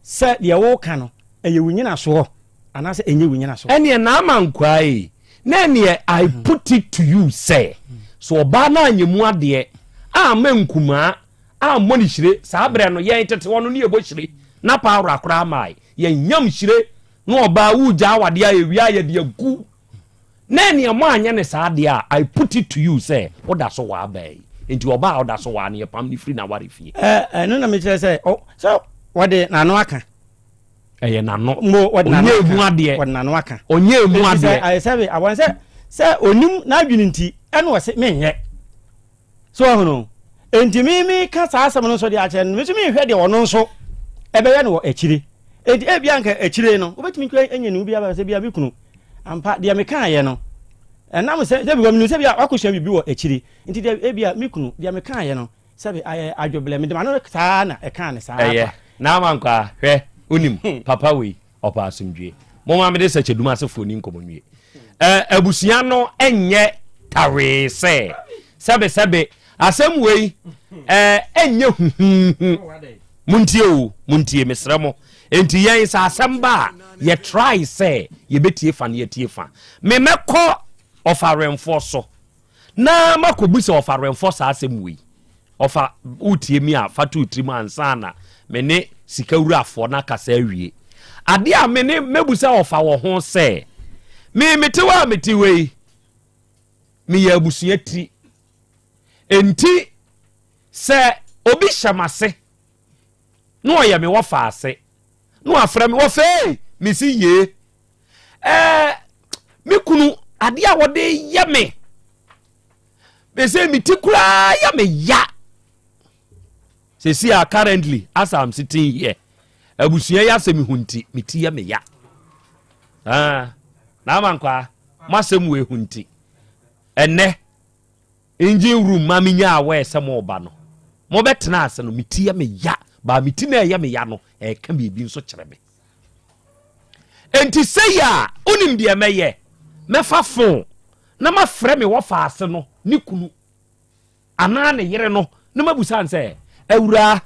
Speaker 7: sɛ deɛ woka no ɛyɛ wo nyina soɔ anaasɛ ɛnyɛ wo nyina so
Speaker 21: ɛneɛ naama nkwae na ɛneɛ I put it to you sɛ so ɔbaa no anyɛ mu adeɛ ama nkumaa ammɔ ne hyire saa berɛ no yɛn tete wɔ no ne yɛbɔ hyire na paa wora koraa mae yɛnyam hyire na ɔbaa wogyaa wadeɛ a ɛwia yɛde agu na ɛneɛ mo anyɛ ne saa deɛ a I put it to you sɛ woda so waabaa yi nti ɔbaa woda so waa ne yɛpam ne firi na ware fie
Speaker 7: ɛno na mekyerɛ sɛ wɔde n'ano aka
Speaker 21: ɛyɛ n'ano ɔnyɛ mu adeɛ
Speaker 7: wɔde n'ano aka
Speaker 21: ɔnyɛ mu adeɛ
Speaker 7: sɛ awɔn sɛ onim n'adwene nti ɛna wɔse menyɛ so ɔhono enti mi ka saa asɛm no nso de akyerɛ no meso mehwɛ deɛ ɔno nso ɛbɛyɛ no wɔ akyire enti ebia nka akyire no wobɛtumi kura ɛnyɛ ne bi aba sɛ bia bi kunu ampa deɛ mekaayɛ no ɛnam sɛ bi wɔ menu sɛ bia wakɔhyia bibi wɔ akyire nti deɛ ebia me kunu deɛ mekaayɛ no sɛ bi ayɛ adwoblɛ me de ma no saa na ɛka ne saa
Speaker 21: ɛyɛ na amankwa hwɛ onim papa wei ɔpa asomdwe mo ma me de sɛ kyedum asefo ni nkɔmɔnwie abusua no ɛnyɛ tawee sɛbe asɛm wei ɛnyɛ muntie mesrɛ mo enti yɛn sɛ asɛm ba a yɛ try sɛ yɛbɛtie fa ne yɛtie fa me mɛkɔ ɔfaremfo so na makɔbu sɛ ɔfaremfo saa asɛm wei ɔfa wotie mi a fa to tirim ansa na me ne sika wurafoɔ na kasa awie ade a me ne mebu sɛ ɔfa wɔ ho sɛ me mete wa mete wei me yɛ abusua ti enti sɛ obi hyɛmase na ɔyɛ me wɔfa ase na wafrɛ me wɔfɛ me si ye me kunu ade a wɔde yɛ me sɛ me ti kura yɛ me ya sɛ currently as I'm sitting here abusua yɛ asɛ me hunti me ti yɛ me ya na amankwa masɛm we hunti ɛnɛ engine room ma me nya awe sɛ mo ba no mo betena ase no me ti yɛ me ya ba me ti na yɛ me ya no ka bibi nso kyerɛ me enti sɛ ya onim de mɛyɛ mɛfa fon na mafrɛ me wɔfa ase no ne kunu ana ne yere no na mabusan sɛ awura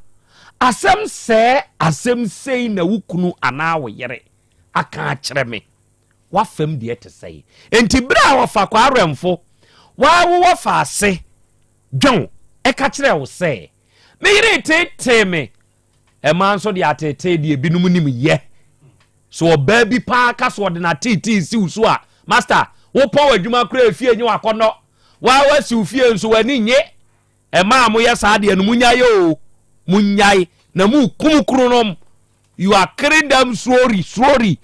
Speaker 21: asɛm sei na wo kunu ana wo yere aka kyerɛ me wafam de te sɛ enti bra wɔfa kwa aremfo wa wo wɔfa ase dwon ɛka kyerɛ wo sɛ me yere tete me ɛma nso de atete de binum nim yɛ so ɔbaa bi paa ka so de na tete si so a master wo pɔ adwuma kura efie nyi wakɔnɔ wa wasi ufie nso wani nye ɛma mo yɛ saa de no munyaye o munyaye na mu kumukuru nom you are carrying them slowly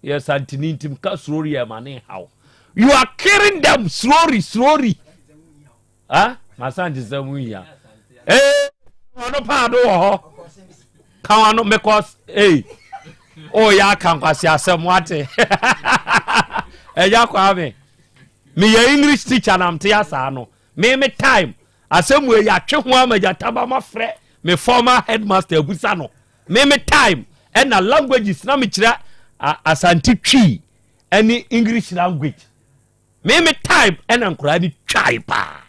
Speaker 21: yes antini ntim ka slowly ɛma how you are carrying them slowly masanti sɛ mu ya ono pa do ho kan ano because ya kan kwasi asɛm wate eja kwa me ye English teacher na mte asa no me time asɛm we ya twe ho amaja taba mafrɛ me former headmaster abusa no me time and na languages na me kyerɛ asante twi any English language me time and ankura ni twai pa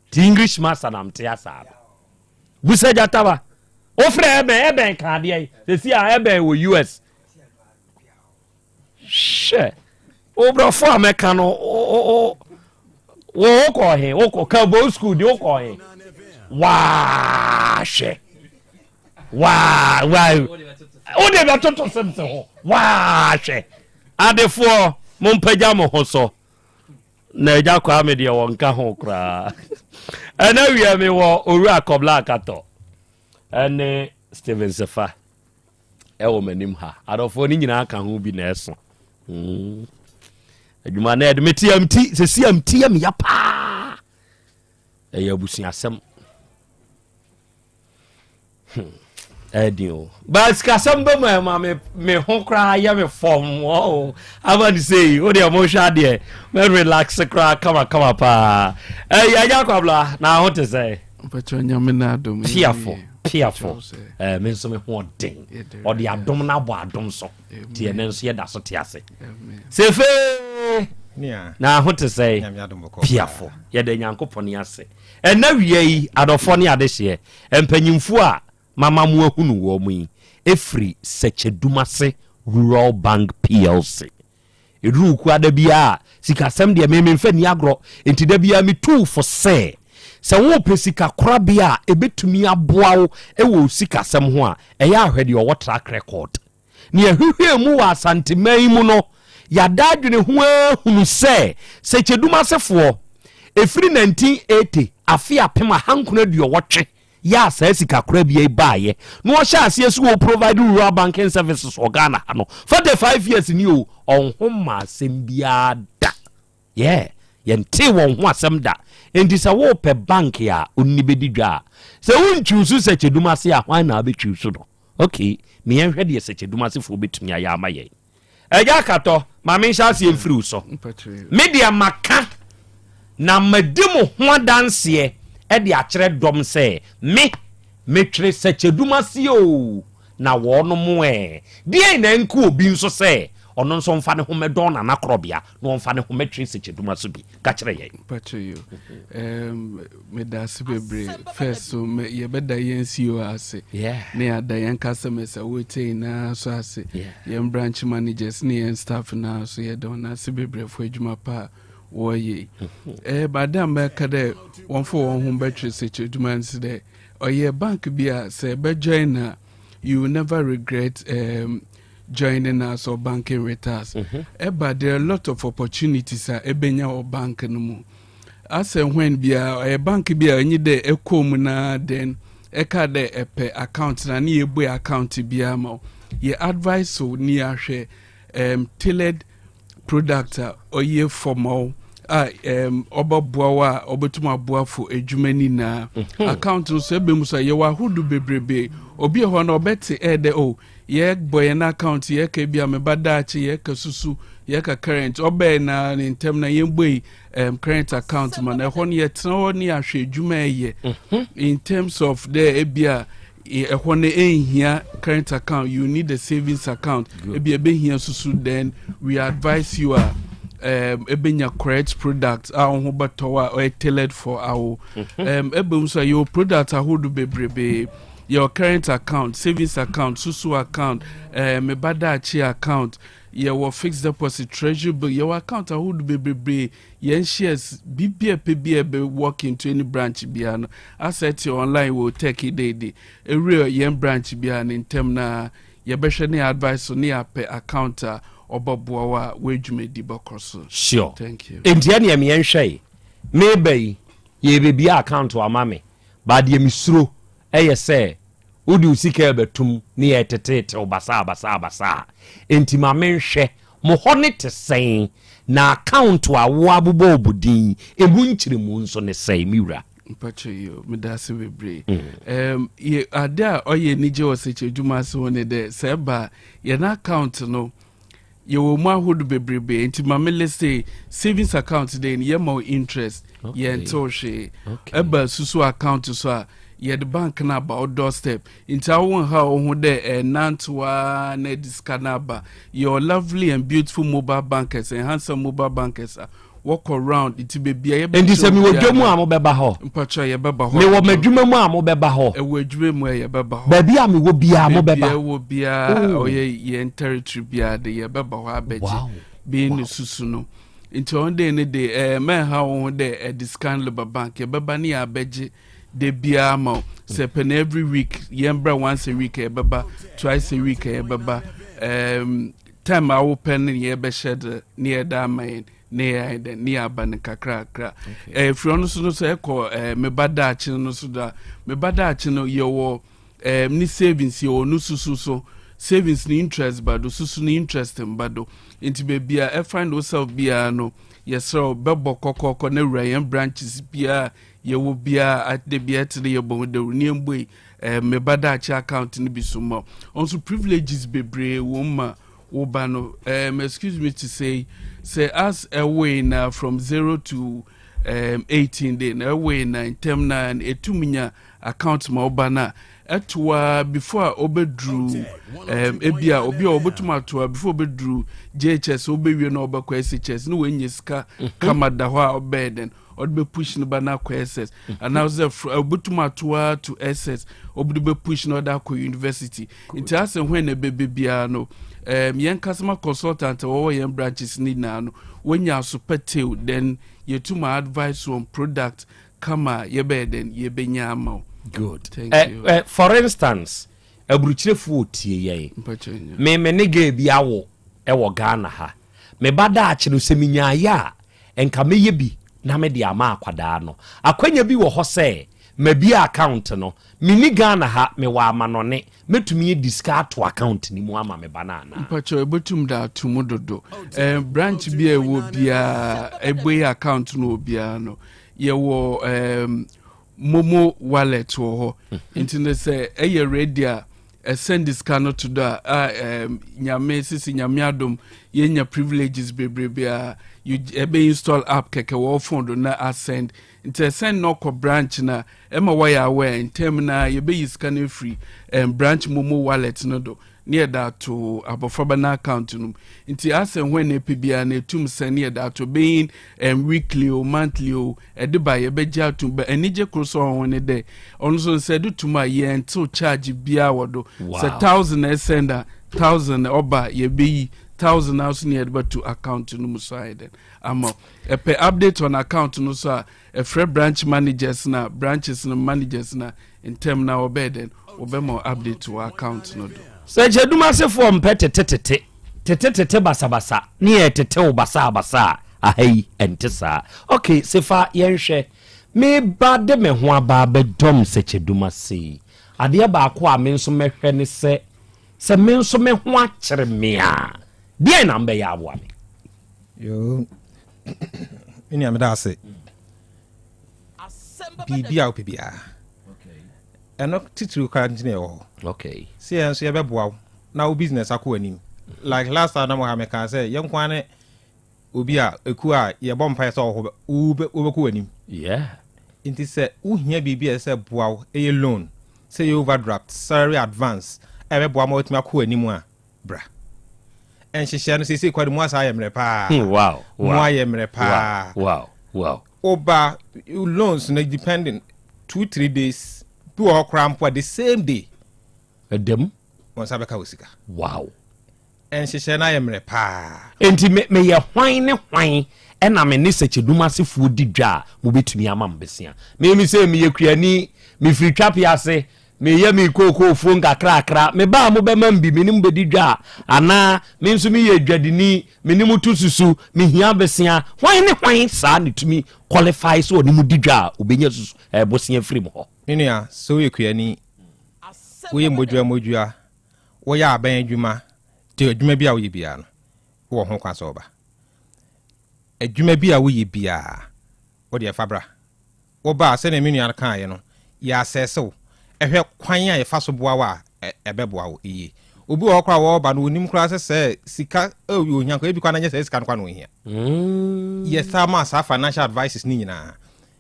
Speaker 21: ti English master na mte asa busa jataba ofre ebe ka de se si a ebe wo US she obrofo ameka no wo ko he wo ko kabo school di wo ko he wa she wa o de ba toto semse ho wa she adefo mo mpaja mo ho so na eja kwa me de won ka ho kra ana wi me wo oru akobla akato ene Steven Sefa ewo manim ha adofo ni nyina aka ho bi na eso adwuma na de meti amti se si amti am ya pa eya busuasem Edio. But Kasamba me honkra ya me form. Oh, I want to say, what the emotion there? Me relax cry, come up. Ya kwabla. Now I want to say.
Speaker 8: But when you're menado,
Speaker 21: Fearful. Me so me ho den. Or the abdominal bo adom so. Ti enen so ye da so ti ase. Say fe. Now I want to say. Fearful. Ye de Nyankopon ase. And now ye adofo ne adehye. Empanyimfu a mama mu ahunu wo mu efri Sechedumase Rural Bank PLC edu ku ada bia sikasem de me mfa ni agro enti da bia me tu for say wo pesika Krobea ebetumi aboa wo ewo sikasem ho a eya ahwede o track record ne ehwehwe mu wa Asante man mu no yada adwene ho ahunu say Sechedumase fo efri 1980 afia pema hankuna duo wotwe ya sika Krobea baaye no sha ase so provide rural banking services for Ghana no 45 years ni o onhoma asem bia da yente won ho asem da enti sa wo pe bank ya onni bedi dwa se wunchusu Sechedumase a hwan na abetwusu no okay me yenhwe de Sechedumase fo betumi aya amaye eja kato ma me sha ase emfiri so media maka na medimu ho danse edi akere dom se me twere Sechedumase o na wo no mo die na nku obi nso se ono nso mfa ne ho medon na Krobea no mfa ne ho metwere Sechedumase bi ka kere ye
Speaker 8: pacho me da sebebre first so me ye beda yen CEO ase ne ada yen customers wote na so ase yen branch managers ne yen staff na so ye don na sebebre fo adwuma pa woye badam ba kade won fo won hu betri Sechedumase de oye bank bia se be join na you will never regret joining us or banking with us but there are a lot of opportunities ebenya or bank no mu as when bia a bank bia any de ekom na then eka de epe account na ni ebu account bia ma ye advice so ni ahwe tailored product oye formal obaboa obetuma boa for adwumani na account so ebemu so ye wa hudu bebrebe obi ho na obeti de ye boy na account ye ka bia me badachi ye ka susu ye ka current obe na in term na ye boy current account man e ho ye tro ni ahwe adwuma ye in terms of the bia ehwo na ehia current account you need a savings account bia be hia susu then we advise you ebenya correct product ho batowa or tailored for our ebum so your product ahodu bebrebe your current account savings account susu account me badachi account your fixed deposit treasury bill your account ahodu bebrebe yen shares bibia be walk into any branch bia no asset online will take it day a real yen branch bia in term na ye behwe ne advice ne ape account obaboa wejume di bokoso
Speaker 21: sure
Speaker 8: thank you
Speaker 21: enti ane me yenhwe maybe ye bebia account wa mame ba de misuro eye se odi usika betum ne yetetete obasa enti ma menhwe mo hone te sen na account wa wo abubo obudin ebu nchiremu nso ne sei miwura
Speaker 8: mpacho yo medase bebre ye ada oye nije wo Sechedumase woni de seba ye na account no you ma hood bebrebe enti mamele say savings account dey ye more interest ye ntoshe eba susu account so ye the bank na ba doorstep enti awon ha ohun de nantwa na discanaba your lovely and beautiful mobile bankers and handsome mobile bankers walk around it be bia
Speaker 21: endi se mi wo dwemu a mo beba ho
Speaker 8: mpacho ye beba ho
Speaker 21: me wo madwuma mu a mo beba ho
Speaker 8: e wo adwuma mu ye beba ho
Speaker 21: ba bia me wo bia mo beba
Speaker 8: ye wo bia ye territory bia de ye beba ho abeji be ni susu no into on day ne de men ha won de discount loba bank ye beba ni abeji de bia ma se pen every week ye mbra once a week ye beba twice a week ye beba time I open ye be shed near da main ne de ni aban kakra free no so so eko me badachi no so da me badachi no ye wo ni savings ye no susu so savings ni interest bado susu ni interest mbado nti bebia e find yourself bia no yesro bebo kokoko na wura branches bia ye wo bia at the bia te ye bo de ni mboi me bada achi account ni bisumo also privileges bebre wo ma wo ba no excuse me to say as away now from 0 to 18 day na away na in term na etuminya account ma obana etwa before obedru ebia obi obetuma to before obedru JHS obewie na obekwa SHS no wenye sika kama da ho obeden odbe push no bana kwa SS and now the obetuma to SS obbe push no da kwa university it has when e bebia no yen customer consultant or yen branches need na no when you are super then you to my advice on product kama yebeden yebenya ama.
Speaker 21: Good.
Speaker 8: Thank you.
Speaker 21: For instance, abruchrefu tie ye. Me nige biawo ewo Ghana ha. Me bada achi no seminya ya enka meye bi na me de ama akwada no. Akwanya bi wo ho se me bi account no. Mini Ghana ha me wa amanone metumi discard to account ni mu ama me banana.
Speaker 8: Mpacho ebotum da tumudodo. Branch bi e wo bia eboy account no bia no. Ye wo Momo wallet wo ho intine say eye radio send this cano to da nyame sisi nyame adom yenya privileges bebrebe you ebe install app keke wo phone na ascend inte send no ko branch na ema wire aware in term na ye be scan free branch momo wallet no do near that to abofaba na account no nti asen when epibia na etum send near that to being weekly or monthly or ediba ye beja to be enije cross on ne de onso said to my ye until charge bia wodo say 1000 sender 1000 oba ye be 1000 house near but to account no side amo e pe update on account no so a free branch managers na branches no managers na in term na obeden obemo update to account no do.
Speaker 21: Se jeduma se form tete basabasa ni tete o basabasa ahai entesa okay sefa yenhwe me ba de me ho aba bedom se jeduma se ade ba ko a me nso mehwe ne se me nso me ho akere me a de na mbe ya abo ame
Speaker 9: yo ini ameda ase bibia o bibia eno titru ka njine o
Speaker 21: okay
Speaker 9: see enso ye beboa na o business akọ anim like last time na mo ha me ka say ye nkwane obi a eku a ye bompa so ho obekọ anim
Speaker 21: yeah
Speaker 9: inti say uhia bibia say boa e loan say you overdraft salary advance e beboa ma otimi akọ anim a bra en hihye no say kwade mu asa ayemre pa
Speaker 21: wow
Speaker 9: mu ayemre pa
Speaker 21: wow
Speaker 9: oba loans na depending 2-3 days do all cram for the same day
Speaker 21: edem
Speaker 9: once abeka osika
Speaker 21: wow
Speaker 9: en hihye na yemre pa
Speaker 21: enti me ye hwan ne hwan ena me ne secheduma sefu di dwa mo betumi ama mbesia me say me yekuani me free trap yase me ye me koko fu nkakrakra me ba mo be mambi me nim bedi dwa ana me nso me ye dwadini me nim tususu me hia besia hwan ne hwan sa ne tumi qualify so ni mu di dwa obenya susu bosia free mo ho
Speaker 9: enia so yekuani wo ye modua wo ya aban adwuma te adwuma bia wo ye bia no wo ho kwa so oba adwuma bia wo ye bia wo de fabra wo ba se na menu kan ye no ya asesew ehwe kwan a ye fa so boa wa ebeboa wo iye obi wo kwa wo ba no onim kura se sika onyanko ebi kwa na nye se sika kwa no hia ye sama sa financial advices ni nyina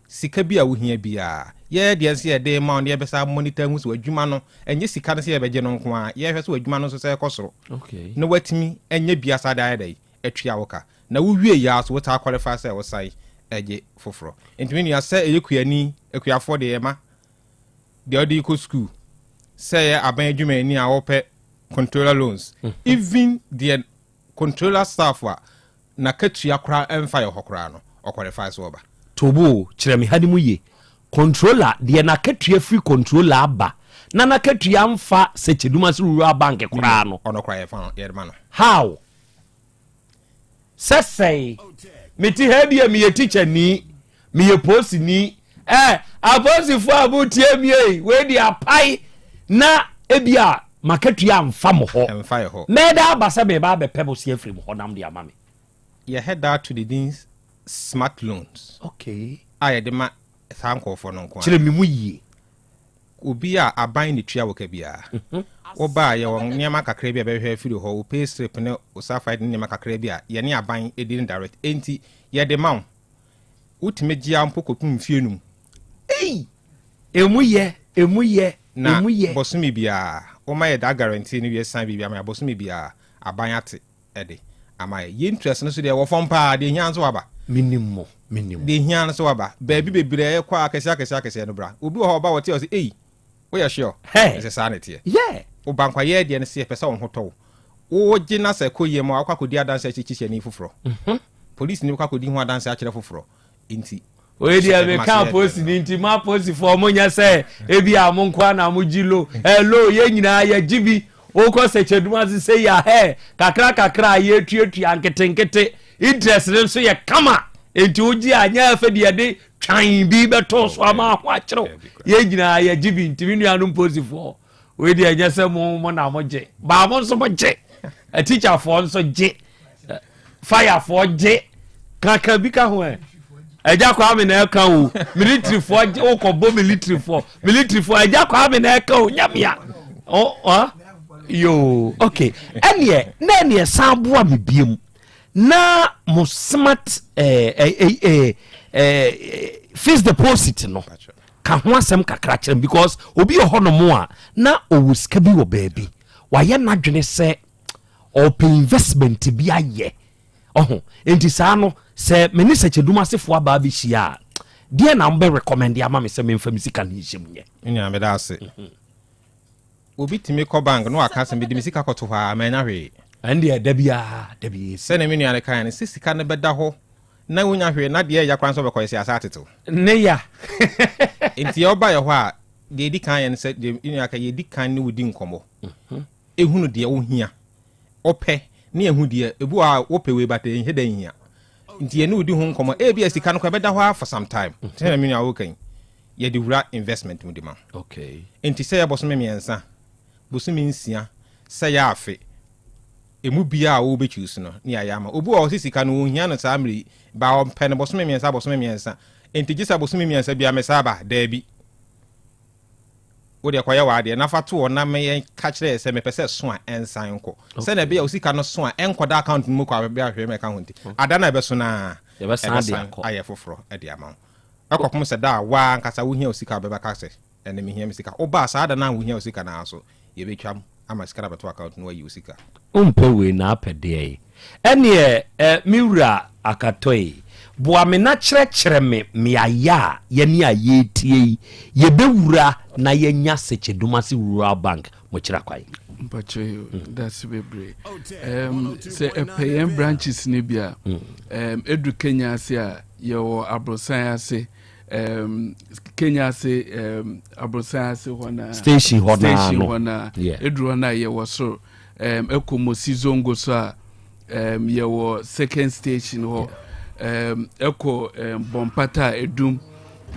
Speaker 9: sika bia wo hia bia ye de nse ye de ma ye besa monitor hu so adwuma no enye sika no se ye beje no nko a ye hwe so adwuma no so se kosoro
Speaker 21: okay
Speaker 9: no watimi enye bia sa da dai etwa woka na wo wie ya so wota qualify se wo sai eje foforo entimi ni ase eyekuani ekuafo de ema de odi ko school say aban adwuma ni a wo pe controller loans even the controller staff na katua kra emfa ye hokra no o qualify so oba
Speaker 21: tobo kiremi hadimu ye controller de na katua free controller aba na katua mfa secheduma se rural bank kra no
Speaker 9: ono kra ye fa ye ma no
Speaker 21: how say meti hedia me ye teacher ni me ye post ni aposi fu abutie mie we di apai na ebia makatu amfa mo ho
Speaker 9: emfa ho
Speaker 21: meda abasa be ba be pebo se afrim ho nam de amame
Speaker 9: ye head out to the deans smart loans
Speaker 21: okay
Speaker 9: aye de ma thanko for no nko
Speaker 21: chire mi mu yie
Speaker 9: obi a aban ne tua wo ka bia wo ba ye won niam kakra bia be hwe afiri ho wo pay strip ne usafa ne niam kakra bia ye ne aban edin direct enti ye de ma utime gia mpokotun fie num
Speaker 21: emu ye
Speaker 9: na bosumi bia o ma ye da guarantee ni we san bia ma bosumi bia aban ate ede ama ye interest no so de wo fom pa de hia nso aba
Speaker 21: minimum
Speaker 9: de hia nso aba ba bi bebre e kwa akese no bra obi ho ba wote o say we are sure
Speaker 21: hey
Speaker 9: sanity
Speaker 21: yeah
Speaker 9: o bankwa ye de ne se pesa won hoto wo gina se koye mo akwa kodi adanse chichi ni fufuro police ni akwa kodi ho adanse a kire fufuro inti
Speaker 21: we dia me ka post ni inti ma post for mo nya se ebi amonkwa na mo jilo hello ye nyina ya jibi o ko se cheduma se ya he kakra ye tuatu anketenkete interest nso ye kama enti oji anya afede de twan bi beto so ama ho akiro ye nyina ya jibi inti mi nuanu post for we dia nya se mo na mo je ba mo nso mo je a teacher for nso je fire for je kaka bi ka ho eja kwa me na eka o military for o ko bo military for eja kwa me na eka o nyamia yo okay ene sambo a bibiem na mo smart fixed deposit no ka ho asem kakra kire because obi ho no mo a na owuska bi wo baabi wa ye na dwene se open investment bi aye enti saa no se meni seche duma sefo aba bi hia die na mbe recommend ya ma me se me mfa misika na hiem nye
Speaker 9: nya me da ase obi timi ko bank no aka se me de misika koto ha ma nya hwe
Speaker 21: ande dabi
Speaker 9: se na me nya ne kan ne sisika ne beda ho na wonya hwe na de ya kwan so be ko sia ateto
Speaker 21: ne ya
Speaker 9: enti oba ye ho a de di kan ye ne se de nya ka ye di kan ne wodi nkomo ehunu de wo hia ope ne ehu de ebu a wope we bata he da hia nti ene odi ho nkomo bi asika no ko beda ho for some time tell me now okay ye di wura investment mu di ma
Speaker 21: okay
Speaker 9: nti say abosome miensa bosome nsia say ya afe emu bia wo be choose no ne ya ma obu o sisika no ohia no sa amri ba o pen bosome miensa nti gisa bosome miensa bia me saba da bi wo de kwaya wa de na fato o na me ka kire se me pese so a ensan ko se na bia osika no so a enkoda account mu kwa bia hwe me ka honti ada na be so na
Speaker 21: ye be san de akọ
Speaker 9: aye foforo e de ama akọpom se da wa nkasa wo hia osika be ka se ene me hia osika oba sa ada na wo hia osika na so ye be twam ama sika beto account no yi osika
Speaker 21: umpe we na apede ene miwura akatoi boa me na kyerɛkyerɛ me aya ye ni aye tie ye bewura na ye nya secheduma se rural bank mo kyerɛ kwai
Speaker 8: mpache that's bebre say paying branches ni bia edu Kenya ase a ye wo abrosan ase Kenya ase abrosan ase hona
Speaker 21: station hona
Speaker 8: edu hona ye wo so ekomosi zongo so a ye wo second station ho eko bompata edum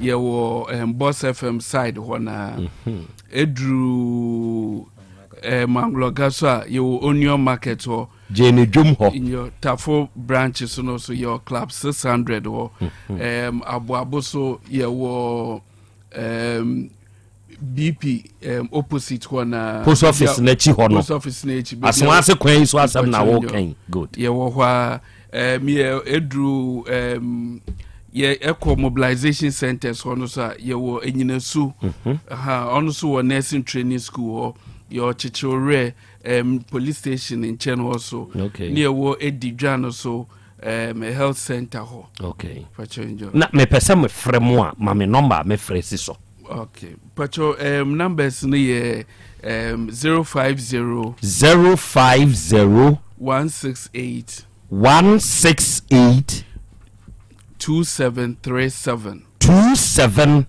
Speaker 8: ye wo Boss FM side hona edru Mangloga so ye wo Onion Market ho
Speaker 21: Jene dwum ho
Speaker 8: in your Tafo branches no so your club 600 ho abo so ye wo BP opposite hona
Speaker 21: post office na chi ho no
Speaker 8: post office na chi
Speaker 21: aswa se kwan so asam na wo kan good
Speaker 8: ye wo hwa me edru ye eco mobilization centers hono so ye wo enyinasu ono so wo nursing training school ho your chichore police station in Chen also near wo edidwa so health center ho
Speaker 21: okay
Speaker 8: pacho
Speaker 21: na me pese me fremo a ma me number me fresi so
Speaker 8: okay pacho numbers ni ye 050 168 2737
Speaker 21: 050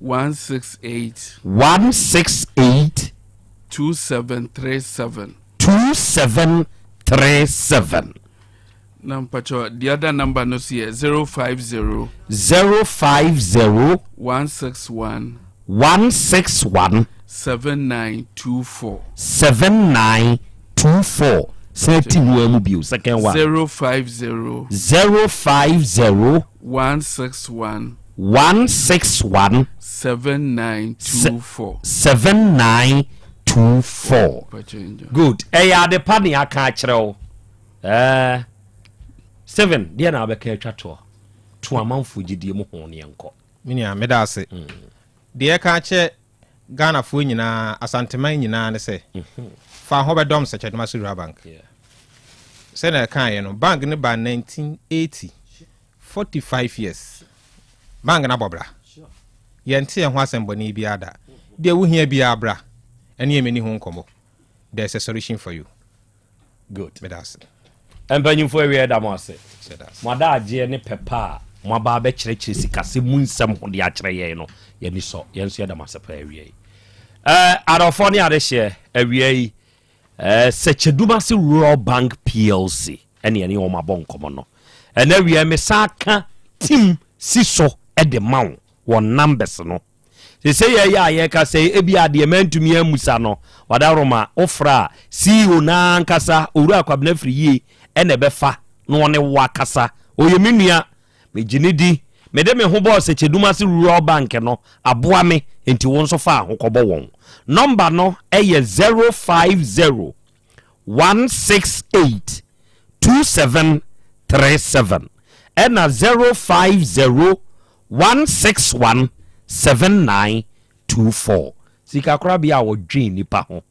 Speaker 21: 168
Speaker 8: 2737
Speaker 21: 2737
Speaker 8: Nampacho, the other number no see 050 161 7924
Speaker 21: 7924. Second one 050
Speaker 8: 161
Speaker 21: 7924. Good. The pani I catch row. 7. Dear now, Becca Chato. To a month for Gideon Mohoni uncle.
Speaker 9: Minia Medase. Dear catcher Ghana Fuina, Asante Manina, and say, Far Hobart Dom such at Masura Bank. Senator Kayan, bank in about 1980. 45 years. Bang na bobra. Yenti and Wasem Boni biada. They will hear biabra. And ye many home combo. There's a solution for you.
Speaker 21: Good.
Speaker 9: Medas.
Speaker 21: And when you for we had amase. Mada Jenny Peppa, Mababe Churches, Cassi Moon some on the Atre, Yenny saw Yensia Damasa every Arofonia this year, every such a Dumasi Raw Bank PLC, any on my bon common. And every Mesaka Tim Siso at the mount, one numbers no. They say, yeah, can say, Ebia the man to me, Musano, Wadaroma, Ofra, see you na Kasa, Ura Quabnefri ye, and a befa, no one wakasa, o Yeminia, me Jinidi, Madame Hobo, such a Dumasi Raw Bank, no, Abuame, into one so far, Hokobo. Number no, a 050 168 2737 and a 050 161 7924. Sika Krobea wo dwen nipa ho.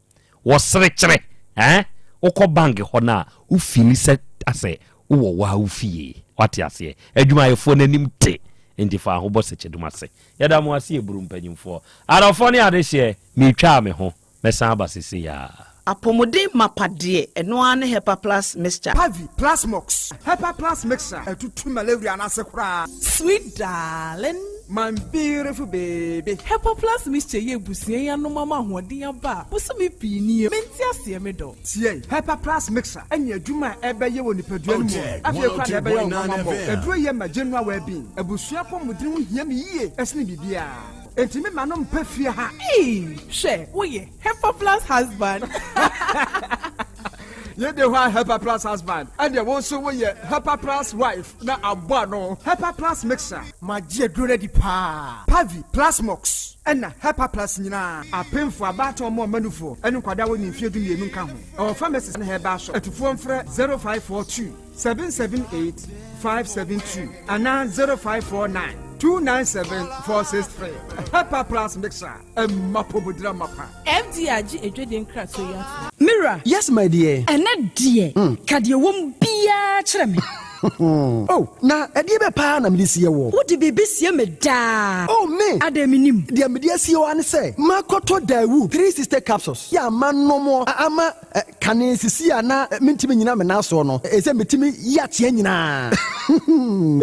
Speaker 21: Wo serekere, Oko bank ho na u feel set ase wo wa u fie. Wate ase. Adwuma yefo nanim te. Enti fa ho bo seche duma se. Yada mo ase eburu mpanyimfo. Arafo ne ade hye me twa me ho. Mesan abasisi ya.
Speaker 1: Apomode mapade eno ane Hepa Plus mixture.
Speaker 11: Pavi Plus Mox. Hepa Plus mixture. Etutu malaria na sekura.
Speaker 10: Sweet darling,
Speaker 11: my beautiful baby.
Speaker 10: Hepa Plus mixture ye busie ya no mama hoden aba. Buso me pini menti ase me do.
Speaker 11: Tie Hepa Plus mixture. Enya adwuma ebeye wo nipadua mu. Afie kwa ebeye wo mama bo. Eduro ye ma January we bin. Ebusua pomodin ho hia me yie. Esne bibia. Entimi manom pefie ha.
Speaker 10: She, we Hepa Plus husband.
Speaker 11: You the one Hepa Plus husband, and you also we Hepa Plus wife. Na abano Hepa Plus mixer. My dear ready pa. Pavi Plus Mox. And Hepa Plus nyina. Apem for about or more manufo. And kwada we ni fie du mienu nka ho. Our pharmacist na heba shop. Etufu mfre 0542 778 572 and 0549 297-463. Hepa Plus mixer. Mapobudra mapa.
Speaker 10: MDRG ejweden krato ya.
Speaker 11: Mira. Yes, my dear.
Speaker 22: Ene dear. Kade wom bia kire me.
Speaker 11: Oh, na edie be pa na medisi ye wo.
Speaker 22: Wo de bebe sie me da.
Speaker 11: Oh me.
Speaker 22: Adaminim.
Speaker 11: De medisi ye wo an say. Makoto dawu 3 sister capsules. Ya manomo ama kane sisi ana mentimi nyina me na so no. Ese metimi ya tie nyina.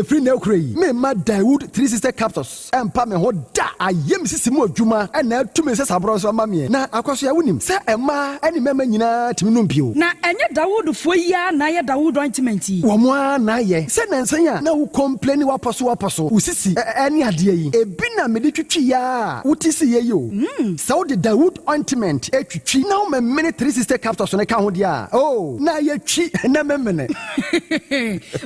Speaker 11: Free na ukrai. Me ma Dawood 3 sister capsules. Empa me ho da. Ayem sisi mu adwuma na tumi se sabro so ma me. Na akwaso ya wonim. Se ema eni mema nyina timi no mpio.
Speaker 22: Na enye Dawood fo ya na ye Dawood ointment yi.
Speaker 11: Wo mo na ye. Se nansan ya na wo complain waposo. Usisi eni ade yi. Ebi na me de twitwi ya. Wutisi ye yo. Se wo de Dawood ointment etwitwi na wo me 3 sister capsules na ka ho dia. Oh, na ye twi na memene.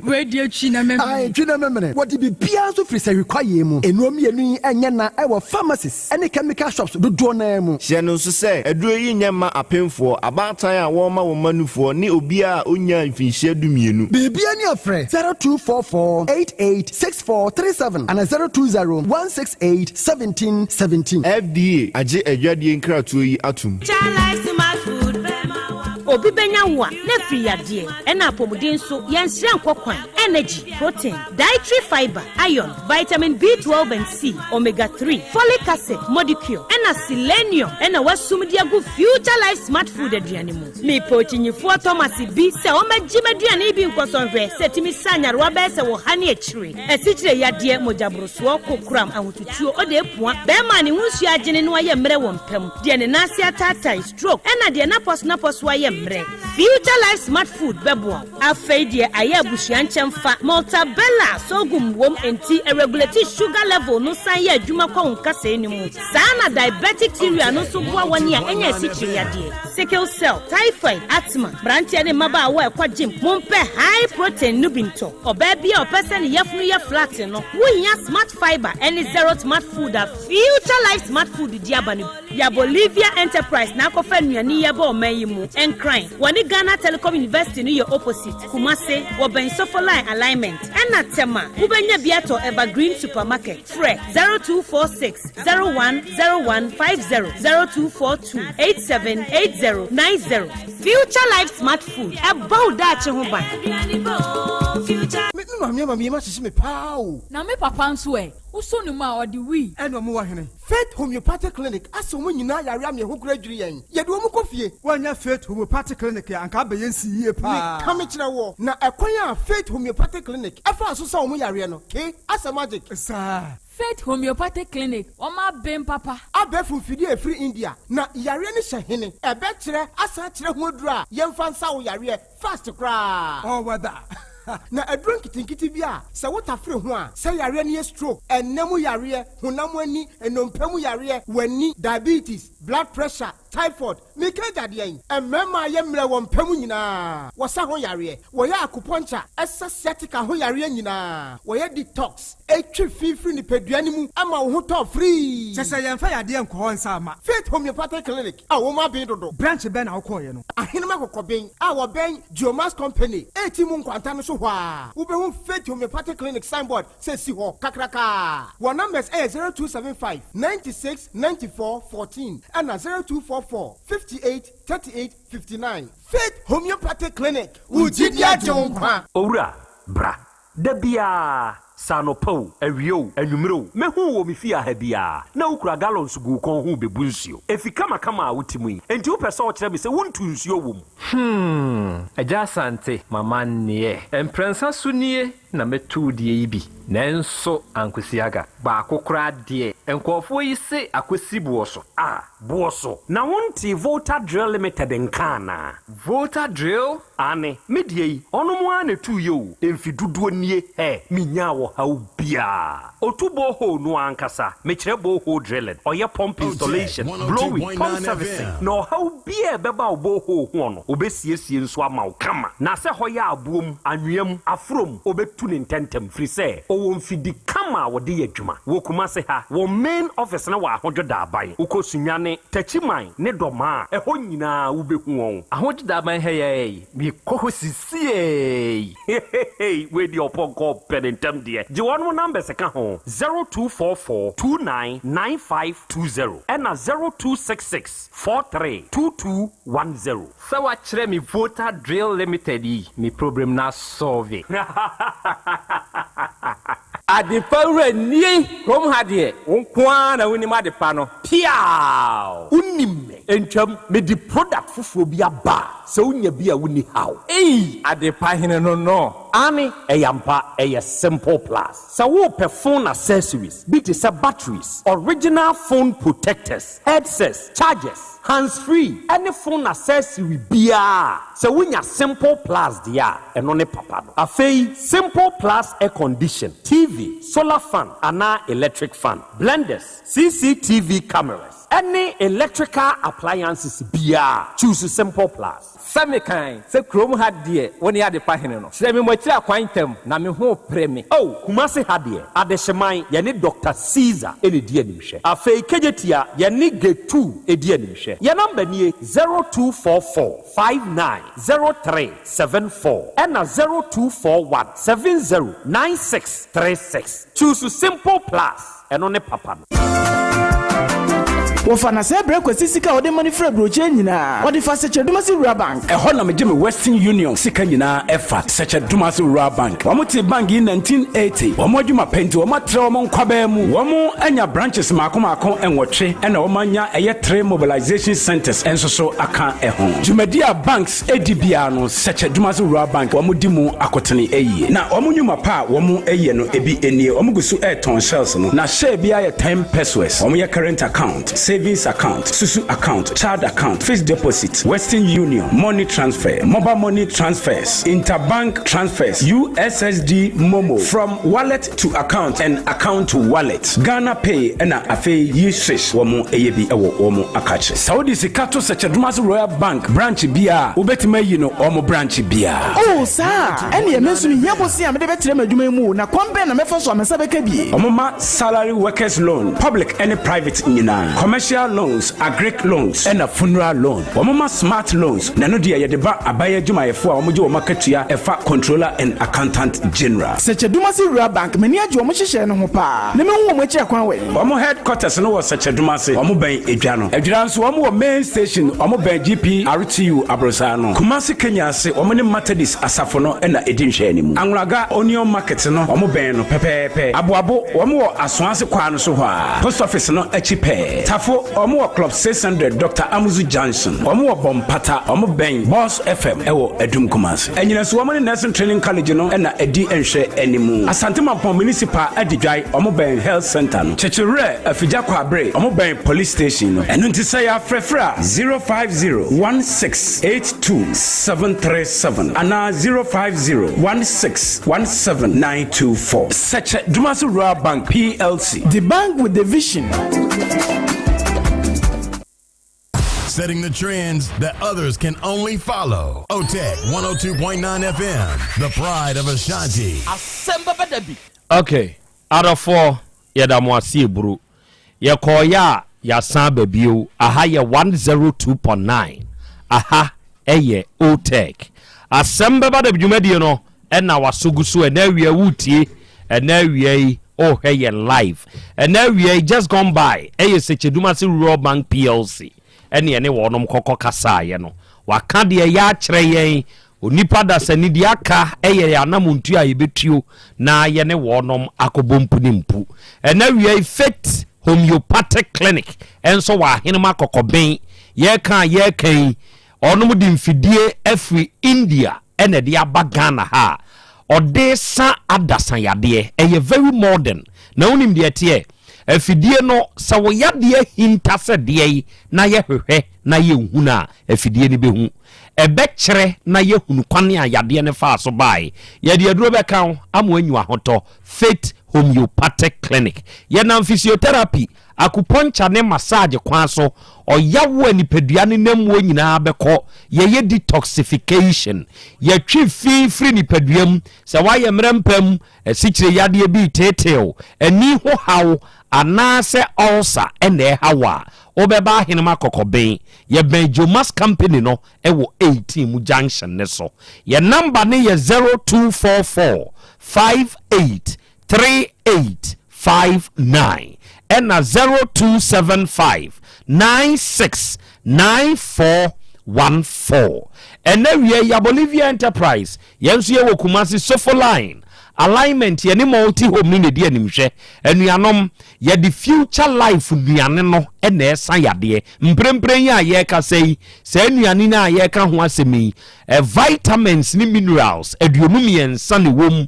Speaker 22: We de twi na memene.
Speaker 11: Ai twi na memene. What be bia so free say require mu. Enuom yenu enye na e wo pharmacies any chemical shops do na mu.
Speaker 23: Hye no so say aduro yi nyema apemfo abatan a wo ma wo manufo ni obi a onya mfinhye dumienu.
Speaker 11: Bibia ni afre 0244886437 and 02016871717.
Speaker 23: FDA age adwadie nkratuo yi atum.
Speaker 12: Obi benya wa na free ade e na apomuden so yensire nkokwan energy protein dietary fiber iron vitamin B12 and C omega 3 folic acid molecule and selenium and wasum dia go future life smart food aduane mu me potinyifo Thomas bi se o magimaduane bi nkosonhwe setimi sanyarwa be se wo hane akire esikyire yade mojabroso kokram ahotutuo o de epua be ma ne hunsu agene no aye mre wo mpam de ne nase atatai stroke and de na pos wa ye
Speaker 13: emre. Future Life Smart Food bebo. Afeidie aye abusuanchemfa Maltabella sogum wom enti irregularity sugar level no san ye adwuma kwa nkasa enimu. Sana diabetic theory no so boa wani a enya sikiri ade. Sickle cell, typhoid, asthma, branche ne maba awa ekwa gym. Mompe high protein nubinto. Obabi a person yefunu ye flat no. Wunya smart fiber any zero smart food a Future Life Smart Food diabani. Ya Bolivia Enterprise na kofa nuani yeba omayimu encrying. Wani Ghana Telecom University ni your opposite. Kumase woben sofoline alignment. Ena tema ubenya biato Evergreen Supermarket. Fre 0246 010150 0242 878090. Future Life Smart Food. About that huban.
Speaker 11: Me ma sisi me pao.
Speaker 10: Na me papa nso uso ni ma odi wi.
Speaker 11: Eno mo wa hene. Faith Homeopathic Clinic aso mo nyina yare am ye ho kura dwiri yen. Ye de wo mo kofie. Wanya Faith Homeopathic Clinic ya anka be yensi yie pa. Me kam kire wo. Na ekwan ya Faith Homeopathic Clinic afa aso sa wo yare no. Ke asa magic. Sa
Speaker 10: Faith Homeopathic Clinic oma bem papa.
Speaker 11: Abefu fidi e free India. Na yare ni hye ebe kire asa kire ho dura. Yemfa nsa wo yare fast kra. Oh wada. Na adron kitinkiti bia se wota free ho a se yare ne stroke enemu yare honam ani enompemu yare wani diabetes blood pressure typhoid mikaja de yen emema ye mre wo mpemu nyina wo sa ho yare wo ya acupuncture sciatica ho yare nyina wo ya detox etwi fifiri ni peduani mu ama wo ho to free se yemfa yade enko nsa ama Faith Homeopathic Clinic a wo ma ben dodo branch ben na wo koye no ahenema kokoben a wo ben Geomas Company etimu nkwanta no so hwa wo be ho Faith Homeopathic Clinic signboard se si ho kakraka wo numbers 0275 96 94 14 and 0244 58 38 59 Faith Homeopathic Clinic Ujidia Jompa
Speaker 14: Ora bra Debia Sanopo Awio Anumero mehu wo mefia ha bia na ukura gallons gu kon hu bebunsuo efika makama a wotimi enti wo pese o kire me se wontu nsuo wom
Speaker 15: Yaw Asante mama nie emprensa sunie na metu die ibi nanso ankosiaga ba akokora de enkofo yi se akosi buoso
Speaker 14: buoso na wonti Volta Drill Limited nkana
Speaker 15: Volta Drill
Speaker 14: ane medie yi ono mo ana tu yo emfiduduo nie minya wo hawo bia otubo ho no ankasa mekire bo ho drilling oye pump installation blowing pump servicing no hawo bia beba obo ho no obesiesie nso ama wo kama na se hoya abuom anwem afrom obetu ne ntentem free say o mfidi kama wode yadwuma wo kuma se ha wo main office na wa ahodwoda aban ukosunyane tachiman ne doma eho nyina wo behu won
Speaker 15: ahodwoda aban he mi koho sisie
Speaker 14: we di oponko penentem de je won mo number se ka ho 0244 299520 and 0266 432210
Speaker 15: sawa kire mi Volta Drill Limited mi problem na solve Adifawre ni kom hadie wonkwa na woni madepa no
Speaker 14: piao unimme entwam me di product fufuo bi aba se wonya bi a woni haw
Speaker 15: adepa hene no
Speaker 14: ani eyampa simple plus se wo pe phone accessories be to say batteries original phone protectors headsets chargers hands free any phone accessory bia se wonya simple plus dia eno ne papa no afei simple plus air condition TV solar fan ana electric fan blenders CCTV cameras any electrical appliances bia choose simple plus
Speaker 15: Samikan se krom hadie woni adepa hene no se me mochira kwantam na me ho premi
Speaker 14: kumase hadie adehyeman ye ne Dr. Caesar ene die animhwe afei kejetia ye ne G2 edi animhwe ye number nie 0244590374 and 0241709636 choose simple plus eno ne papa no
Speaker 7: Wofana se breko sisika ode money free broche nyina ode fa seche dumasi rural bank
Speaker 24: ehɔ na megye me Western Union sika nyina efa seche dumasi rural bank wɔn te bank in 1980 wɔn adwuma penti wɔn atre wɔn nkwaba mu wɔn anya branches maako enwɔtwe ɛna wɔn anya ɛyɛ 3 mobilization centers enso so aka ɛho dwumadi a banks edibia no seche dumasi rural bank wɔn di mu akotene eyie na wɔn nyuma pa wɔn eyie no ebi enie wɔn gusu airton shells no na share bia yɛ 10 pesos wɔn yɛ current account savings account, susu account, child account, fixed deposit, Western Union, money transfer, mobile money transfers, interbank transfers, USSD Momo, from wallet to account and account to wallet, Ghana Pay, and Afe Yishish, Womo AAB, Womo Akache. Saudi Sikato Sachadmas Royal Bank, branch Bia, Ubetime, Omo branch Bia.
Speaker 11: Oh, sir, and you mentioned Yabosi, I'm the veteran of Jumu, na Kwambe, and Mefos, and Sabekebi.
Speaker 24: Omoma salary workers loan, public and private nina, commercial loans, agric loans, and a funeral loan. Omoma smart loans, Nanodia Yadeba, Abaya Juma, Omojo Makatia, EFA controller and accountant general.
Speaker 11: Such a Dumasi Royal Bank, many of Jomusha and Hopa. Nemo Mocha Kwanway.
Speaker 24: Omo headquarters no was such a Dumasi, Omo Bay Ejano. Ejans Omo main station, Omo Bay GP, RTU Abrosano. Kumasi Kenya say Omani Matadis Asafono and Edin Shenimu. Anglaga Onion Market no, Omo Beno, Pepe, Abuabo, Omo Aswanse Kwano Soha. Post office no Echipe. Tafo, Omo Club 600, Dr. Amuzu Johnson. Omo Bompata, Omo Ben, Boss FM, Ewo Edum Kumasi. And you know, so many nursing training college no, and Edi and She anymore. Asante Mampo Municipal Edijai, Omo Ben Health Center. Chechere, Afijako Abre, Omo Ben Police Station. And Untisaya Frefra 050-1682737 and 050-1617924. Such a Dumasu Royal Bank PLC.
Speaker 11: The bank with the vision.
Speaker 16: Setting the trends that others can only follow. Otec 1029 FM, the pride of Ashanti.
Speaker 3: Asem Beba Dabi.
Speaker 21: Okay, out of 4, Yadamwasi Bru. Yakoya, Yasan Bebio, aha ye 102.9. Aha, eye, Otec. Asem Beba Dabi Jumediano, and now Wasugusu, and now we are Wuti, and now we are hey live. And now we are just gone by. Eye Sechedumasi Rural Bank PLC. Ene ene wonom kokko kasa ye no waka de ya kire yen onipa da sani de aka eye ya namuntu a yebetuo na ye ne wonom akobompu ne mpu ena wi effect homeopathic clinic enso wa henema kokoben ye kan onom de mfidie afri India ene de abagana ha odesa adasan yade eye very modern na unim de tie afidie no sa wo yade hinta se de na ye hwehwe na ye huna afidie ni behu ebe kire na ye hunu kwane a yade ne fa so bai ye de aduro be kan amo anyu ahoto Faith Homeopathic Clinic ye na physiotherapy akupuncture ne massage kwan so oyawo anipadua ne namuo nyina beko ye detoxification ye twi free nipaduam se wa ye mrempam sikire yade bi tetel ani ho hawo anase ulcer ene hawa obeba hinema kokoben ye Benjomas company no ewo 18 mu junction ne so ye number ne ye 0244583859 and 0275969414 and then we ya Bolivia Enterprise yenso ye wokumasi sofo line alignment ye ni multi home ni de animhwe anuanom ye the future life nuane no ena esa yade mprempren ya ye ka sei se anuane na ye ka ho asemi vitamins ni minerals aduonum ye nsa ne wom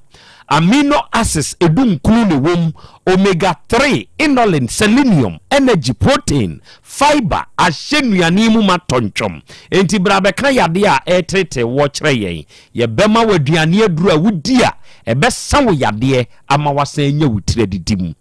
Speaker 21: amino acids edunkunu ne wom omega 3 inulin selenium energy protein fiber ahyenuane mu matontwom enti bra be ka yade a etete wo kire yen ye bema waduane aduru a wudi a ebe sawo yade ama wasan nya wutire didim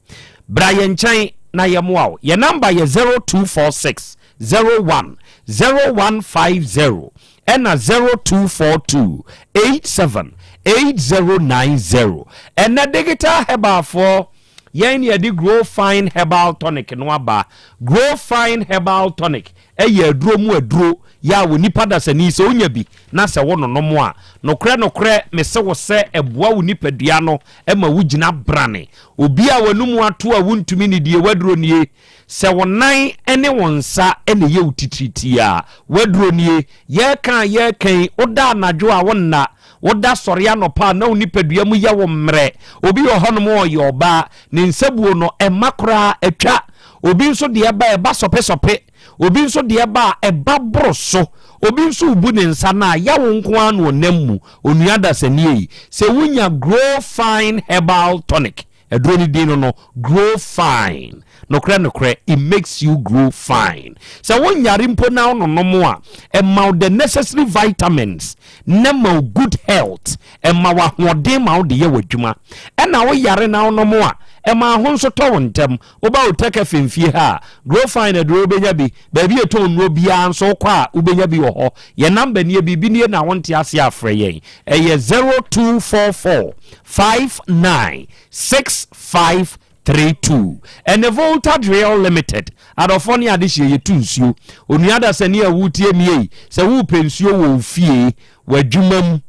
Speaker 21: Brian Chan na yemoa ye number ye 0246 01 0150 and 0242 87 8090 and na digital herbal for yen ye di grow fine herbal tonic no aba grow fine herbal tonic eye aduro mu aduro ya wo nipa da sani se onya bi na se wo nonom a nokre me se wo se eboa wo nipa dua no e ma wo gina brane obi a wanum ato a wontumi ne die waduro nie se wo nan ene wonsa ene ye utitriti a waduro nie ye kan oda anadwo a wonna woda sori anopa na onipadua mu ya wo mre obi wo honom wo yoba ne nsabuo no emakora atwa obi nso de ba eba sope obi nso de ba eba broso obi nso ubu ne nsa na ya wo nko an onammu onuada sanie se wunya grow fine herbal tonic edro ni din no grow fine nokre it makes you grow fine. So when yare mpo na no more and the necessary vitamins nemo good health and ma wahoden ma de ye wadwuma and na wo yare na no more Emma honso to wontem oba Otec FM ha grow fine adro benya bi baabi eto nro bia nso kwa ubenya bi wo ho ye number ne bi ne na wonte ase afre yen eye 0244 596532 and the Volta Drill Limited adofoni adehye ye tunsuo onuada sane awutie mie se wo pensuo wo fie wadwumam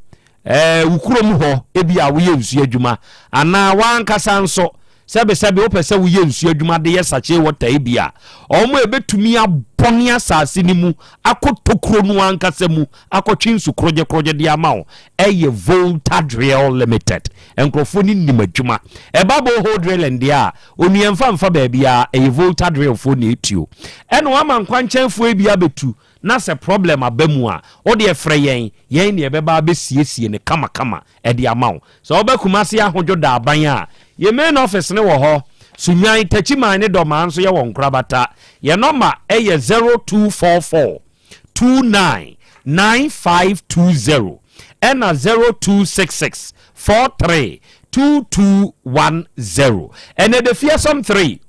Speaker 21: wukurom ho ebi a wo ye nsuo adwuma ana wankasa nso sebe opese wo ye nsuo adwuma de ye sache wota ebia omo ebetumi abone asase ni mu akotokro no ankasa mu akotwe nsu kroje de amawo eye Volta Drill Limited enkrofoni nim adwuma ebabo ho drill ndia onuemfa baabia eye Volta Drill fo na etio eno ama nkwanchenfo ebia betu na se problem abamu a o de efre yen ne ebeba besiesie ne kama e de amawo so obakumase ahodwo da aban a ye main office ne wo ho sunyan tachiman ne do man so ye won krabata ye number eye 0244 299520 and 0266 43 2210 and the fearsome 3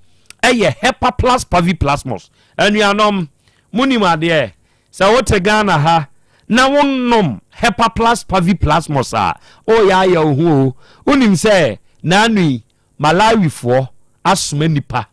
Speaker 21: eye Hepa Plus Pavi Plasmos and you anom munima de sa wote Ghana ha na wonnom Hepa Plus Pavi Plasmos a o ya hu unim se nanui Malawi fo asoma nipa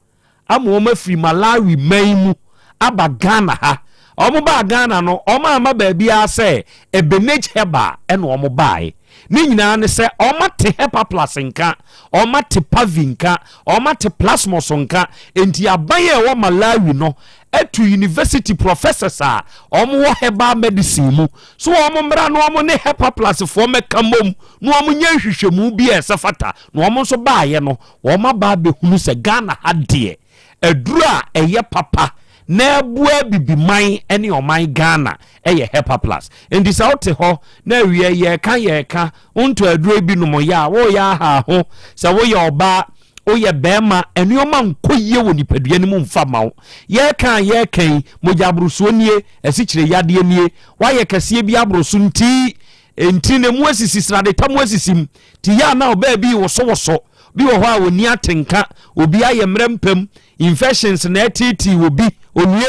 Speaker 21: ama o mafiri Malawi maimu aba Ghana ha omo ba Ghana no omo ama ba bia se ebenage heba ena omo bae ni nyina ne se omo te Hepa Plus nka omo te Pavi nka omo te Plasmos nka enti aban e wo Malawi no etu university professors a omo wo heba medicine mu so omo mra no omo ne Hepa Plus fo mekamom no omo nya hwehwemu bi e sefata no omo so baaye no omo ba be hunu se Ghana ade edura eye papa na ebua bibiman ene oman Ghana eye Hepa Plus endi sa wote ho na wie ye ka unto adura bi no mo ya wo ya ha ho se wo ye oba oye bema enuoma nkoye wo nipadua ne mu mfa mawo ye kan mojabruso nie esikyire yade nie wa ye kase bi abroso nti ne mu asisi srade tamu asisim ti ya na oba bi woso bi wo ho a woni atenka obi aye mrempam infections na atiti obi onye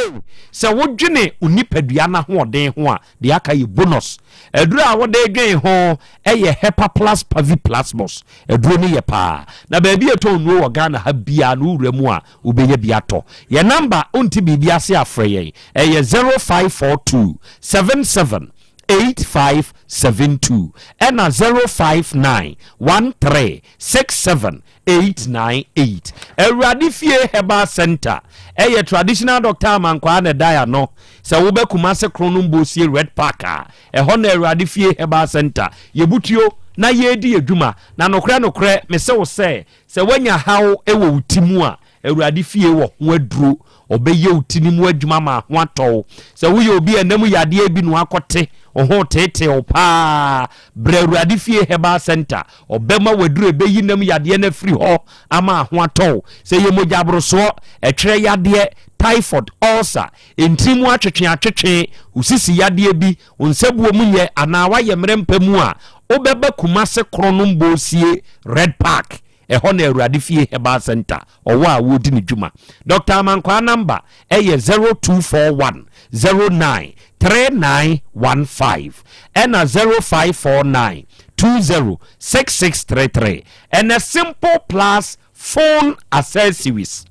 Speaker 21: se wodwene unipadua na ho oden ho a de aka ye bonus eduru a wode dwen ho eye Hepa Plus Pavi Plasmos eduru ne ye pa na ba bi eto nwo wo Ghana ha bia na uremu a ubeye bia to ye number onti bibia se afre ye eye 0542 77 8572 and 059 13 67 898 Eradifie Herbal Center a traditional doctor mankwa na dia no se wo be kumase kronum bosie Red Park e ho na Eradifie Herbal Center yebutio na yedi adwuma na nokre me se wo se wanya hawo e wo utimu a Eradifie wo ho aduro obeye utinimu adwuma ma ho atɔ se wo ye obi enam yade bi no akote oho tete opa Eradifie Herbal Center obema waduru ebeyi nam yade na firi ho ama ho atɔ se ye mojabroso etwere yade typhoid ulcer entimu atwetwe usisi yade bi onsebuo mu ye ana wa ye mrempamu a obeba kumase kronom bosie Red Park ho na Eradifie Herbal Center owa wodi ni dwuma Dr. Mankwa number 0241 09 3915 and 0549 206633 and a Simple Plus phone accessories.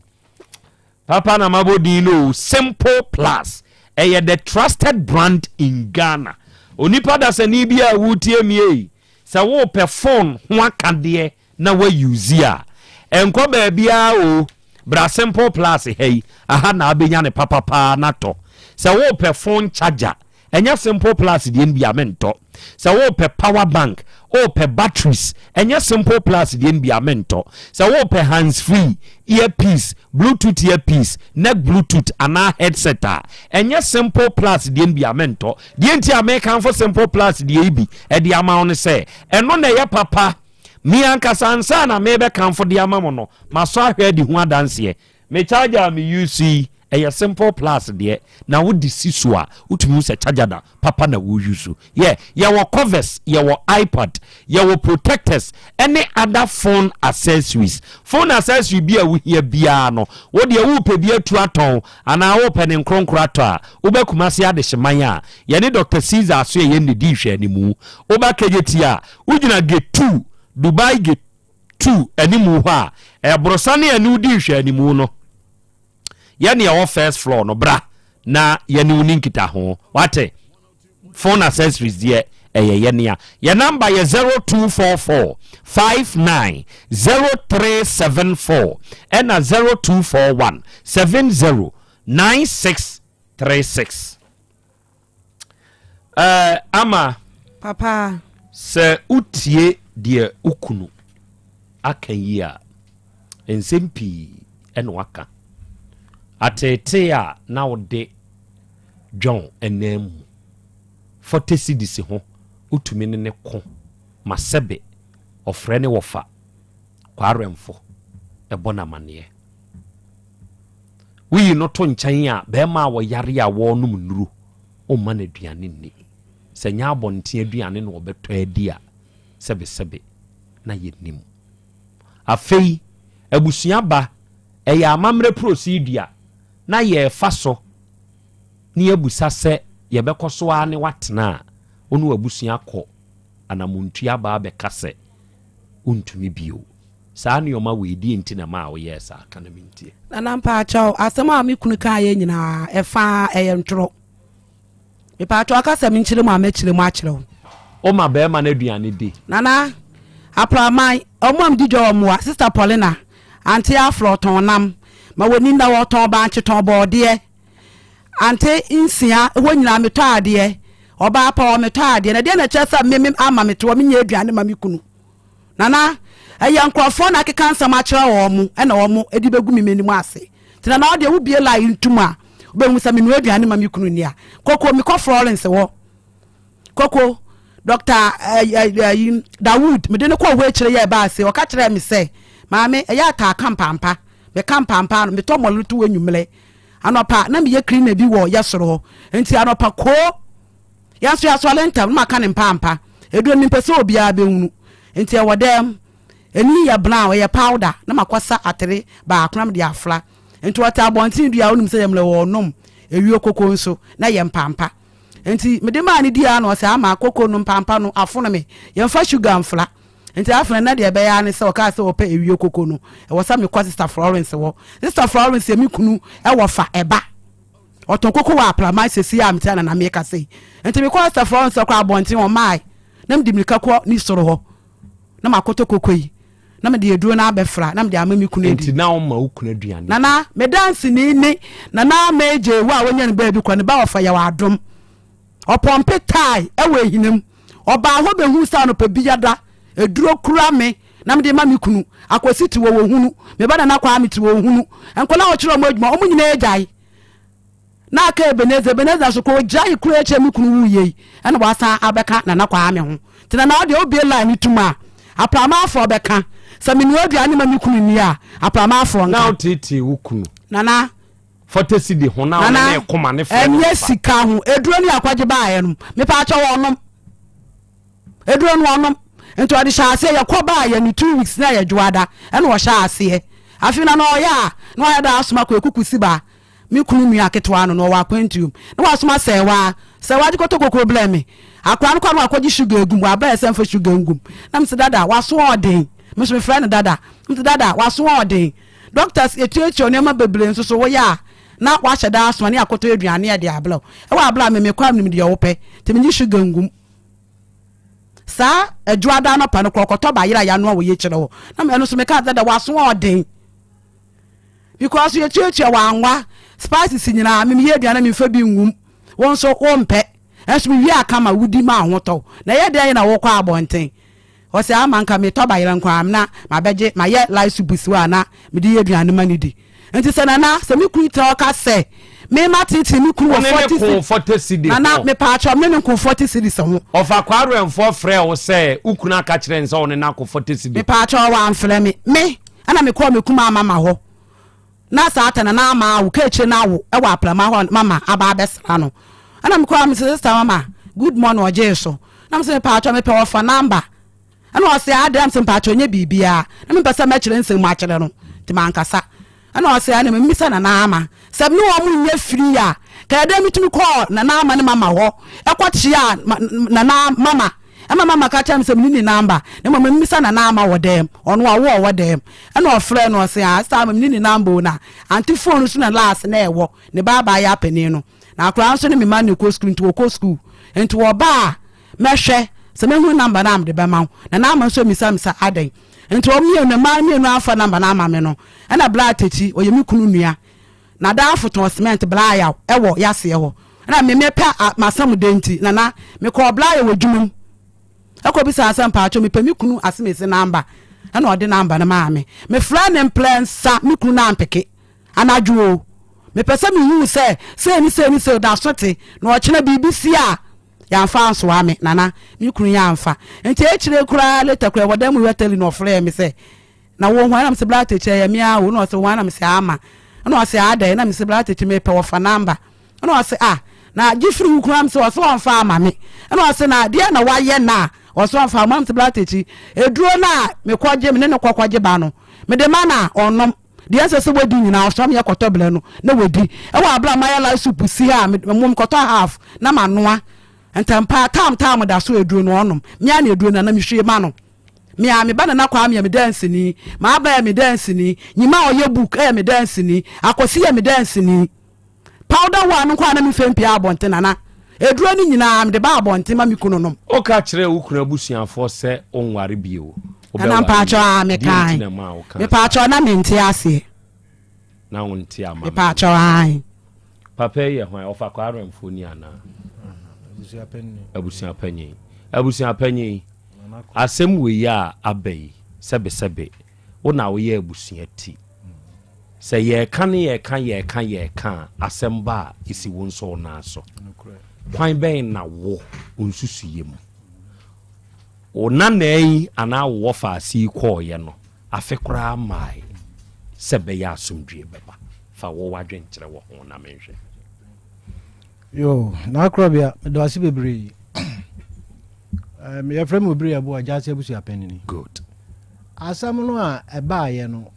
Speaker 21: Papa na mabodino Simple Plus the trusted brand in Ghana. Onipa da sani bia wutie mie sa wo pe phone ho akade na wa use a enko ba bia o bra Simple Plus hey aha na abenya ne papa na to sa wo pe phone charger enya Simple Plus de nbia mento sa wo pe power bank o pe batteries enya Simple Plus de nbia mento sa wo pe hands free earpiece Bluetooth earpiece neck Bluetooth ana headset enya Simple Plus de nbia mento de nti American for Simple Plus de ebi e de ama on se eno na ye papa mi anka sansa na mebe kan for de ama mo no maso ahwe di ho adanse me charger me use a simple plus there na wo disi so a utumi se charger da papa na wo use yeah your covers your iPad your protectors any other phone accessories be a we here bia no wo de wo pe bia tu aton ana wo pe ne nkronkro ato a wo be kumase ade hyeman a ye ne Dr. Caesar so ye ne di hwe animu wo ba kejeti a wo gina gate 2 Dubai gate 2 animu ha e brosane anu di hwe animu no yani ya first floor no bra na yani uninkita ho wate phone accessories there yani ya number ya 0244 590374 and 0241 709636 ama
Speaker 1: papa
Speaker 21: se utie die ukunu akan a ensempi eno aka atete a na wode John enam 40 cedis ho utumi ne ko masebe ofre ne wofa kwaremfo ebona mane wi no to nkan a be ma wo yare a wo num nuru o ma na aduane ni senya abonte aduane no obeto adi a sebe na yenim afei abusua ba eya amamre procedure na ye faso ni abusa se ye bekoso a ne watena onu abusua kɔ anamuntu aba be kase untumi bio saa ne oma we di enti na ma wo yes aka na mintie
Speaker 1: na nampa chaw asema mi kunu ka ye nyina efa ntro me pa chaw aka se mi nchire mu amachire mu akire
Speaker 21: o ma be ma na aduane di
Speaker 1: nana apramai omam di jo mo sister Paulina anti afro ton nam ma woni na wo ton ba nche ton bode ante insia wo nyina meto ade oba pa wo meto ade na de na chesa meme ama meto wo nya aduane ma mikunu nana eya nkrofo na ke kansa ma kire wo mu na wo mu edi begu mimeni mu ase tina na ode wo bie la intuma be hu sa menu aduane ma mikunu nia koko mi ko Florence wo koko Dr. Dawood me de ne ko wo kire ye ba ase o ka kire mi se maame eya ta kampampa me kampampa no me to molutu wenwumle anopa na me ye clean na bi wo yesoro enti anopa ko yaso lentam ma ka ne mpampa edu ni pese obi a be hunu enti e wodem eni ya brown ye powder na makwasa atere ba akram de afla enti wata abontin dua onum se yemle wo nom ewie kokko nso na ye mpampa enti me de ma ni dia no se ama kokko no mpampa no afono me ye mfa sugar mfla enti afena na de be ya ne se o ka se o pe ewie kokko no e wo sa me kwa sister Florence wo sister Florence mi kunu e wo fa eba oton kokko wa apla sesi am tia na me ka sei enti me kwa sister Florence kwa abontin o mai na me di mirika ko ni soro ho na makoto kokko yi na me de eduro na abefra na me de amami kunu
Speaker 21: enti na o ma ukunu aduane
Speaker 1: nana me dance ni nana meje wa wonya ne ba bi kwa ne ba wo fa ya wa adom opompe tai e we hinem oba ho be hu sa no pa biyada eduro kura me na me de ma me kunu akwasiti wo hunu me ba na kwa amiti wo hunu enkola wo kire mo adwuma o munyina ejai na aka Ebeneza so ko jai kura eche me kunu wuye ena wasa abeka na kwa ame ho tina na de obi line tuma aprama afọ beka sa me nuadu ani ma me kunu ni a aprama afọ
Speaker 21: na otiti wukunu
Speaker 1: nana
Speaker 21: 40 cedi ho na na ekoma ne fe
Speaker 1: enye sika ho eduro ni akwaje ba aye me pa acha wonom eduro no wonom ento ade sha ase ye ko ba aye ni 2 weeks na ye dwada ena wo sha ase afi na no ya no ya da asoma ko ekukusi ba me kunu mi aketwa no wa kwantum na wa asoma sewa dikoto ko problem akwa no kwa no akwaji sugar egum wa ba ese mfa sugar engum na mse dada waso odin me so me friend dada mse dada waso odin doctors etuetu onema bebre nso so wo ya na wa hyeda asoma ne akoto aduane ya de abla e wa abla me kwa nim de wo pe te me sugar engum sa adwada no pa no kokoto ba yira ya no wo ye kire wo na me no so me ka dada waso odin because etuetu wa anwa spices nyina me ye aduane me fa bi ngum won so ompe enso me wi aka ma wudi ma ahoto na ye de na wo kwa abonten o se amanka me to bayira nkwa amna ma beje ma ye life subusiwa na me di ye duane mani di enti se na se me kru ta ka se me matiti me kru
Speaker 21: 40 cedi
Speaker 1: na me pa acho me nko 40 cedi se ho
Speaker 21: ofa kwaro enfo frɛ wo se ukuna aka kire nse wo ne na ko 40 cedi
Speaker 1: me pa acho wa amfrɛ me ana me ko me kuma mama ho na saata na ama wo keche na wo e wa plama ho mama aba besra no ana me kwa me sister mama good morning oje so na me se pa acho me pe wo fa number ana o se adam se pa acho nye bibia na me pesa me kire nsem ma kire no ti man kasa ana o se ana me misa na ama se me wo mu nye free ya ka dem mitumi call na ama ne mama ho e kwachia na mama ama mama ka tell me se me ni number na mama misa na ama wo dem ono a wo dem ana o frɛ no se a sta me ni number na anti phone so na last na ewo ne baba ya pani no na akra nso ne me man ko school nti wo ko school nti wo ba mehwɛ se me hu number na am de be ma na ama nso misa adan nti o mi na ma mi no afa number na ama me no ana bla techi o yemi kunu nua na da foton cement bla ya ewo yase ho na me pa masam denti na me ko bla ya wodwumum akọ bi sa asem pa acho me pa mi kunu asemese number ana ode number na ma me fra ne plan sa mi kunu na ampeke anadwo me pese mi hu se da sote na o kire BBC a ya mfa anso ame nana mi kunu ya mfa enti e kire kura later kura wodam we tell no frɛ me se na wo ho na me se bla teche ya mi a wo no se wo na me se ama na o se ada na me se bla teche me pe wo fa number na o se na gifri kunu am se wo so mfa ama me na o se na de na wa ye na oso afa mam se blatechi eduro na me kwaje me ne kwakwaje ba no me de mana onom de ase se wodi nyina oso me yakotoble no na wodi e wa abla maya la soup si ha me mum koto half na manoa entampa tam da so eduro no onom me ana eduro na me hwe ma no me a me ba na kwa me dance ni ma ba me dance ni nyima oye book me dance ni akosi me dance ni powder wa no kwa na me fempi abonte na eduro ni nyina am de ba abonte ma mi kunu nom
Speaker 21: o ka kire wo kunu abusuafo se onware bio
Speaker 1: na pacho me kan me pacho na me nti ase
Speaker 21: na wonti ama
Speaker 1: me pacho ai
Speaker 21: papa ye hwan ofa kwa aremfoni ana abusuapanyi asem we ya abai sebe wona wo ye abusuati se ye kan asem ba isi wonso na so kwan ben na wo onsusuye mu ona nei ana wo fa si ko ye no afekora mai sebe ya asumdue beba fa wo wadwen kire wo ho na menhwe
Speaker 17: yo na Krobea do asi bebre me frame bebre abo ajase abusu apenini
Speaker 21: good
Speaker 17: asam no a eba ye no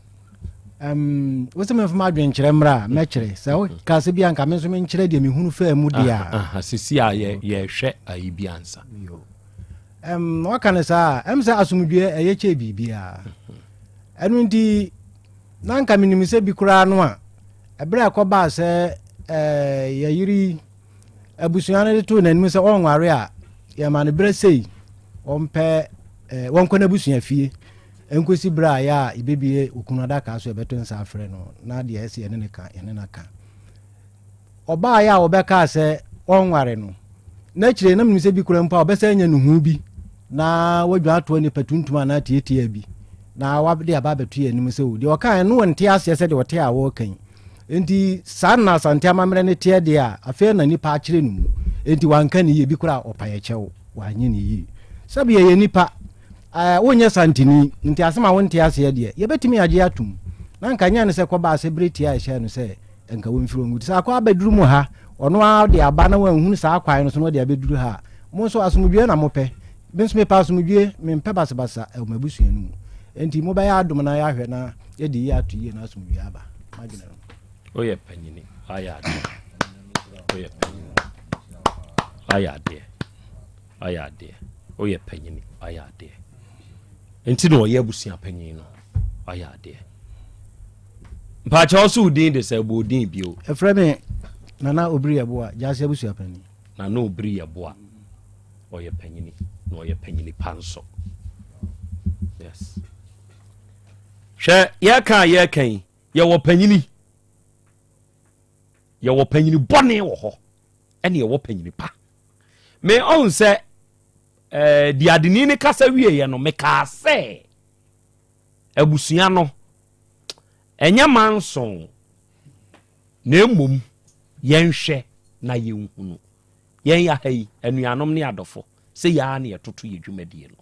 Speaker 17: wose me fama adwen kire mra me kire se o ka se bia nka me so me nkire de me hunu fa mu dia
Speaker 21: sisi a ye hwe ayi biansa
Speaker 17: yo wakane sa se asumdue eye che bibia enu ndi na nka minim se bi kura no a ebre akoba se yayiri abusuane de to nanim se onware a ye ma ne bre sei ompe wonkona abusua fie enkosi bra ya ibebie okunada ka so ebeto nsa afre no na de ese ene ne ka oba ya obeka se onware no na kire na mnise bi kura mpa obesa anya no hu bi na wadwa ato ne patuntum na tietia bi na wabde aba betu ya nim se o de okan no wonte ase se de wote a wo kan enti sanna Asante amamre ne tie de a afa na nipa akire no mu enti wanka ne ye bi kura opaye chewo wanye ne yi sabe ye nipa wonye santini nti asema wonte ase de ye betimi age atum na nka nya ne se koba ase breti a ehye no se enka wonfiro ngu sa kwa abeduru mu ha ono a de aba na wanhunu sa akwan no so no de abeduru ha mo so asumdue na mope benso me pa asumdue me mpe basabasa e mabusua no mu enti mo ba ya adom na ya hwe na ye de ya atu ye na asumdue aba magina
Speaker 21: oye panyini aya de oye panyini aya de oye panyini aya de enti no ye abusua panyini no aya de mpacha oso udin de se bo udin bio
Speaker 17: efreme nana obiri abo a jase abusua panyini
Speaker 21: nana obiri abo a oye panyini no oye panyini panso yes she ye kan ye wo panyini bone wo ho ene ye wo panyini pa me on se di adini ne kasa wie ye no me ka se abusua no enya manson na emom yenhwe na yenhunu yen ya hai anuanom ne adofo se ya na yetoto ye dwumadie no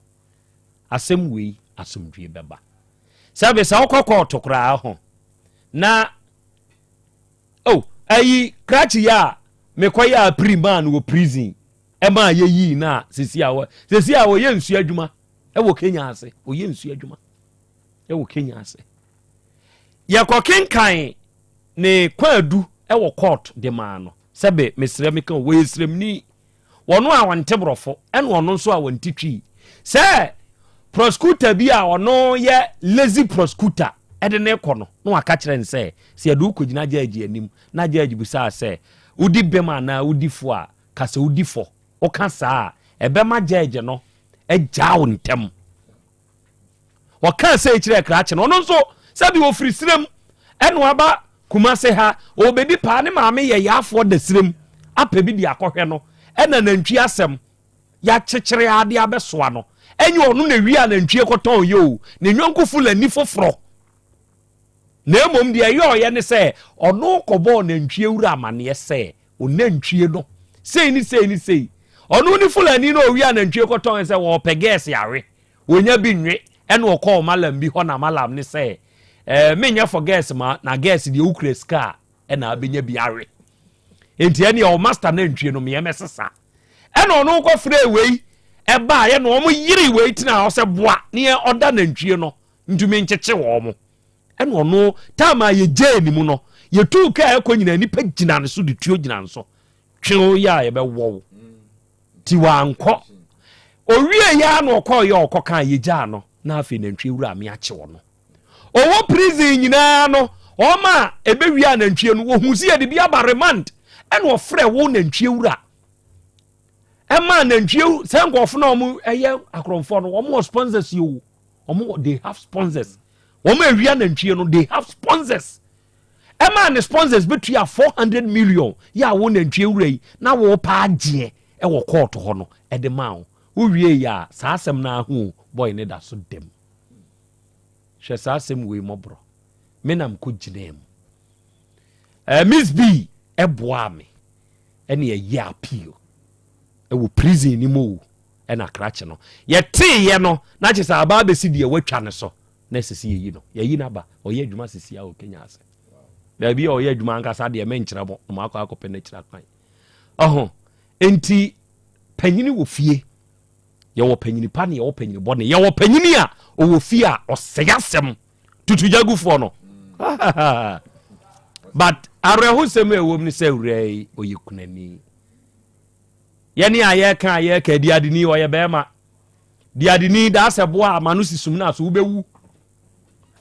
Speaker 21: asem wei asomdwe beba sabe sa okokọ tokra ho na oh ayi krachi ya mekoya priman wo prison e ma ye yi na sesi awo ye nsu adwuma e wo Kenya ase o ye nsu adwuma e wo Kenya ase ye kokenkan ne kwadu e wo court de ma no sebe mesre me kan wo esremni wono a wonte brofo ene wono nso a wonte twi se prosecutor bi a wono ye lazy prosecutor ede ne kono no aka kire nse se ye do kogina judge anim na judge busa se udi bema na udi fo a kase udi fo o ka saa ebe ma judge no e jawo ntem o ka se kire krache no nso se bi wo firi sirem eno aba kumase ha obedi pa ne maame ye yafo da sirem apa bi di akohwe no ena nantwi asem ya kyekere ade abesoa no enye onu na wi a nantwi ekoton yo ne nwonko fulani foforo na emom de ye ne se onu kobo nantwi ewura amane se o nantwi no sei ni onu ni fulani no wi a nantwi ekoton se wo peges yawe wonya bi nwe ena o call malam bi ho na malam ne se menya for gas ma na gas de ukre ska ena abenya bi awe enti ene o master na ntwie no me yemesesa ena ono ko free wei e ba ye no omo yiri wei tina o se boa ne oda na ntwie no ntumi ncheche wo mo ena ono tama ye je ni mu no ye tu ka ekonyina nipa gina ne so de tuo gina nso twe ya ye be wo ti wa anko owie ya na okọ ye okoka ye ja no na afi na ntwie wura me ache wo no owo prison nyina no oma ebewia na ntwie no wo husi ye de bia ba remand ene ofre wo na ntwie wura ema na ntwie senko na omu eye akromfo no omu sponsors you omu they have sponsors omu ewia na ntwie no they have sponsors ema na sponsors betu ya 400 million ya wo na ntwie wura yi na wo pa agye e wo court ho no e de ma wo wie ya sa asem na hu boy ne da so dem hwe sa asem we mobro menam ko ginem Miss B eboa me ene ye appeal e wo prison ni mo e na krache no ye te ye no na che sa ba be si de watwa ne so na sisi ye yi no ye yi na ba o ye adwuma sisi a o Kenya ase da bi o ye adwuma anka sa de me nkyira bo ma akọ na kyira kwan oho enti panyini wo fie ye wo panyini pa ne ye wo panyini bo ne ye wo panyini a o wo fie a o seyasem tutujagufo no but arehu seme ewom ni se urei oyikunani yani aye ka diadini o ye bema diadini da asebo a manu sisum na so ubewu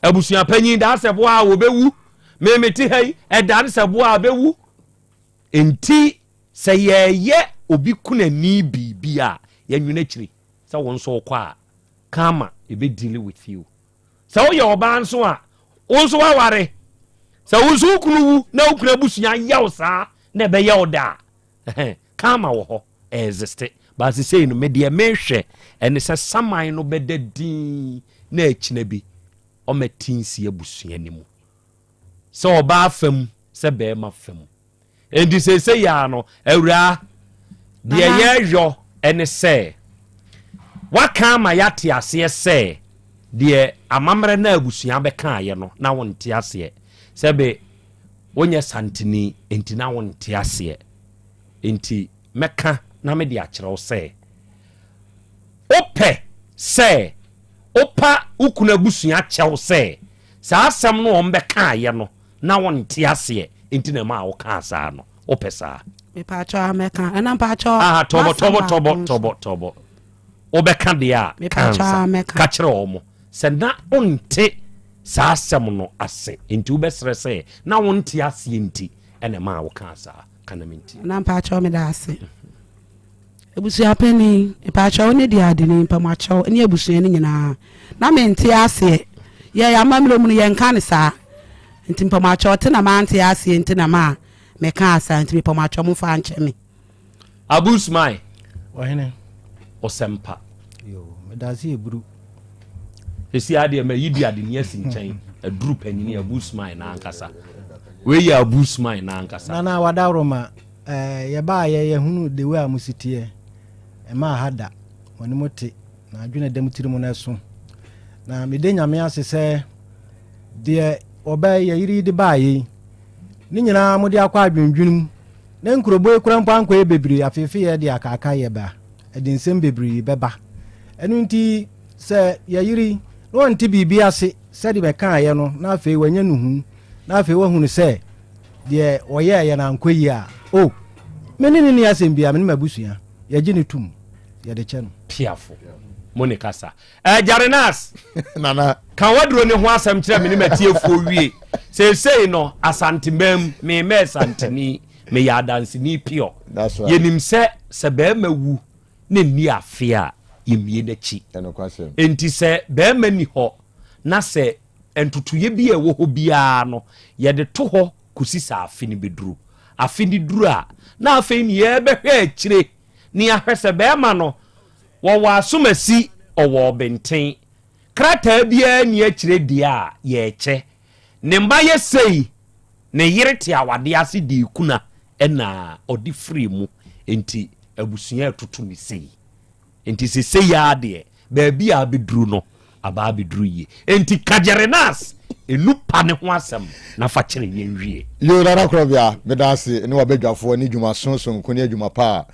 Speaker 21: abusua panyin da asebo a wo bewu memeti hei edan sebo a bewu enti se ye obi kunani bibia ya nwuna kiri se won so kwa kama ebe deal with you se wo ye oba nso a won so waware se wusu kunu na ukuna busua yaw sa na be yaw da kama wo ho existe ba se sei no me de mehwe ene se saman no bedadin na akina bi o matinsi abusua ni mu se oba afam se be ma fam endi se ya no awura de ye yo ene se wakama yate ase se de amamre na abusua be kan ye no na wonte ase sebe wonye santini enti na wonte ase enti meka na me de akyerew se ope se opa ukuna busua kyew se sa asem no ombe kan ye no na wonte ase enti na ma wo kan sa no ope sa
Speaker 1: me pa cha meka ena pa cha
Speaker 21: tobo obeka de a kansa ka kyerɛ omo sɛ na onte saa asɛm no ase enti wobɛsrɛ sɛ na wonte ase enti ɛna ma wo kansa kana menti
Speaker 1: na pa cha me da ase ebusua pani pa cha oni di adini pa ma cha eni ebusua ni nyina na menti ase ye ya mamro mu ye nka ne saa enti pa ma cha te na ma ante ase enti na ma me ka asa enti pa ma cha mu fa nche me
Speaker 21: abusmai
Speaker 17: ohene
Speaker 21: osempa
Speaker 17: yo medasi eburu
Speaker 21: esi ade ma yidi ade ne asi nchen aduru panyini abusmai na ankasa we ya abusmai na ankasa
Speaker 17: na wadawroma ye ba ye hunu de we amusitie e ma hada woni mote na adwene dem tirimu na so na mede nyame ase se de oba ye yiri de ba yi ne nyinaa mode akɔ adwendwunum na nkuroboe kura mpo ankɔ bebree afefe yɛ de akaka yɛ ba ɛde nsɛm bebree bɛba ɛno nti sɛ yɛyiri na wɔnte biribi ase sɛde bɛka yɛ no na afei wanya no hu na afei wahunu sɛ deɛ wɔyɛ yɛ na ankɔ yi a o mene ne ne asɛm bia mene mabusua yɛgye ne tum yɛde kyɛ no
Speaker 21: piafo monica sa Jarenas nana kan waduro ne ho asɛm kyerɛ me ne matiefoɔ wie seesei no asantembam me mɛ santeni me yɛ adanseni pio yɛnim sɛ bɛrima wu ne nni afe a yɛmmie n'akyi enti sɛ bɛrima ni hɔ na sɛ ntotoyɛ bi a ɛwɔ hɔ biara no yɛde to hɔ kɔsi sɛ afe no bɛduru afe no duru a na afei ne yɛbɛhwɛ akyire ne yɛahwɛ sɛ bɛrima no wɔwɔ asomasi ɔwɔ benten krataa biara ni akyire deɛ a yɛkyɛ ne mba yɛ sei ne yere te awade ase de kuna ɛna ɔde firi mu enti abusua ɛtoto ne sei enti se sei ya deɛ baabi a bɛduru no aba bɛduru yie enti Jarenas enu pa ne ho asɛm na fa kyerɛ yɛn wie
Speaker 5: yo nana Krobea medase ne wabadwafoɔ ne dwuma sonson ko ne adwuma pa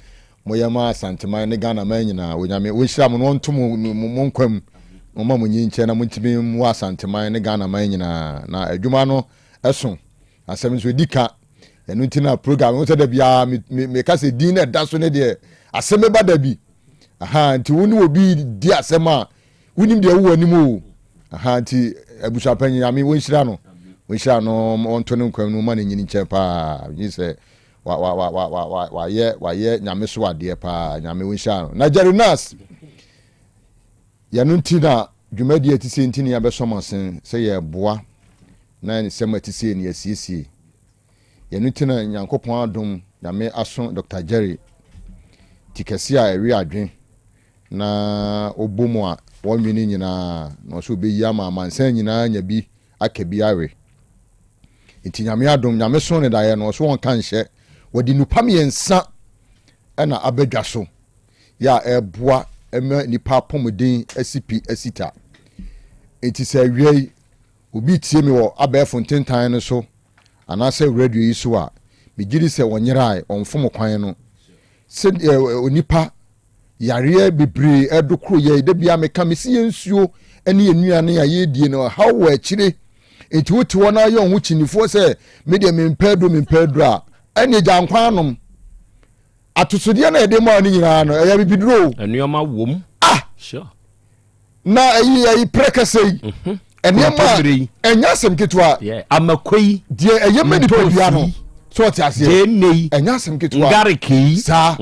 Speaker 5: moyama santeman ne Ghana man nyina onyame wo hyira mo no ntom mo nkwam mo ma mo nyinche na mo ntimi mo asanteman ne Ghana man nyina na adwuma no ɛso asɛm nso dika ɛno ntina program wo tɛda bia me ka sɛ din na da so ne de Asem Beba Dabi aha nti woni obi di asɛm a wonim de wo anim o aha nti abusuapan nyame wo hyira no onto ne nkwam no ma ne nyinche pa yi sɛ wayɛ nyame so adeɛ paa nyame wonhyia no na Jarenas yɛno nti na dwumadi ati sɛ nti ne yɛbɛsɔmasen sɛ yɛ boa na ne sɛm ati sɛ ne yɛsiesie yɛno nti na Nyankopɔn adom nyame aso Dr. Jerry tikɛse a ɛwe adwen na obomu a wɔnwene nyinaa na ɔsɛ obɛyi ama amansan nyinaa nya bi aka bi awe nti nyame adom nyame so ne daeɛ no ɔsɛ wɔnka nhyɛ wɔde nupam yɛnsa ɛna abadwa so ya ɛboa ɛma nipa pomodin asipi asita enti sɛ awiei obi tie me wɔ abɛɛfo ntentan no so anaasɛ radio yi so a megiri sɛ wɔnyerae ɔmfom kwan no sɛ onipa yareɛ bebree ɛdokoro yɛ da bia meka mesi yɛnsuo ɛne yɛnnuane a yɛdie no haw wɔ akyire enti wote wɔ no ayɛ ɔho kyinifoɔ sɛ medeɛ mempɛduro a ɛne gyankwa anom atosodeɛ na ɛde ma no nyinaa no ɛyɛ bibiduro
Speaker 21: ɛnneɛma wom sure
Speaker 5: na ɛyi prekɛsɛ yi ɛnneɛma ɛnyɛ asɛm ketewa
Speaker 21: amakɔyi
Speaker 5: deɛ ɛyɛ ma nipa dua no so ɔte aseɛ ɛnyɛ asɛm ketewa
Speaker 21: ngareki
Speaker 5: saa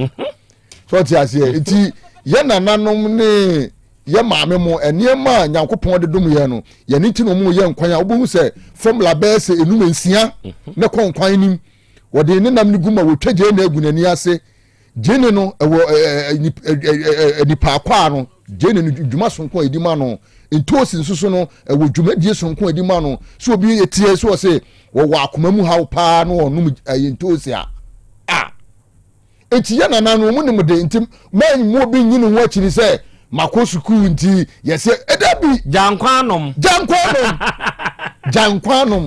Speaker 5: so ɔte aseɛ nti yɛ nananom ne yɛ maame mo ɛnneɛma Nyankopɔn de dom yɛ no yɛne nti no mu yɛ nkwan a wobɛhu sɛ formula bɛɛ sɛ enum nsia ne kɔ nkwan nim wɔde ne nam ne guma wɔtwa gye na agu n'ani ase gye no ɛwɔ nipa akwa no gye no dwuma sonko edi ma no ntosi nsoso no ɛwɔ dwumadie sonko edi ma no so obi etie so ɔsɛ wɔwɔ akoma mu haw paa no ɔnum ntosi a enti yɛ nana no mu ne mu de ntim man mu obi nyine ho akyiri sɛ mako sukuu nti yɛsɛ edabi
Speaker 21: jankwanom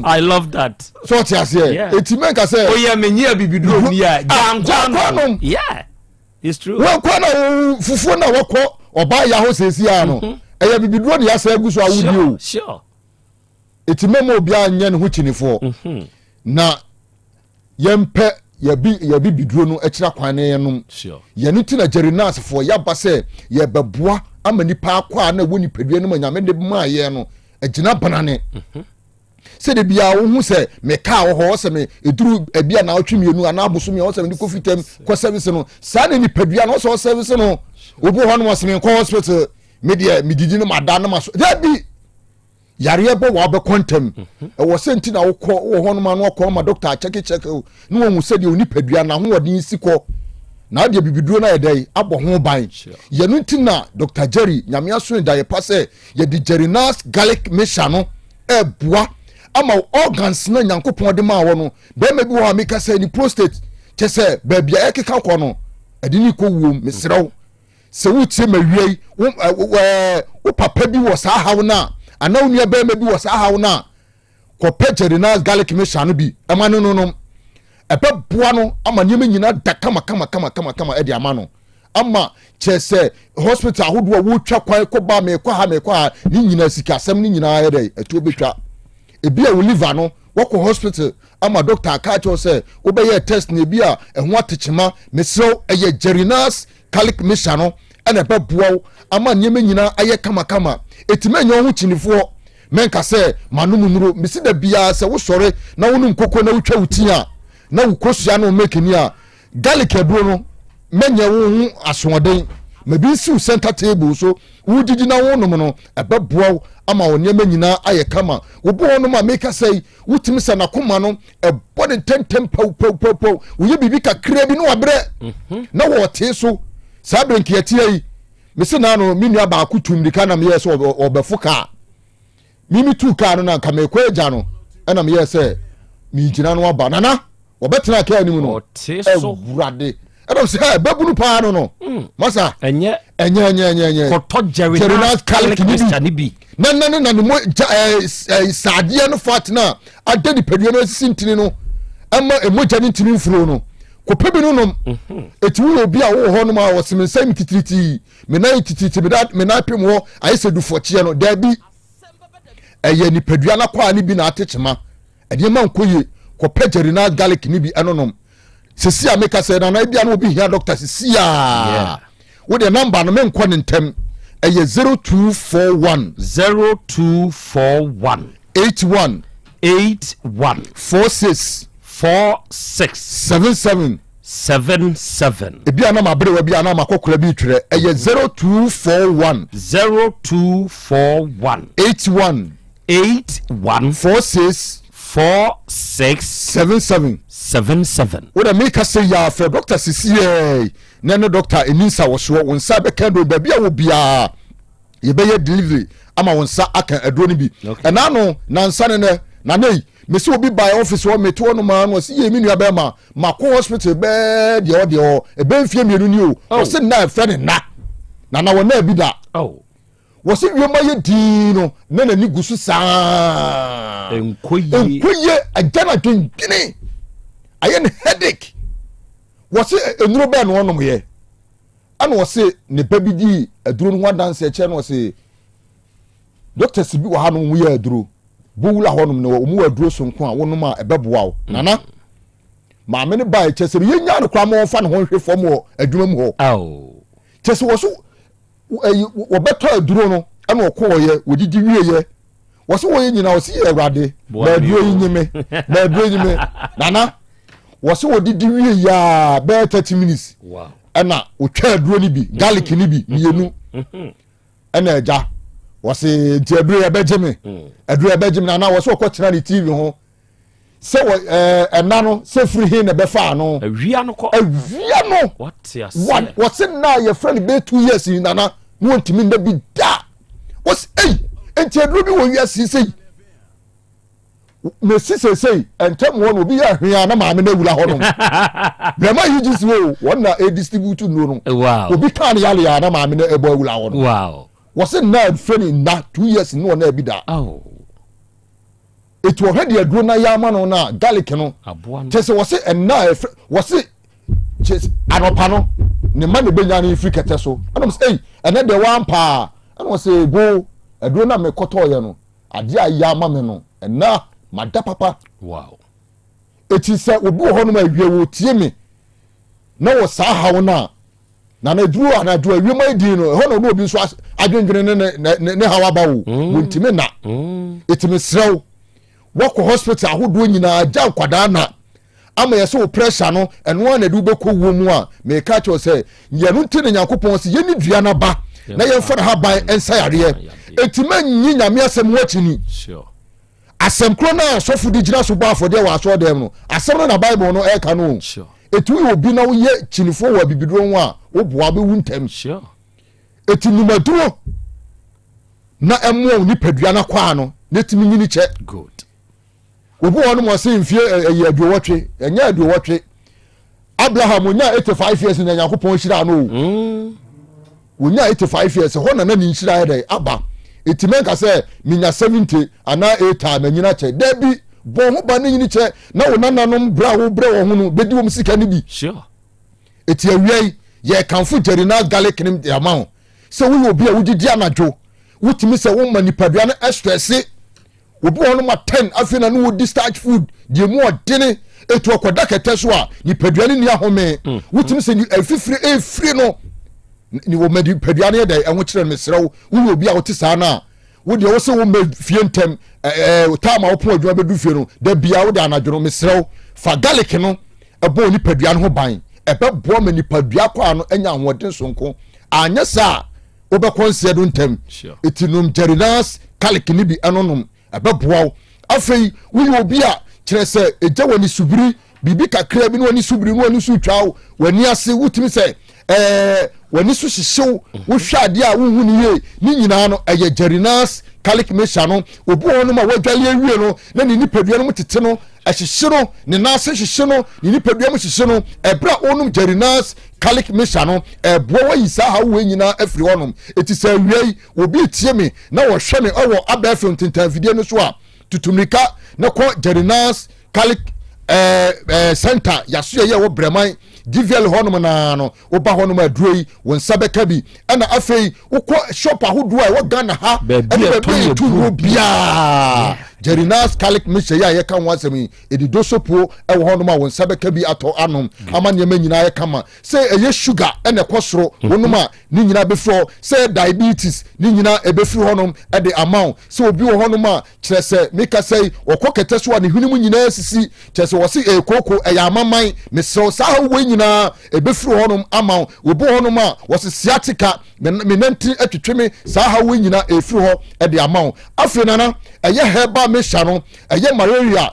Speaker 5: I
Speaker 21: love that
Speaker 5: so ɔte aseɛ eti men ka sɛ
Speaker 21: oyɛ menyia bibiduro ni a jankwanom yeah it's true
Speaker 5: wɔn kɔ na fufuo na wɔkɔ ɔbaa yɛ aho sɛsi a no ɛyɛ bibiduro ne yɛsɛ agu so awudi o
Speaker 21: sure
Speaker 5: eti mɛma obi anyɛ ne ho kyinifoɔ na yɛmpɛ yɛbi biduro no akyira kwan ne yɛnom yɛno nti na Jarenas foɔ yɛaba sɛ yɛbɛboa ama nipa akɔ a na ɛwɔ nipadua no ma nyame de maa yɛ no agyina banane sɛ de bia wo hu sɛ meka wɔ hɔ sɛ me eduru abia na otwe mienu ana aboso me wɔ sɛ me kɔ fitam kɔ service no saa ne nipadua no wɔ service no obi hɔ no wɔ sɛ me kɔ hospital me de me didi no mada no maso dabi yareɛ bɔ wɔ abɛkɔntam ɛwɔ sɛ nti na wokɔ wɔ hɔ no ma no akɔ ma doctor check no wɔn sɛ de onipadua na ho wɔde si kɔ na de bibiduro na yɛdɛ abɔ ho ban yɛno nti na Dr. Jerry nyame aso da yɛ pa sɛ yɛde Jarenas garlic mixture no ɛboa ama organs na Nyankopɔn de ma wɔ no bɛma bi wɔ a meka sɛ ni prostate kyɛ sɛ baabi a ɛkeka kɔ no ɛde ni kɔ wuom mesrɛw sɛ wotie ma wiei wo papa bi wɔ saa haw na ana onua bɛma bi wɔ saa haw na kɔpɛ Jerinas garlic mixture no bi ɛma no no ɛbɛ boa no ama nneɛma nyina da kama ɛde ama no ama kyɛ hospital ahodoɔ a wotwa kwan kɔba mekɔ ha ne nyina sika asɛm ne nyinaa yɛ dɛ ɛtuo bɛtwa ebi a wo liver no wɔkɔ hospital ama doctor aka kyerɛ sɛ wobɛyɛ test na ebi a ɛho atekyema mesrɛw ɛyɛ Jerinas garlic mixture no ɛna ɛbɛboa wo ama nneɛma nyinaa ayɛ kama ɛtumi anya ho kyinifoɔ menka sɛ manom nuro mesi da biara sɛ wosɔre na wonum koko na wotwa wo ti a na wo kosua no mekini a garlic aduro no menya wo ho asoɔden mabi nsiw center table so wodidi na wo nom no ɛbɛboa wo ama wo nneɛma nyinaa ayɛ kama wo bo no ma meka sɛ wotimi sɛ nakoma no ɛbɔ ne ntɛntɛm pau woyɛ biribi kakra bi no wabrɛ na wɔte so saa brenkiatia yi mesi na no me nua baako tumdika na meyɛ sɛ ɔbɛfo kaa mimi tu kaa no na nka mekɔ agya no ɛna meyɛ sɛ megyina no aba nana wɔbɛtena kaa anim no ɛwurade ɛdɔm sɛ bɛbunu paa no masa ɛnyɛ
Speaker 21: kɔtɔ Jerinas garlic mixture ni bi
Speaker 5: na ne mo saadeɛ no fat na ada nipadua no asisi ntini no ɛma emogya ne ntini mfuro no kɔpɛ bi no nom ɛti wo obi a wo hɔ nom a wɔsem nsɛm titiriti menan titiriti menan pem hɔ ayɛ sɛ dufɔkyeɛ no daabi ɛyɛ nipadua na kɔ a ne bi na atekyema ɛdeɛ ma nkɔye kɔpɛ Jerinas garlic ni bi ɛno nom sisi a meka sɛ na bia na obi hia doctor sisi a wo de number no menkɔ ne ntɛm ɛyɛ 0241 81 46 77 ebi ana ma bere wa bi ana ma kokora bi twere ɛyɛ 0241 81 46 77 wo da meka sɛ ya fɛ doctor sisi na ne doctor eninsa wo so wo nsa be kan do ba bia wo bia ye be ye delivery ama wo nsa aka aduro ni bi ɛna no na nsa ne na nei mesi obi by office wo meto no ma no si ye mi nua be ma ko hospital be de o e be mfie mienu ni o se na fɛ ne na wo na bi da wo se wioma ye din no na ni gusu saa enkoye agana dwendwene aye ne headache wo se enuro be no onom ye ana wo se ne ba bi di aduro no wadanse e che no wo se doctors bi wo ha no mu ye aduro bowula honom ne wo mu aduro sonko a wonom a ebeboa wo nana ma me ne ba e che se ye nya no kwa ma wo fa ne ho hwe fom wo adwuma mu ho che se wo so wo beto aduro no ana wo ko ye wodidi wieye wo se wo ye nyina wo se ye awrade ba aduro yinyime nana wo se wodidi wieye ya be 30 minutes ana wo twa aduro ni bi garlic ni bi mienu ana eja wo se ti aduro ya bejeme na wo se ko tena ni TV ho se wo ɛna no se free hin na be fa no
Speaker 21: awia no
Speaker 5: what se na ye friend be 2 years na no ntimi nda bi da wo se enti aduro bi wo wi asisi me sisesei entem won obi ya hwea na maame na wula hono brema yi just wo won na e distribute no no obi kan yale ya na maame na ebo wula hono was it na friend na 2 years no na bi da it wo hede aduro na ya ma no na garlic no tese was it na was it just anopa no ne ma ne benya na free kete so ana say ene de wan pa ana was say go aduro na me koto ye no ade ya ma me no na mada papa eti se obi ho no ma wie wo tie me na wo sa hawo na duru ana duru wie ma di no ho no obi so adwendwene ne hawa ba wo wontime na eti me srew wo ko hospital ahodo nyina agya kwada na ama yese wo pressure no eno na du beko wo mu a me ka cho se ye no ntine Nyankopɔn se ye ni dua na ba na ye mfa ha ban ensa yare eti ma nyi nyame asem wachini asem kro na sofu di gina so ba afode wa aso dem no asem na bible no e ka no etu obi na wo ye chinifo wa bibiduro ho a wo boa be wuntem eti numaduro na emo ni padua na kwa no netimi nyini che
Speaker 21: good
Speaker 5: obi wonu mo se mfie ye aduwotwe enya aduwotwe Abraham onya 85 years na Yakobon hira no wonya 85 years ho na ni hira ede aba etimen ka say minya 70 ana 8 na nyina che debi bo ho ba ne nyini che na wonananom bra wo bra wo ho no bedi wo sika ne bi
Speaker 21: sure
Speaker 5: eti awiei ye kanfo jerina garlic nim de ama ho se wo obi a wudidi anadwo wutimi se wo manipadua no stress obi ho no ma 10 afina no wo starch food de mu odene etu okoda kete so a nipadua ne ni ahome wutimi se ni afifire free no ni wo medi padua ne de enwo kire no mesrew wo obi a wote saa na wo de wo se wo me fie ntem tama wo pon adwuma bedu fie no da bia wo de anadwo no mesrew fa garlic no ebo ni padua no ho ban ebe bo ma nipadua kwa no anya ahoden sonko anya sa wo be konse do ntem etinum jerinas garlic ni bi anonom ebe boaw afei wo obi a kire se eja wani subiri bibi kakra bi no wani subiri no wani su twaw wani ase wutimi se wani su hihyew wo hwade a wo hu ni ye ni nyina no eye jerinas garlic mesha no obi won ma wadwale awie no na ni nipadua no mtete no ahihye no ne nase hihye no ni nipadua mo hihye no ebra onum jerinas garlic mesha no ebo wa yisa ha wo nyina afiri wonom etisa wiei obi tie me na wo hwe me owo abafe ntintan video no so a tutumika na ko jerinas garlic center yaso ye wo breman DVL honum na no oba honum adroi won sabeka bi ana afei ukọ shop ahodo a wo Ghana ha e be tu bia jerinas garlic misha ya ye kan wasemi edido sopo e wo honum a won sabeka bi ato anom ama ne manyina ye kama say eye sugar ene kwosoro wonum a ni nyina be fro say diabetes ni nyina e be fri honum e de amount say obi wo honum a kire say meka say okokete so a ne hunimu nyina sisi kire say wo si ekoko e ya amaman meso sa wo na ebefiri honum ama obo honum a wose sciatica menanti atwetweme saa ha wo nyina efiri ho e de ama afi nana eye heba mesha no eye malaria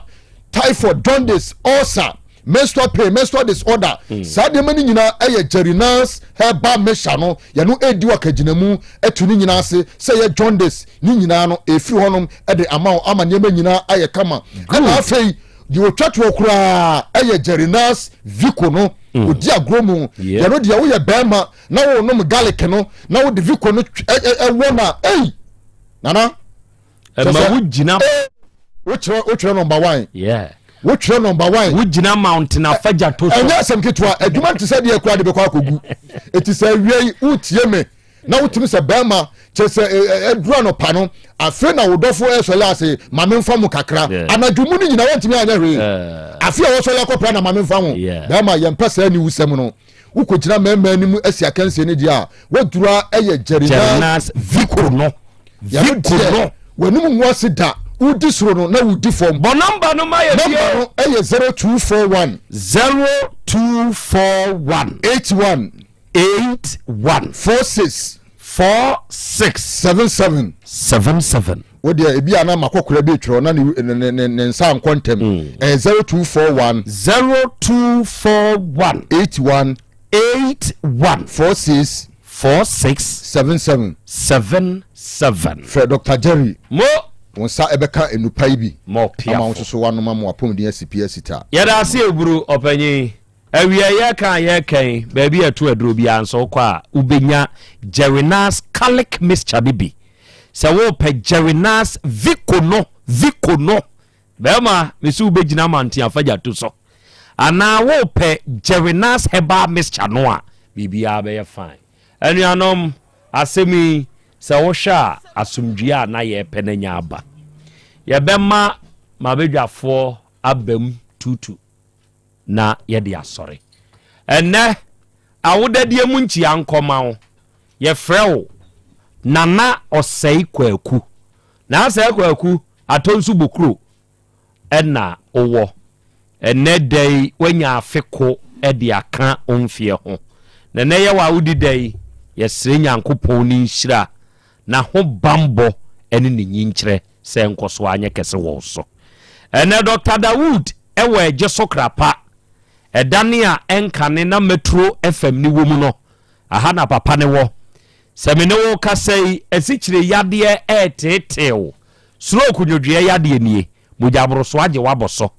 Speaker 5: typhoid jaundice ulcer menstrual pain menstrual disorder saa de mani nyina eye jerinas heba mesha no ye no edi wakaginamu etu ni nyina ase say ye jaundice ni nyina no efiri honum e de ama ne nyina aye kama ana afei di otwatwo kura eye jerinas viko no odi agromu ya no dia wo ye bema na wo no garlic no na wo de viko no wona nana
Speaker 21: ma wo gina
Speaker 5: wo tro number 1
Speaker 21: yeah
Speaker 5: wo tro number 1
Speaker 21: wo gina mountain afaja to so
Speaker 5: enya asem ketwa adwuma te se de akura de be kwa akogu etisa wiei utie me na wotumi se bema chese edura no pa no afi na wodofo esole ase mamemfa mu kakra anadwumu ni nyina wantimi anya hwe afi a wosole akopra na mamemfa mu bema yempesa ni wusem no ukogina mema ni mu asi akanse ni dia wodura eye jerinas
Speaker 21: viko no
Speaker 5: wanimu nwose da udi soro no na udi fom
Speaker 21: bo number no ma ye
Speaker 5: no eye 0241
Speaker 21: 77
Speaker 5: wodi ebi ana makokora be twro na ne nsa nkontem 0241 4677 for Dr. Jerry
Speaker 21: mo
Speaker 5: wonsa ebeka enupa ibi
Speaker 21: mo pia
Speaker 5: ama so wanoma mo apomdin CPS ta
Speaker 21: yada ase eburu opanyi awia ye kan baabi atu aduro bi anso kwa ubenya jerinas garlic mixture bibi se wo pe jerinas viko no bema mesu ubegina manti afaja to so ana wo pe jerinas herbal mixture no a bibia be fine anuanom asemi se wo hwa asumdua na ye pe na nya aba ye bema mabedwafo abam tutu na ye de asore enne awodadie mu nchi ankoma wo ye frɛwo nana osei kwaku na asei kwaku atonsu bokuro enna owo enne dai wanya afeko e de aka onfie ho na ne ye wa wudi dai ye sire nyankopon ni nhira na ho bambo ene ni nyinkyere se nkoso anye kese wo so enne Dr. Dawood ewe jesokrapa edania enkane na Metro FM ni womu no aha na papa ne wo semene wo kasei esikyire yade etetew suro kunodwe yade nie mujabro so age waboso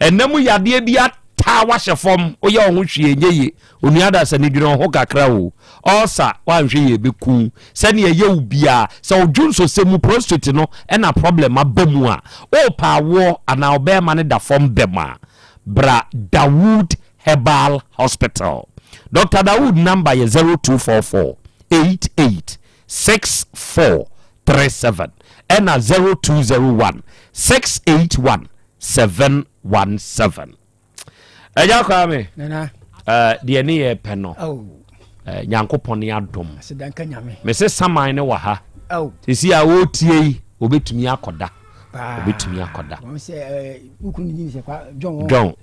Speaker 21: enam yade bia taa wahyɛ fam woyɛ wo ho hwie nyɛ ye onuada sɛ ne dwene ho kakra wo ɔsa wanhwɛ yɛ bɛku sɛnea ɛyɛ wo biaa sɛ wodwo nsosɛ mu prostate no ɛna problem aba mu a wopa awoɔ anaa ɔbɛɛma no da fam bɛm a bra Dawood Herbal Hospital. Dr. Dawood number is 0244 88 6437 and 0201 681 717. Eja kwame.
Speaker 7: Nana.
Speaker 21: De ne ye pe no. Nyankopon ya dom.
Speaker 7: Sedanka nyame.
Speaker 21: Me se saman ne wa ha. Sisi a wo tie obetumi akoda. Obetumi akoda.
Speaker 7: Mo se ukunu ni se kwa
Speaker 21: John.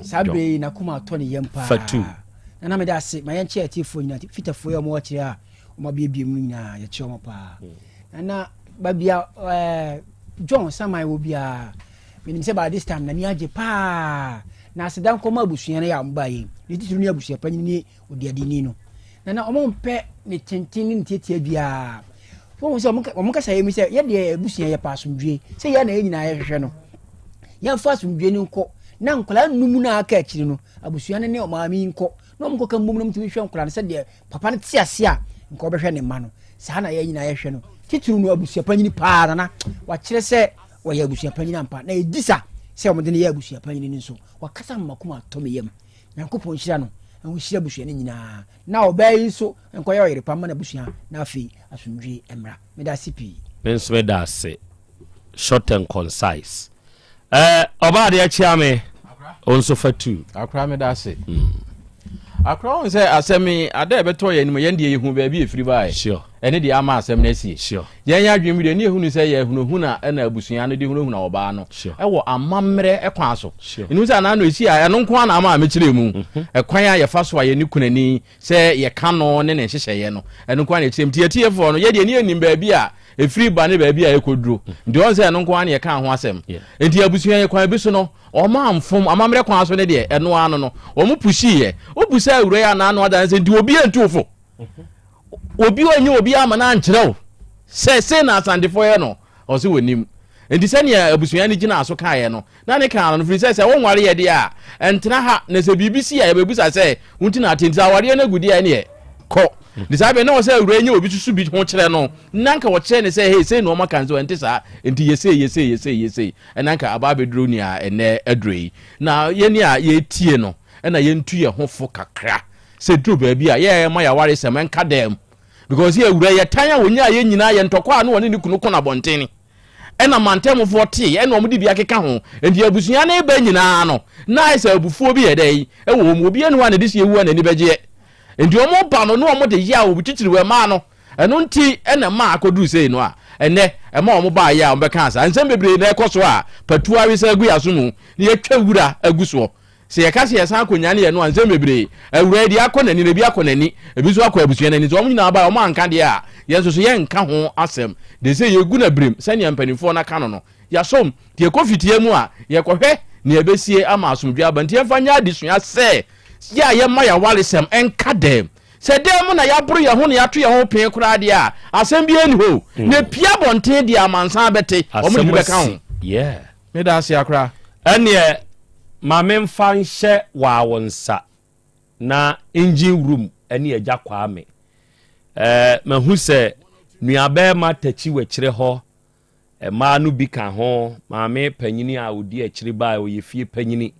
Speaker 7: Sabe na kuma to ne yempa.
Speaker 21: Fatu.
Speaker 7: Na me da se ma yen che atifo nyina fitafo ye mo wa kire a mo biebie mu nyina ye che mo pa. Na babia John saman wo bia menim se by this time na ni age pa na sedan koma abusua na ya mba yi ne tituru ni abusua panyi ni odiadini no na omo mpe ne tintin ni tietia bia wo se omo ka saye mi se ye de abusua ye pa asomdwe se ye na ye nyina ye hwehwe no ye fa asomdwe ni nko na nkola numu na aka akiri no abusua ne omo ami nko na omo ka mbum no mtumi hwe nkola se de papa ne tiase a nko behwe ne ma no sa na ye nyina ye hwehwe no tituru no abusua panyi pa na wa kire se wa ya abusua panyi na mpa na edisa se omo de ne ya abusua panyi ni nso wa kasa makoma atome yam Nyankopon hira no en hira abusua ni nyina na obai so enko ya oyere pa ma na abusua na afi asomdwe emra me da sipi
Speaker 21: menso me da se short and concise oba de achia me onso fatu
Speaker 6: akra me da se akra on say asemi ada ebeto ye nim ye ndie yehu ba bi efiri ba
Speaker 21: sure
Speaker 6: ene de ama asem na sie
Speaker 21: sure
Speaker 6: ye nya adwem de ne ehunu say ye ehunu na na abusua no de ehunu oba no ewo amamre ekwan so enu say na no esi a eno nko na ama mekire mu ekwan a ye fa so a ye ni kunani say ye ka no ne ne hyehye ye no eno nko na ekyem tie fo no ye de ne enim ba bi a efiri ba ne ba bi a ekoduro ndi on say eno nko na ye ka ho asem enti abusua ye kwan bi so no ọma amfom amamre kwan so ne de eno ano no omu pushi ye obusa awure ya na anu adan se ndi obi entufo obi onye obi ama na nkyerɛw se na asandefo ye no o se wonim enti se ne abusua ne gina aso kae no na ne kan no firi se wonware ye de a entena ha na se bibisi ya bebusa se wunti na atenti aware na gudi ya ne ye kɔ disabe na o se awure nye obi susu bi ho kyerɛ no nanka wo kyerɛ ne se hey se no maka nso enti sa enti yese enanka aba bedro ni a ene adrei na ye ni a ye tie no na ye ntu ye ho fo kakra se dro ba bi a ye ma ya ware se men ka dem because ye awure ye tan a wonya ye nyina ye ntokwa na woni ni kunu kona bonteni ena mantem fo tie ena omudi bi akeka ho enti abusua na eba nyina no na ise abufuo bi ye dai ewo mo bi enu a na disi ewu na ni beje enti omo ba no omo de ya obi titiri we ma no eno nti ena ma akodu sei no a ene ema omo ba ya ombe kansa nsem bebre na ekoso a patua wi sa gu yaso mu ne yetwa wura aguso se ye ka se ye san konya ne ye no nsem bebre awura di akonani na bi akonani ebi so akọ abusua nani so omo nyina ba omo anka de a ye so ye nka ho asem de se ye gu na brem sani ampanifo na ka no yasom tie kofitie mu a ye kohwe ne ebesie ama asomdua abanti emfanya adisua se ya ye ma ya wale sem enka dem se dem na ya buru ye ho na ya to ye ho pen kura de a asem bi eni ho ne pia bonten de amansan bete omo de beka ho
Speaker 21: yeah
Speaker 6: me da ase akra
Speaker 21: ene ma memfa nhye wa wonsa na engine room ene agya kwa me mahu se nuabe ma tachi we kire ho ma no bi ka ho ma me panyini a odi a kire ba o ye fie panyini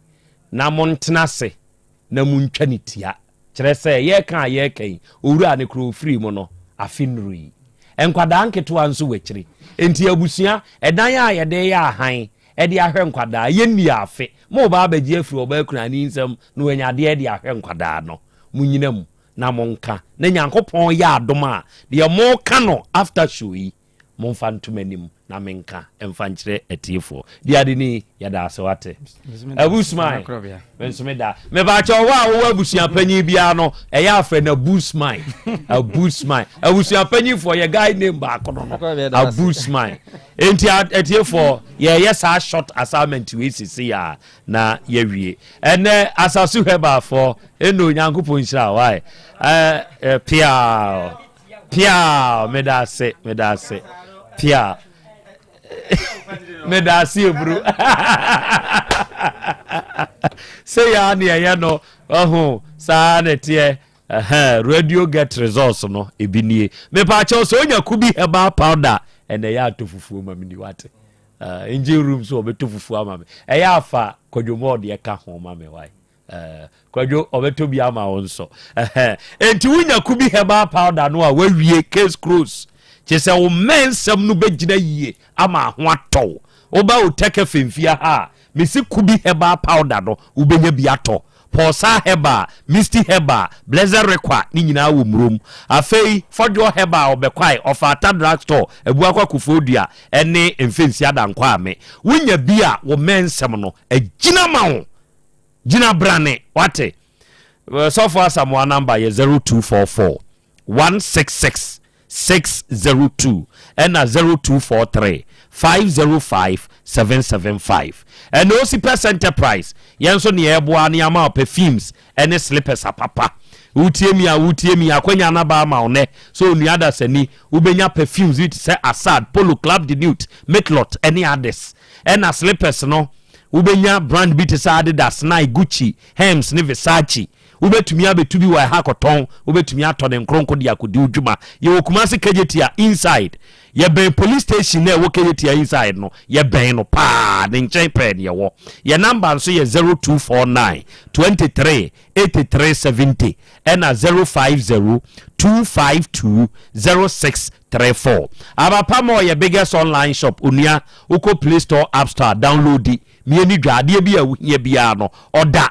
Speaker 21: na montena se na muntwa ne tia kire se ye kan owura ne kro free mo no afinrui enkwada nketo anso we kire enti abusua edan a ye de ya han e de ahwe nkwada ye ni afe mo ba bagie afiri oba kuna ni nsam no anyade de ahwe nkwada no munyina mu na monka na Nyankopon ya adoma de mo ka no after show yi mo fantumanim na menka emfa nkire etiefo de ade ni ya da asewate abusmai bensome da me ba cha wa wo abusua panyi bia no e ya afa na abusmai abusua panyi for your guy name ba kono no abusmai enti etiefo ye sa short assignment we sisi ya na ye wie ene asasu heba for eno Nyankopon hira why pia medase pia medase bro say ya ne ya no saa ne tie radio get results no ebinie me pa cha so onya kubi herbal powder ene ya to fufuo ma me ni wate engine room so obeto fufuo ama me ya afa kwadwomo de ka ho ma me wai kwadwo obeto bi ama wonso enti wonya kubi herbal powder no a wawie case close chese wo mensem no begina yie ama ho atɔ oba Otec femfia ha mesi kubi herbal powder no ubenya bi atɔ Posa heba, misty heba, blazer requa, ni nyina wo mrum. Afei, fodjo heba obekwai of ata drugstore, ebuakwa kufodia, ene mfensi adankwa me. Winya bia wo mensem no, jina mawo. Jina brane, wate. So far some number ye 0244 166 602 and 0243 505 775 and OCPS Enterprise yenso ne eboa ne ama perfumes and slippers apapa utiemi akwanya na ba ma one so ni others ani ubenya perfumes it say Assad Polo Club de Nude Metlot any others and slippers no ubenya brand bit say Adidas Nike Gucci Hermes ne Versace ubetumi abetubi wa ha koton ubetumi atone nkronko dia kodi udwuma ye wokumase kajetia inside ye ben police station na wo kajetia inside no ye ben no pa de nchen pen ye wo ye number so ye 0249 23 8370 and 050 252 0634 abapa mo ye biggest online shop unia uko Play Store App Store download it mieni dwade bia ye bia no order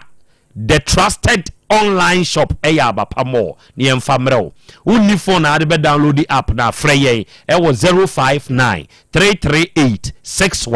Speaker 21: the trusted online shop abapa mo ni emfamreo uni phone ade be download the app na freye e wo 059 338 61